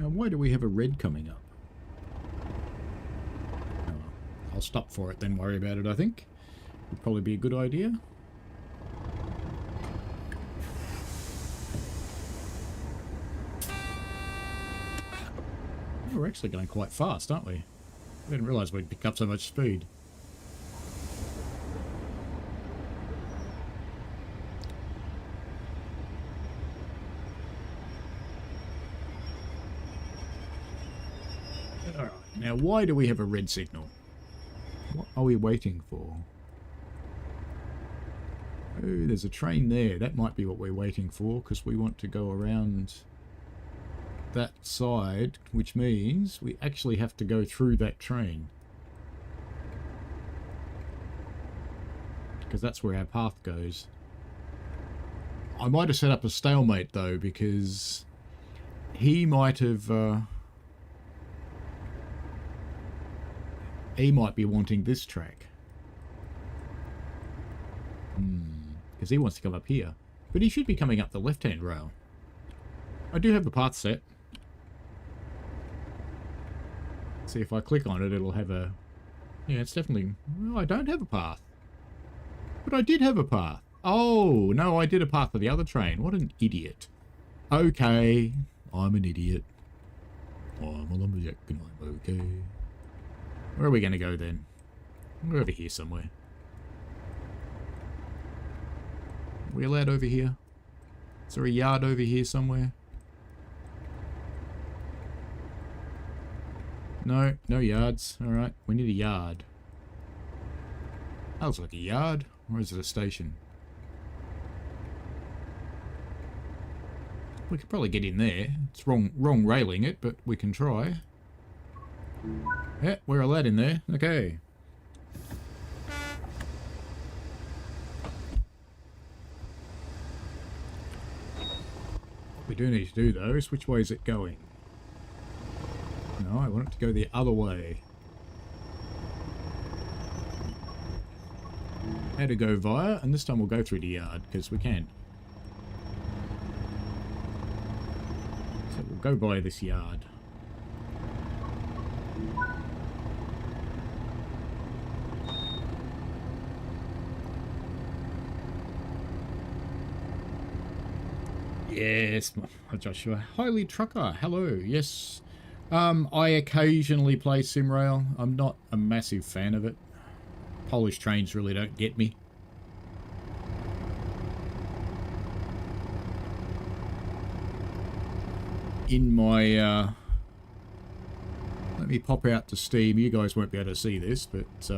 Now, why do we have a red coming up? Oh, I'll stop for it, then worry about it, I think. Would probably be a good idea. We're actually going quite fast, aren't we? I didn't realise we'd pick up so much speed. Alright, now why do we have a red signal? What are we waiting for? Oh, there's a train there. That might be what we're waiting for, because we want to go around that side, which means we actually have to go through that train. Because that's where our path goes. I might have set up a stalemate, though, because he might have... he might be wanting this track. Because he wants to come up here. But he should be coming up the left-hand rail. I do have the path set. See, if I click on it, it'll have a... Yeah, it's definitely... Well, I don't have a path. But I did have a path. Oh, no, I did a path for the other train. What an idiot. Okay, I'm an idiot. I'm a lumberjack and I'm okay. Where are we going to go then? We're over here somewhere. Are we allowed over here? Is there a yard over here somewhere? No, no yards. Alright, we need a yard. That looks like a yard. Or is it a station? We could probably get in there. It's wrong railing it, but we can try. Yeah, we're allowed in there. Okay. What we do need to do, though, is which way is it going? No, I want it to go the other way. How to go via, and this time we'll go through the yard, because we can. So we'll go by this yard. Yes, Joshua. Highly Trucker, hello, yes. I occasionally play SimRail. I'm not a massive fan of it. Polish trains really don't get me. In my, let me pop out to Steam. You guys won't be able to see this, but,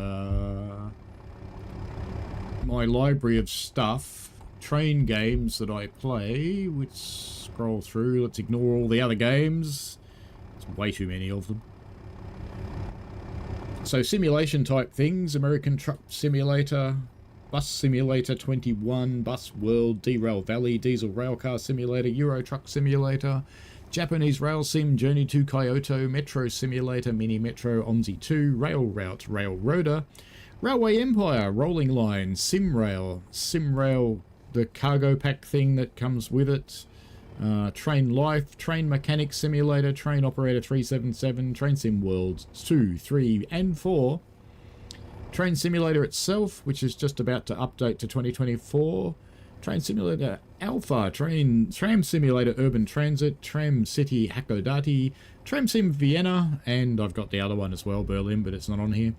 my library of stuff, train games that I play, which scroll through, let's ignore all the other games. There's way too many of them. So simulation type things, American Truck Simulator, Bus Simulator 21, Bus World, Derail Valley, Diesel Railcar Simulator, Euro Truck Simulator, Japanese Rail Sim, Journey to Kyoto, Metro Simulator, Mini Metro, ONZI 2, Rail Route, Railroader, Railway Empire, Rolling Line, SimRail, the cargo pack thing that comes with it, Train Life, Train Mechanic Simulator, Train Operator 377, Train Sim World 2, 3, and 4. Train Simulator itself, which is just about to update to 2024. Train Simulator Alpha, Tram Simulator Urban Transit, Tram City Hakodate, Tram Sim Vienna, and I've got the other one as well, Berlin, but it's not on here.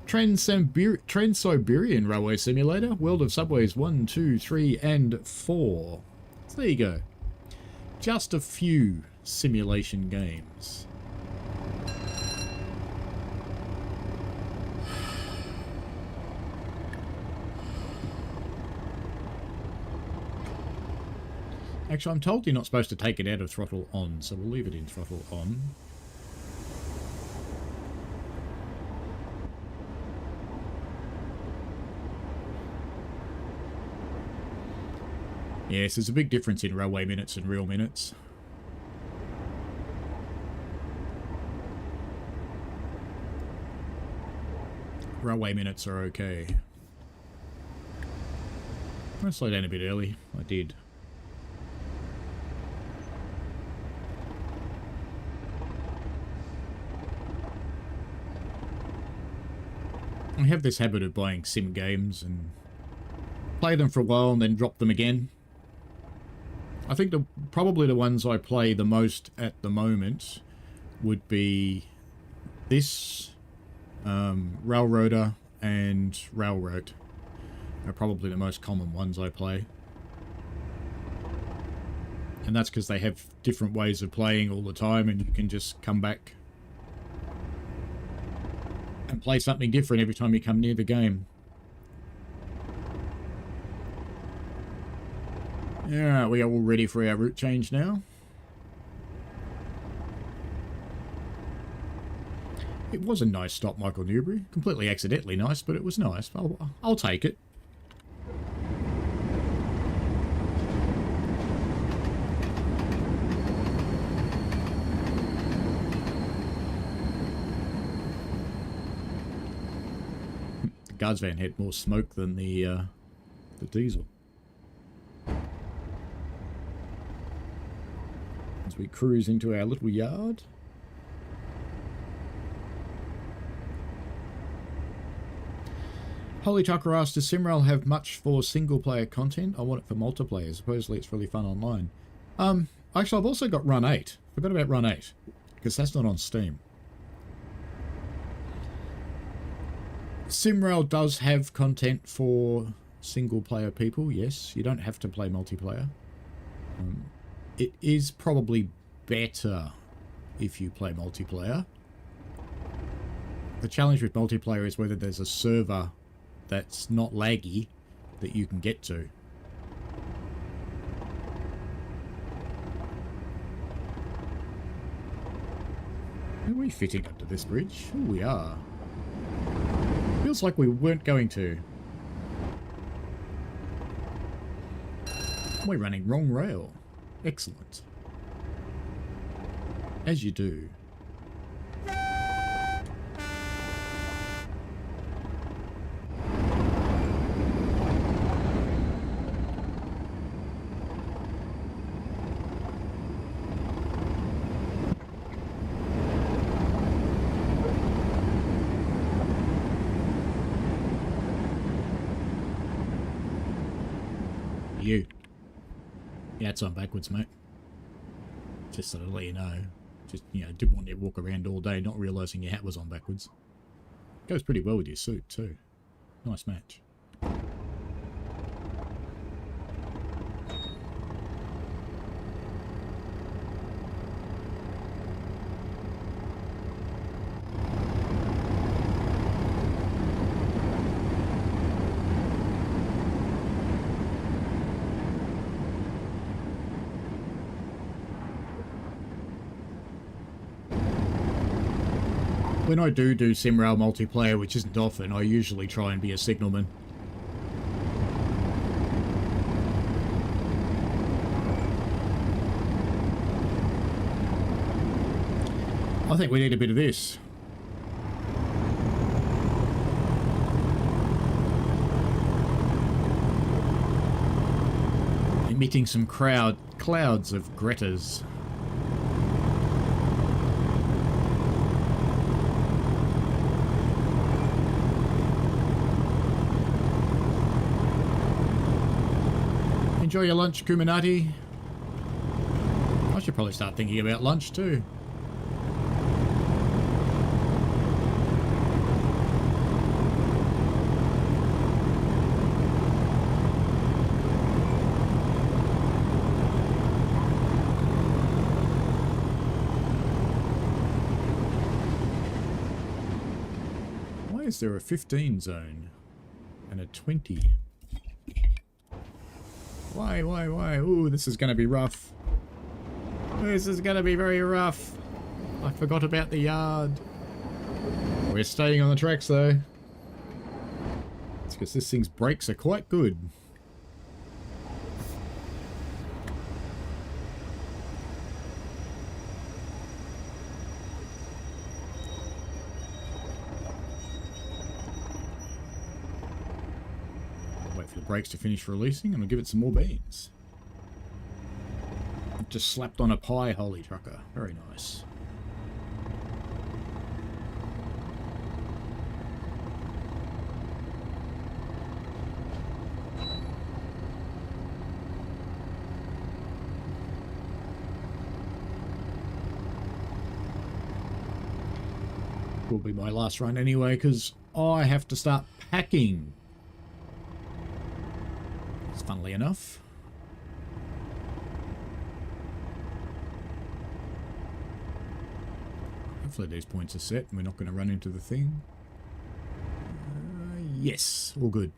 Train Siberian Railway Simulator, World of Subways 1, 2, 3, and 4. So there you go. Just a few simulation games. Actually, I'm told you're not supposed to take it out of throttle on, so we'll leave it in throttle on. Yes, there's a big difference in railway minutes and real minutes. Railway minutes are okay. I slowed down a bit early. I did. I have this habit of buying sim games and play them for a while and then drop them again. I think probably the ones I play the most at the moment would be this, Railroader, and Railroad. Are probably the most common ones I play. And that's because they have different ways of playing all the time, and you can just come back and play something different every time you come near the game. Alright, we are all ready for our route change now. It was a nice stop, Michael Newbury. Completely accidentally nice, but it was nice. I'll take it. The guards van had more smoke than the diesel. As we cruise into our little yard. Holy Tucker asked, does SimRail have much for single-player content? I want it for multiplayer. Supposedly it's really fun online. Actually, I've also got Run 8. Forgot about Run 8, because that's not on Steam. SimRail does have content for single-player people, yes. You don't have to play multiplayer. It is probably better if you play multiplayer. The challenge with multiplayer is whether there's a server that's not laggy that you can get to. Are we fitting under this bridge? Oh, we are. Feels like we weren't going to. We're running wrong rail. Excellent. As you do. You. Yeah, it's on backwards, mate. Just so to let you know. Just, you know, didn't want you to walk around all day not realising your hat was on backwards. Goes pretty well with your suit, too. Nice match. When I do SimRail multiplayer, which isn't often, I usually try and be a signalman. I think we need a bit of this. Emitting some clouds of Gretas. Enjoy your lunch, Kuminati. I should probably start thinking about lunch too. Why is there a 15 zone and a 20? Why? Ooh, this is going to be rough. This is going to be very rough. I forgot about the yard. We're staying on the tracks, though. It's because this thing's brakes are quite good. Brakes to finish releasing, and I'll give it some more beans. Just slapped on a pie, holy trucker. Very nice. Will be my last run anyway, because I have to start packing. It's funnily enough. Hopefully these points are set and we're not going to run into the thing. Yes, all good.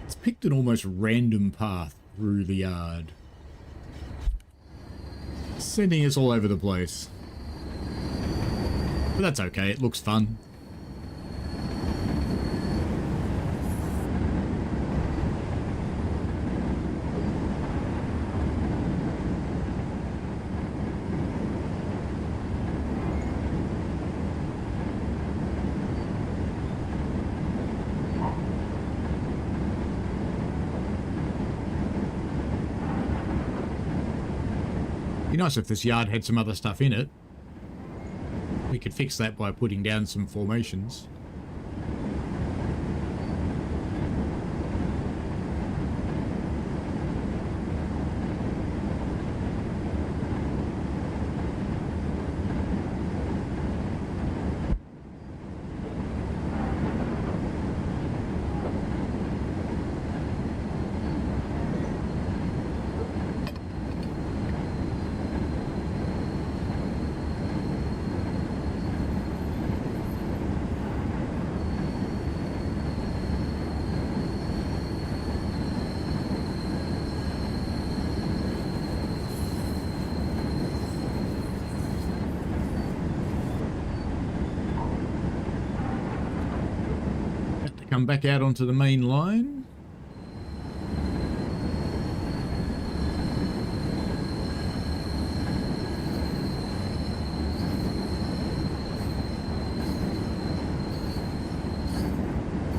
It's picked an almost random path through the yard, sending us all over the place. But that's okay, it looks fun. Be nice if this yard had some other stuff in it. We could fix that by putting down some formations. Come back out onto the main line.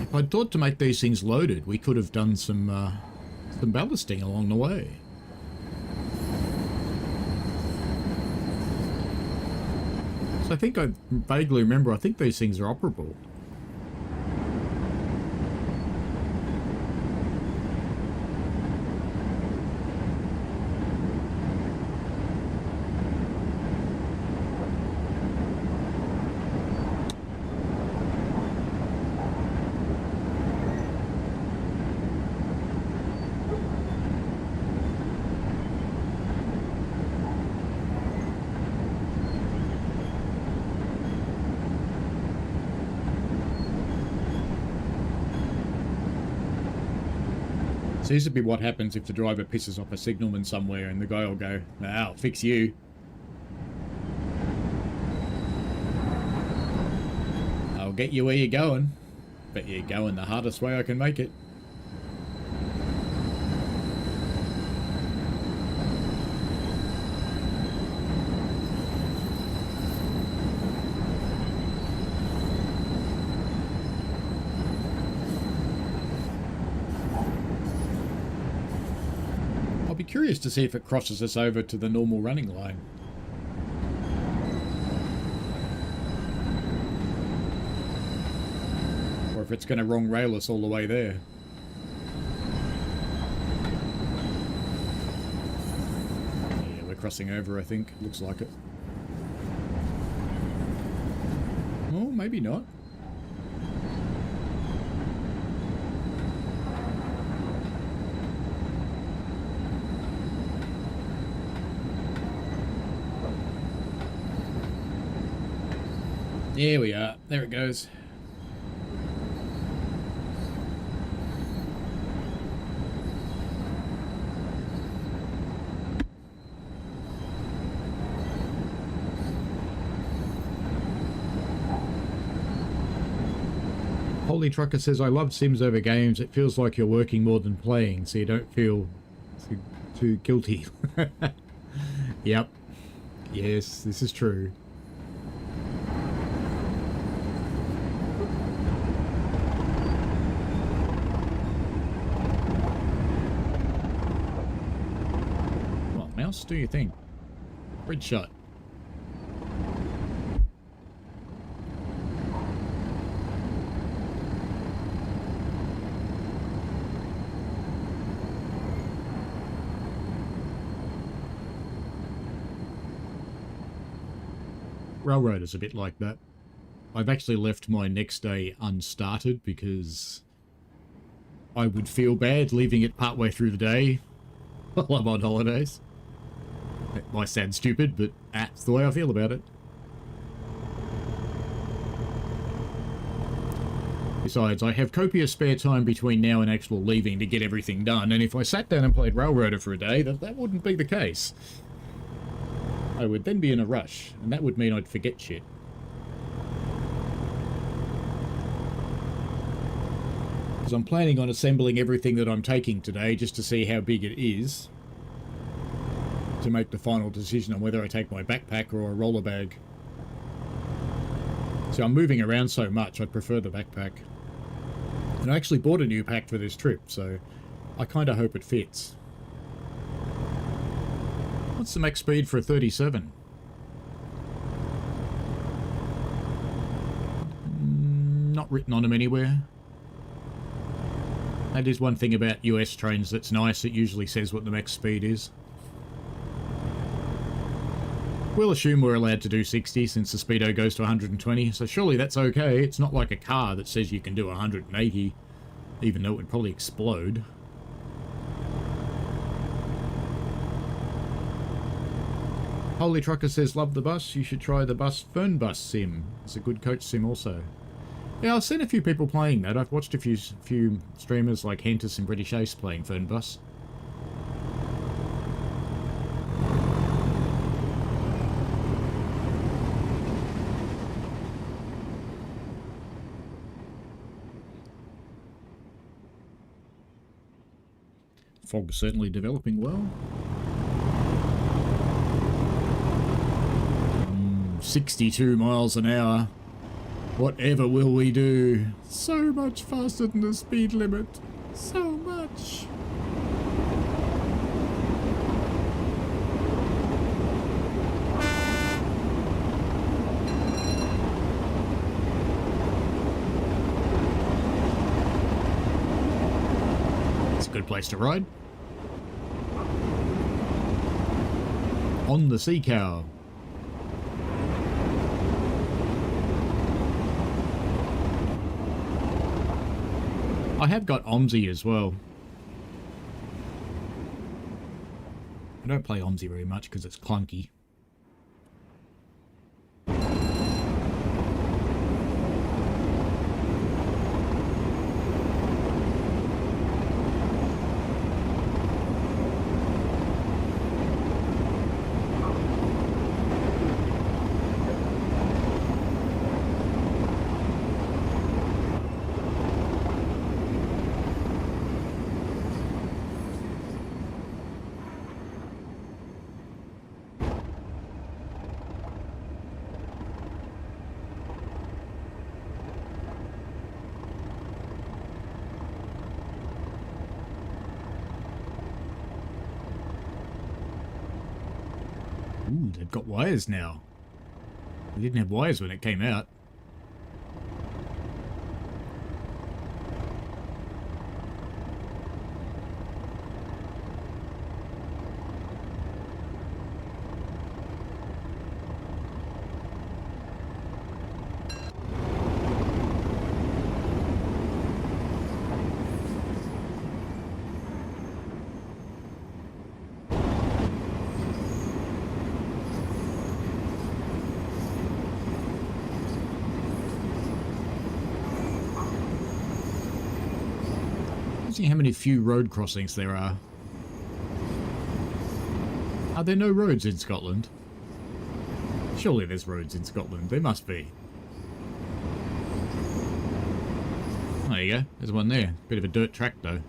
If I'd thought to make these things loaded, we could have done some ballasting along the way. So I think I vaguely remember, I think these things are operable. Seems to be what happens if the driver pisses off a signalman somewhere and the guy will go, "Nah, I'll fix you." I'll get you where you're going, but you're going the hardest way I can make it. Curious to see if it crosses us over to the normal running line. Or if it's going to wrong rail us all the way there. Yeah, we're crossing over, I think. Looks like it. Oh, maybe not. There we are. There it goes. Holy Trucker says, I love Sims over games. It feels like you're working more than playing, so you don't feel too guilty. Yep. Yes, this is true. mouse, do you think? Red shut. Railroader's a bit like that. I've actually left my next day unstarted because I would feel bad leaving it partway through the day while I'm on holidays. That might sound stupid, but that's the way I feel about it. Besides, I have copious spare time between now and actual leaving to get everything done, and if I sat down and played Railroader for a day, that wouldn't be the case. I would then be in a rush, and that would mean I'd forget shit. Because I'm planning on assembling everything that I'm taking today just to see how big it is, to make the final decision on whether I take my backpack or a roller bag. So I'm moving around so much, I'd prefer the backpack. And I actually bought a new pack for this trip, so I kind of hope it fits. What's the max speed for a 37? Not written on them anywhere. That is one thing about US trains that's nice, it usually says what the max speed is. We'll assume we're allowed to do 60 since the speedo goes to 120, so surely that's okay. It's not like a car that says you can do 180, even though it would probably explode. Holy Trucker says, love the bus, you should try the Fern Bus sim. It's a good coach sim also. Yeah, I've seen a few people playing that. I've watched a few streamers like Hentus and British Ace playing Fern Bus. Fog's certainly developing well. 62 miles an hour. Whatever will we do? So much faster than the speed limit. So much. It's a good place to ride. On the Sea Cow. I have got OMSI as well. I don't play OMSI very much because it's clunky. Ooh, they've got wires now. They didn't have wires when it came out. See how many few road crossings there are. Are there no roads in Scotland? Surely there's roads in Scotland. There must be. There you go. There's one there. Bit of a dirt track though.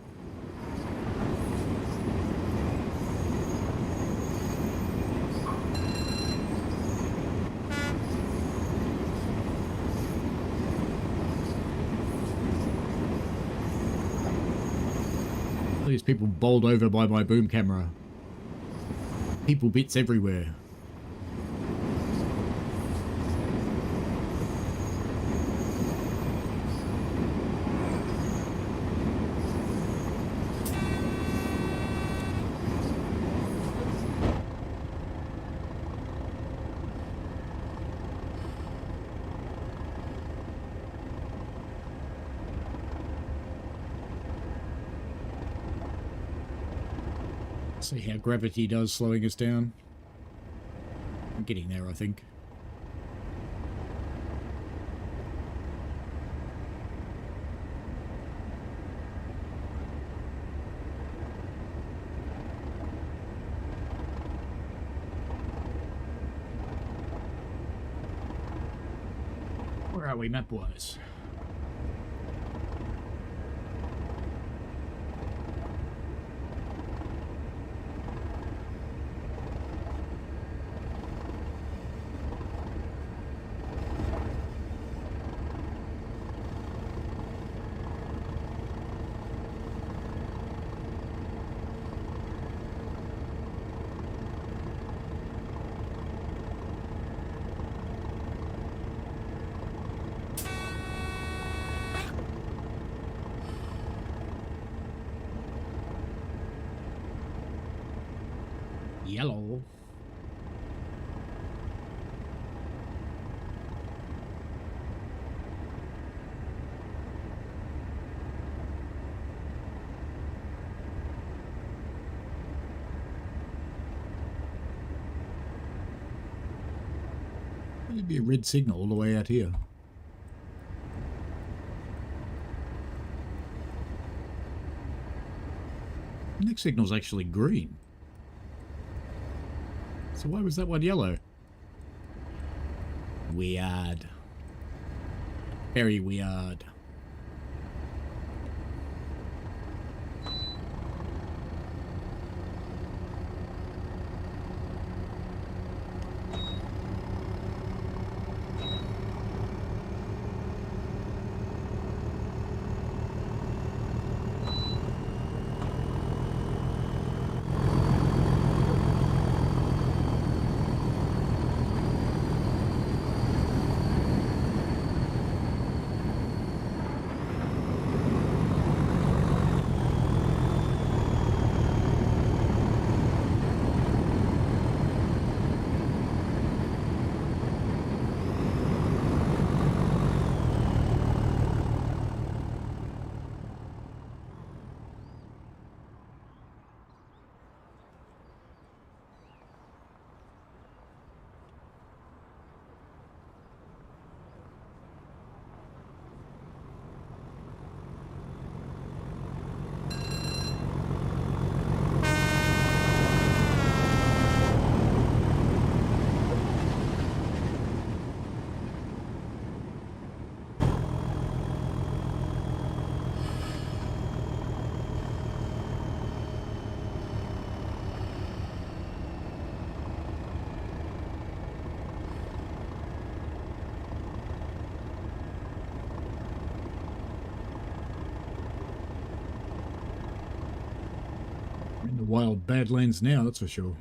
These people bowled over by my boom camera. People bits everywhere. See how gravity does slowing us down. I'm getting there, I think. Where are we map-wise? Yellow. There'd be a red signal all the way out here. The next signal's actually green. So why was that one yellow? Weird. Very weird. We're in the wild badlands now, that's for sure.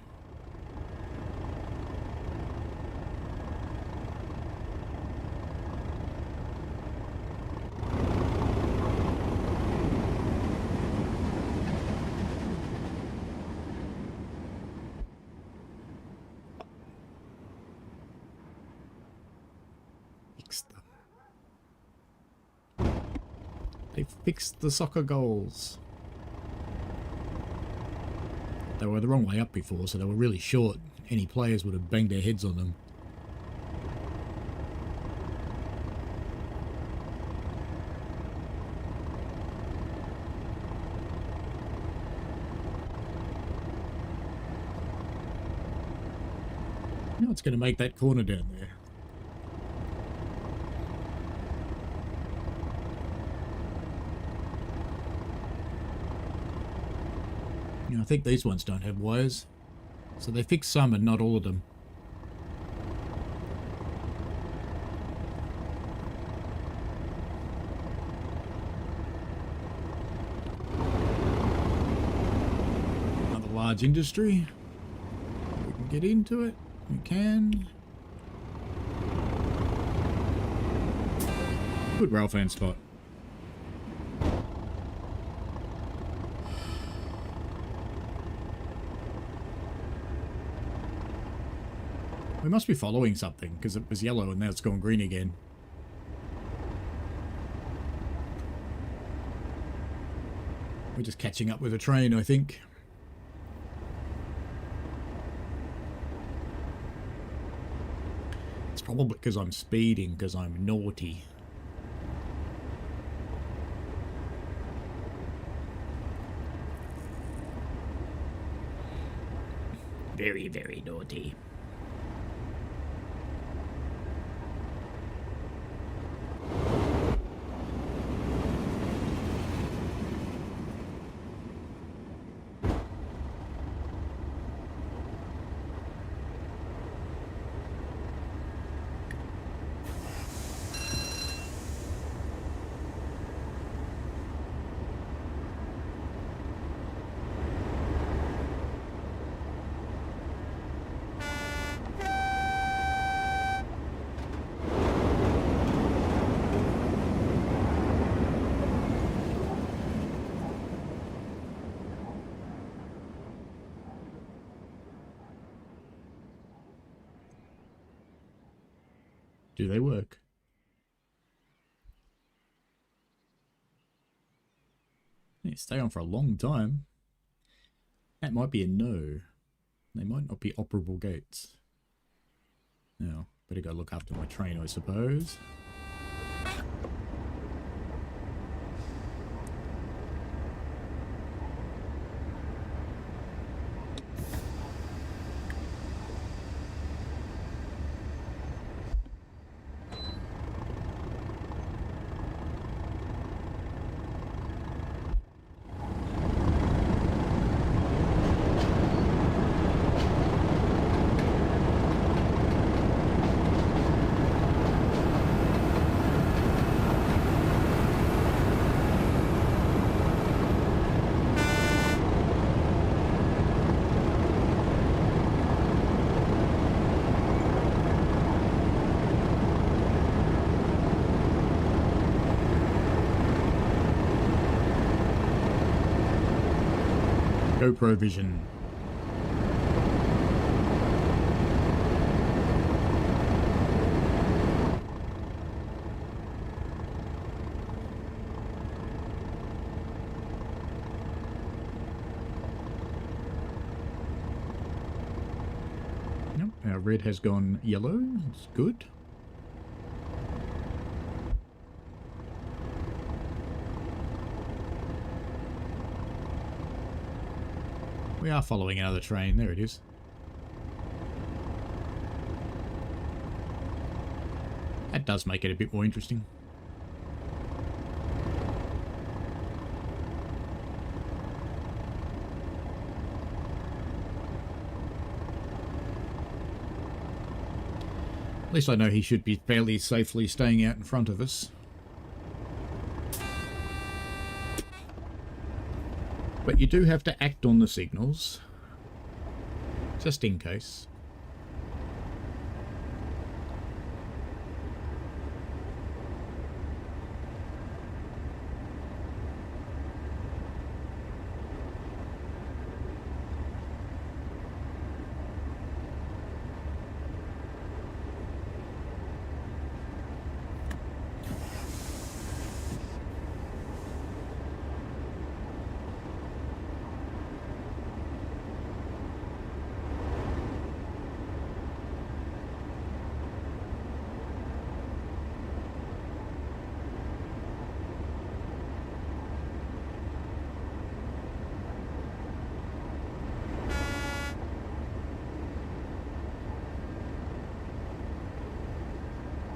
They fixed the soccer goals. They were the wrong way up before, so they were really short. Any players would have banged their heads on them. Now it's going to make that corner down there. I think these ones don't have wires, so they fix some and not all of them. Another large industry. get into it. We can. Good rail fan spot. We must be following something, because it was yellow and now it's gone green again. We're just catching up with a train, I think. It's probably because I'm speeding, because I'm naughty. Very, very naughty. Do they work? They stay on for a long time. That might be a no. They might not be operable gates. Now, better go look after my train, I suppose. GoPro vision. Yep, our red has gone yellow. It's good. We are following another train. There it is. That does make it a bit more interesting. At least I know he should be fairly safely staying out in front of us. But you do have to act on the signals, just in case.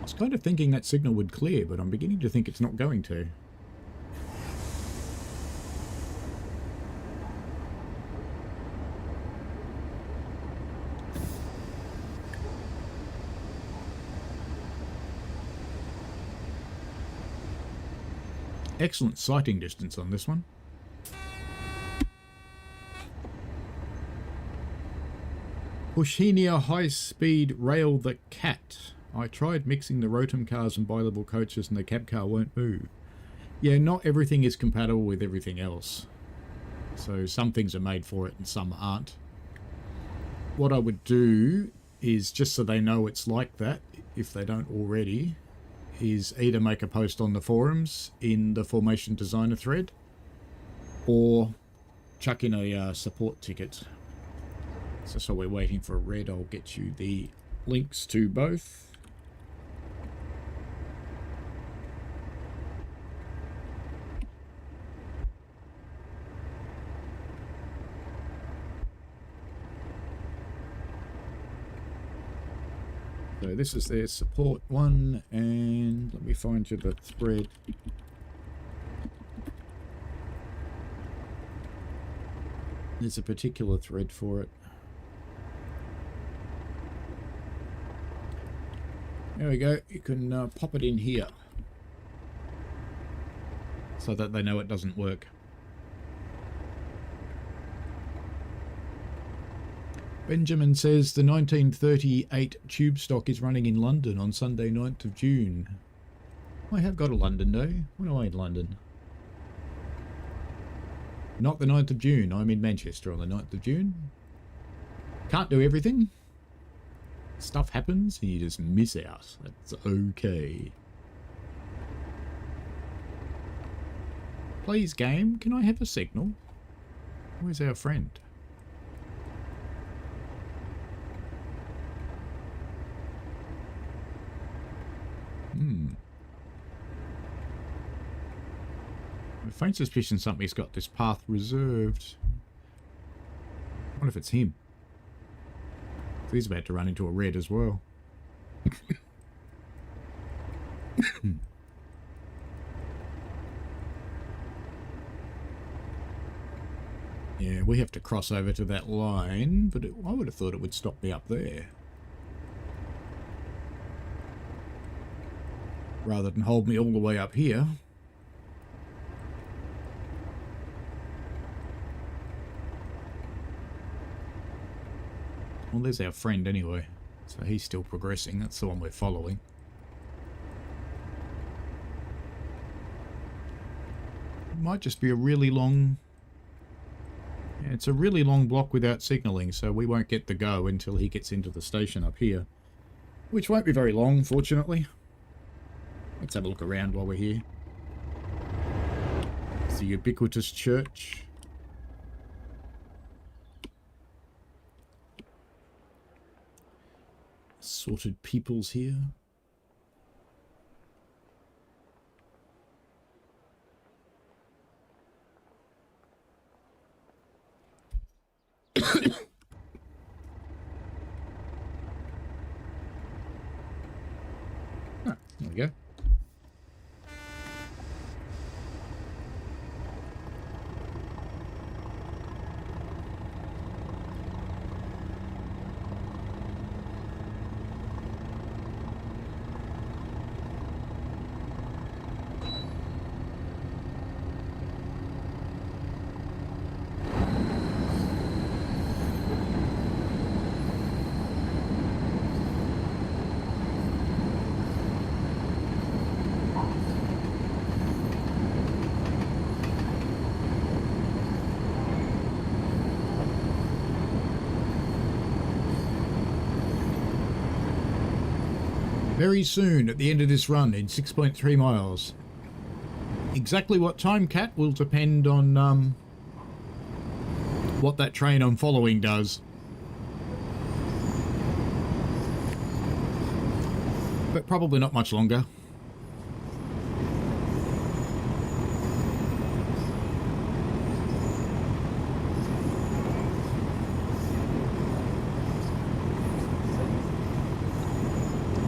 I was kind of thinking that signal would clear, but I'm beginning to think it's not going to. Excellent sighting distance on this one. Pushenia high-speed rail the cat. I tried mixing the Rotom cars and bi-level coaches and the cab car won't move. Yeah, not everything is compatible with everything else. So some things are made for it and some aren't. What I would do is, just so they know it's like that, if they don't already, is either make a post on the forums in the Formation Designer thread, or chuck in a support ticket. So we're waiting for a red. I'll get you the links to both. So this is their support one, and let me find you the thread. There's a particular thread for it. There we go. You can pop it in here so that they know it doesn't work. Benjamin says the 1938 tube stock is running in London on Sunday 9th of June. I have got a London day. When am I in London? Not the 9th of June. I'm in Manchester on the 9th of June. Can't do everything. Stuff happens and you just miss out. That's okay. Please, game, can I have a signal? Where's our friend? A faint suspicion somebody's got this path reserved. I wonder if it's him. He's about to run into a red as well. Yeah, we have to cross over to that line, but I would have thought it would stop me up there, rather than hold me all the way up here. Well, there's our friend anyway, so he's still progressing. That's the one we're following. It might just be a really long... Yeah, it's a really long block without signalling, so we won't get the go until he gets into the station up here. Which won't be very long, fortunately. Let's have a look around while we're here. It's the ubiquitous church. Sorted peoples here. There we go. Very soon, at the end of this run, in 6.3 miles. Exactly what time, Cat, will depend on what that train I'm following does. But probably not much longer.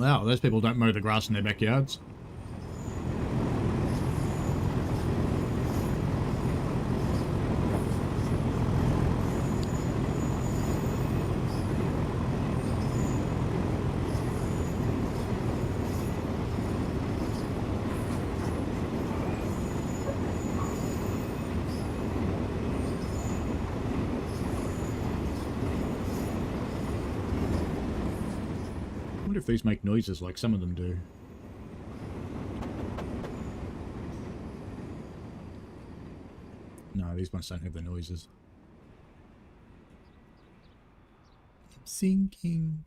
Wow, those people don't mow the grass in their backyards. wonder if these make noises like some of them do. No, these ones don't have the noises. Sinking.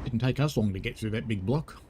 Didn't take us long to get through that big block.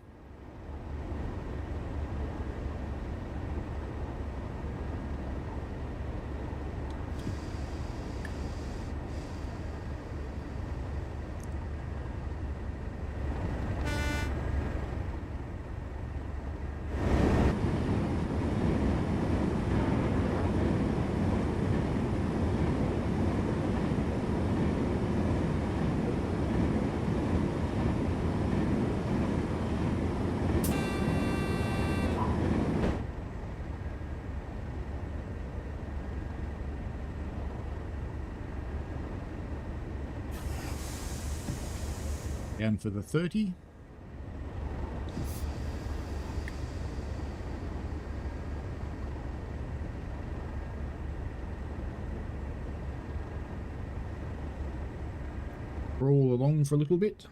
Down for the 30. Roll along for a little bit.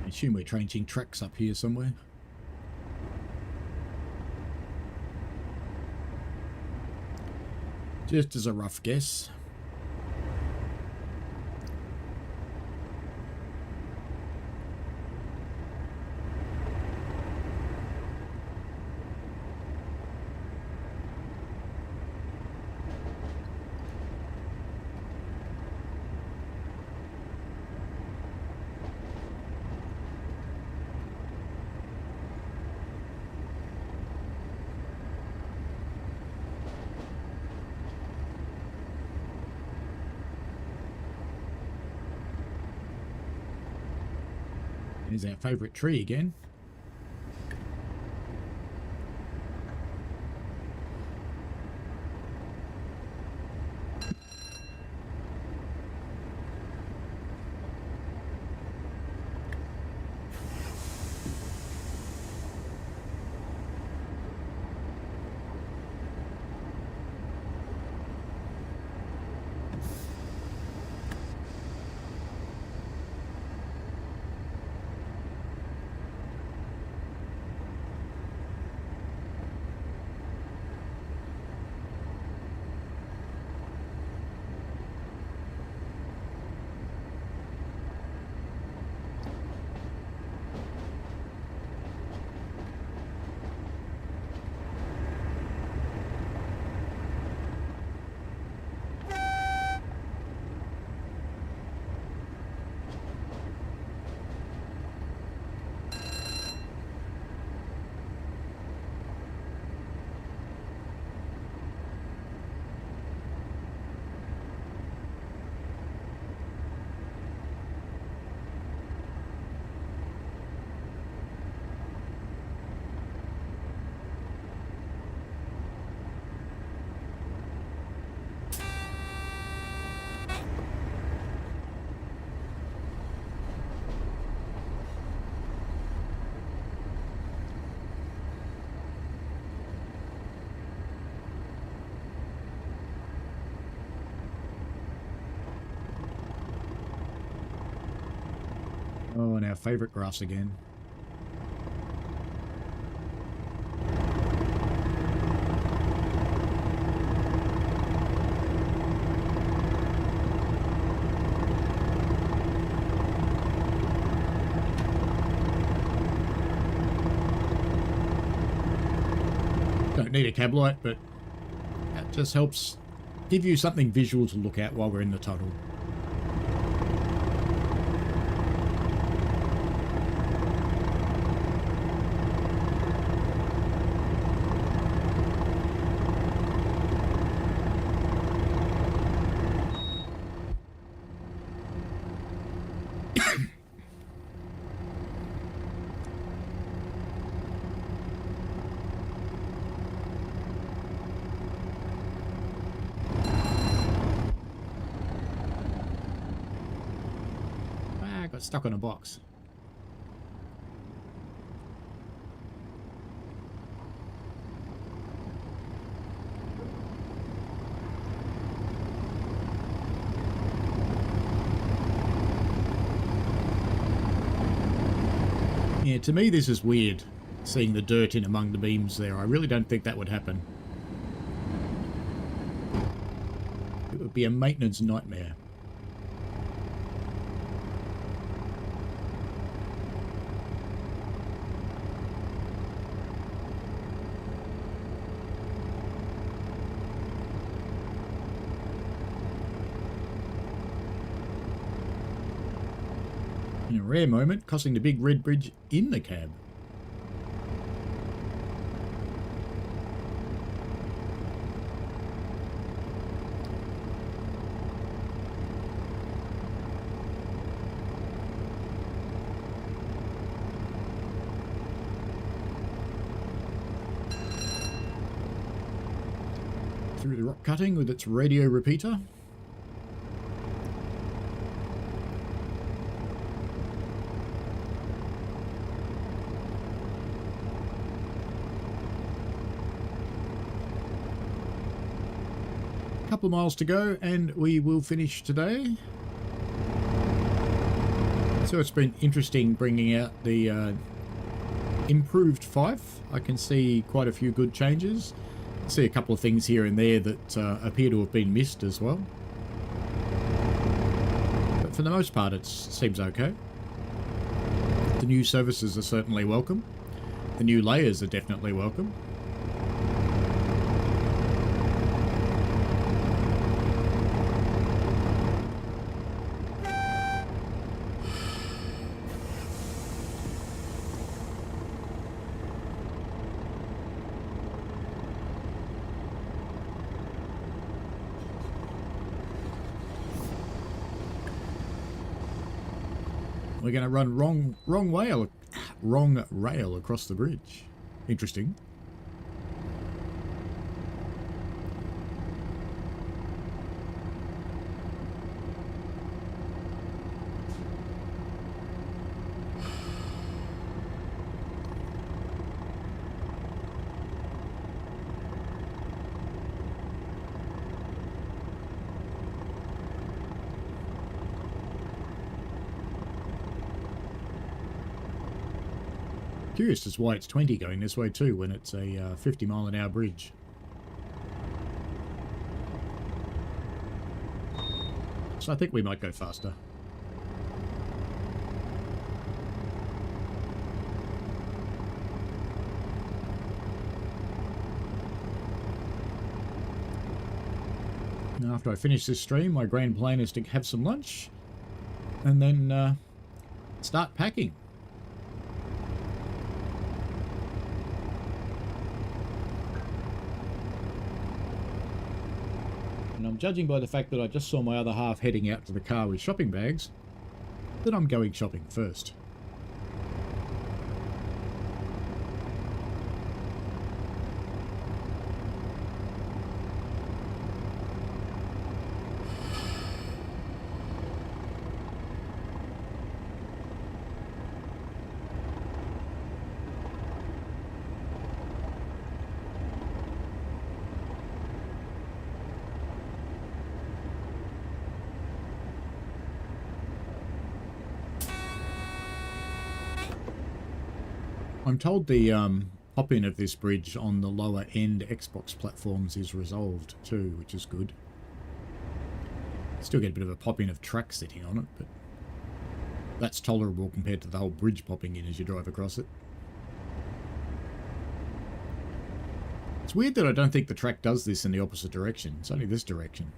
I assume we're changing tracks up here somewhere. Just as a rough guess. Here's our favourite tree again. Oh, and our favourite grass again. Don't need a cab light, but that just helps give you something visual to look at while we're in the tunnel. Got stuck on a box. Yeah, to me this is weird, seeing the dirt in among the beams there. I really don't think that would happen. It would be a maintenance nightmare. In a rare moment, crossing the big red bridge in the cab. Through the rock cutting with its radio repeater. Couple of miles to go and we will finish today. So it's been interesting bringing out the improved Fife. I can see quite a few good changes. I see a couple of things here and there that appear to have been missed as well. But for the most part it seems okay. The new services are certainly welcome. The new layers are definitely welcome. We're going to run wrong rail across the bridge. Interesting. Curious as why it's 20 going this way too when it's a 50-mile-an-hour bridge. So I think we might go faster. Now after I finish this stream, my grand plan is to have some lunch and then start packing. And I'm judging by the fact that I just saw my other half heading out to the car with shopping bags, that I'm going shopping first. I'm told the pop-in of this bridge on the lower end Xbox platforms is resolved too, which is good. Still get a bit of a pop-in of trucks sitting on it, but that's tolerable compared to the whole bridge popping in as you drive across it. It's weird that I don't think the track does this in the opposite direction. It's only this direction.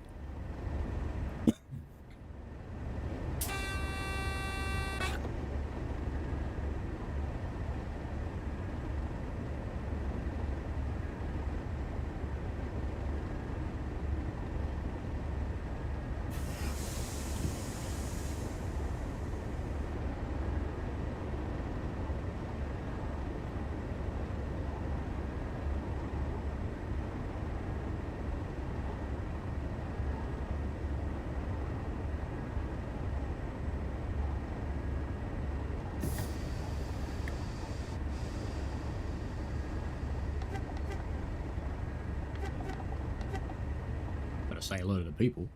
Say hello to the people,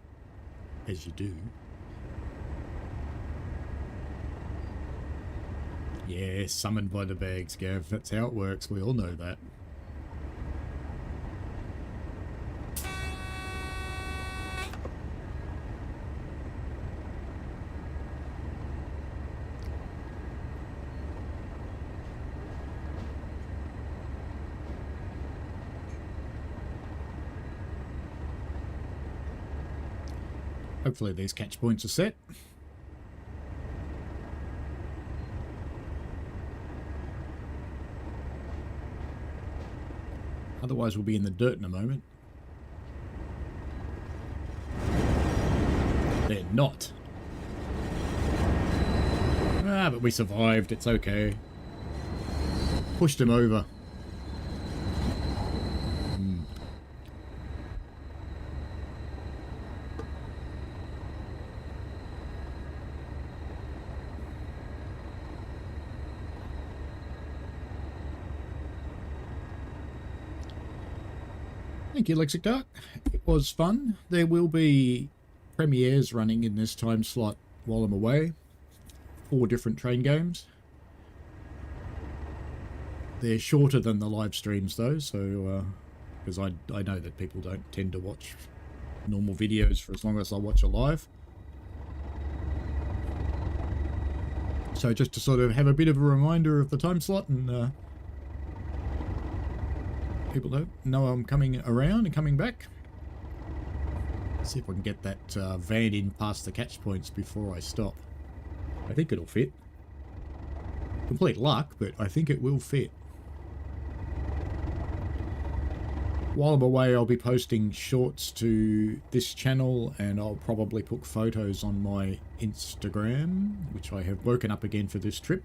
as you do. Yeah, summoned by the bags, Gav. That's how it works. We all know that. Hopefully these catch points are set. Otherwise we'll be in the dirt in a moment. They're not. Ah, but we survived. It's okay. Pushed him over. Thank you, Lexic Dark. It was fun. There will be premieres running in this time slot while I'm away. 4 different train games. They're shorter than the live streams though, so because I know that people don't tend to watch normal videos for as long as I watch a live. So just to sort of have a bit of a reminder of the time slot, and people don't know I'm coming around and coming back. See if I can get that van in past the catch points before I stop. I think it'll fit. Complete luck, but I think it will fit. While I'm away, I'll be posting shorts to this channel, and I'll probably put photos on my Instagram, which I have woken up again for this trip.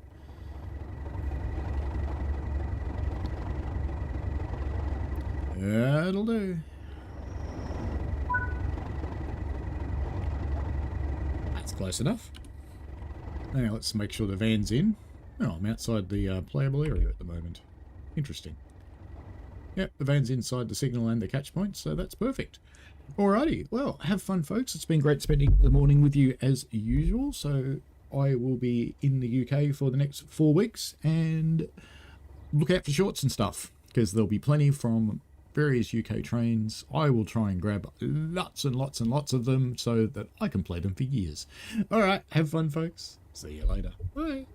That'll do. That's close enough. Now let's make sure the van's in. Oh, I'm outside the playable area at the moment. Interesting. Yep, the van's inside the signal and the catch point, so that's perfect. Alrighty, well, have fun, folks. It's been great spending the morning with you as usual. So I will be in the UK for the next 4 weeks, and look out for shorts and stuff, because there'll be plenty from various UK trains. I will try and grab lots and lots and lots of them so that I can play them for years. Alright, have fun, folks. See you later. Bye.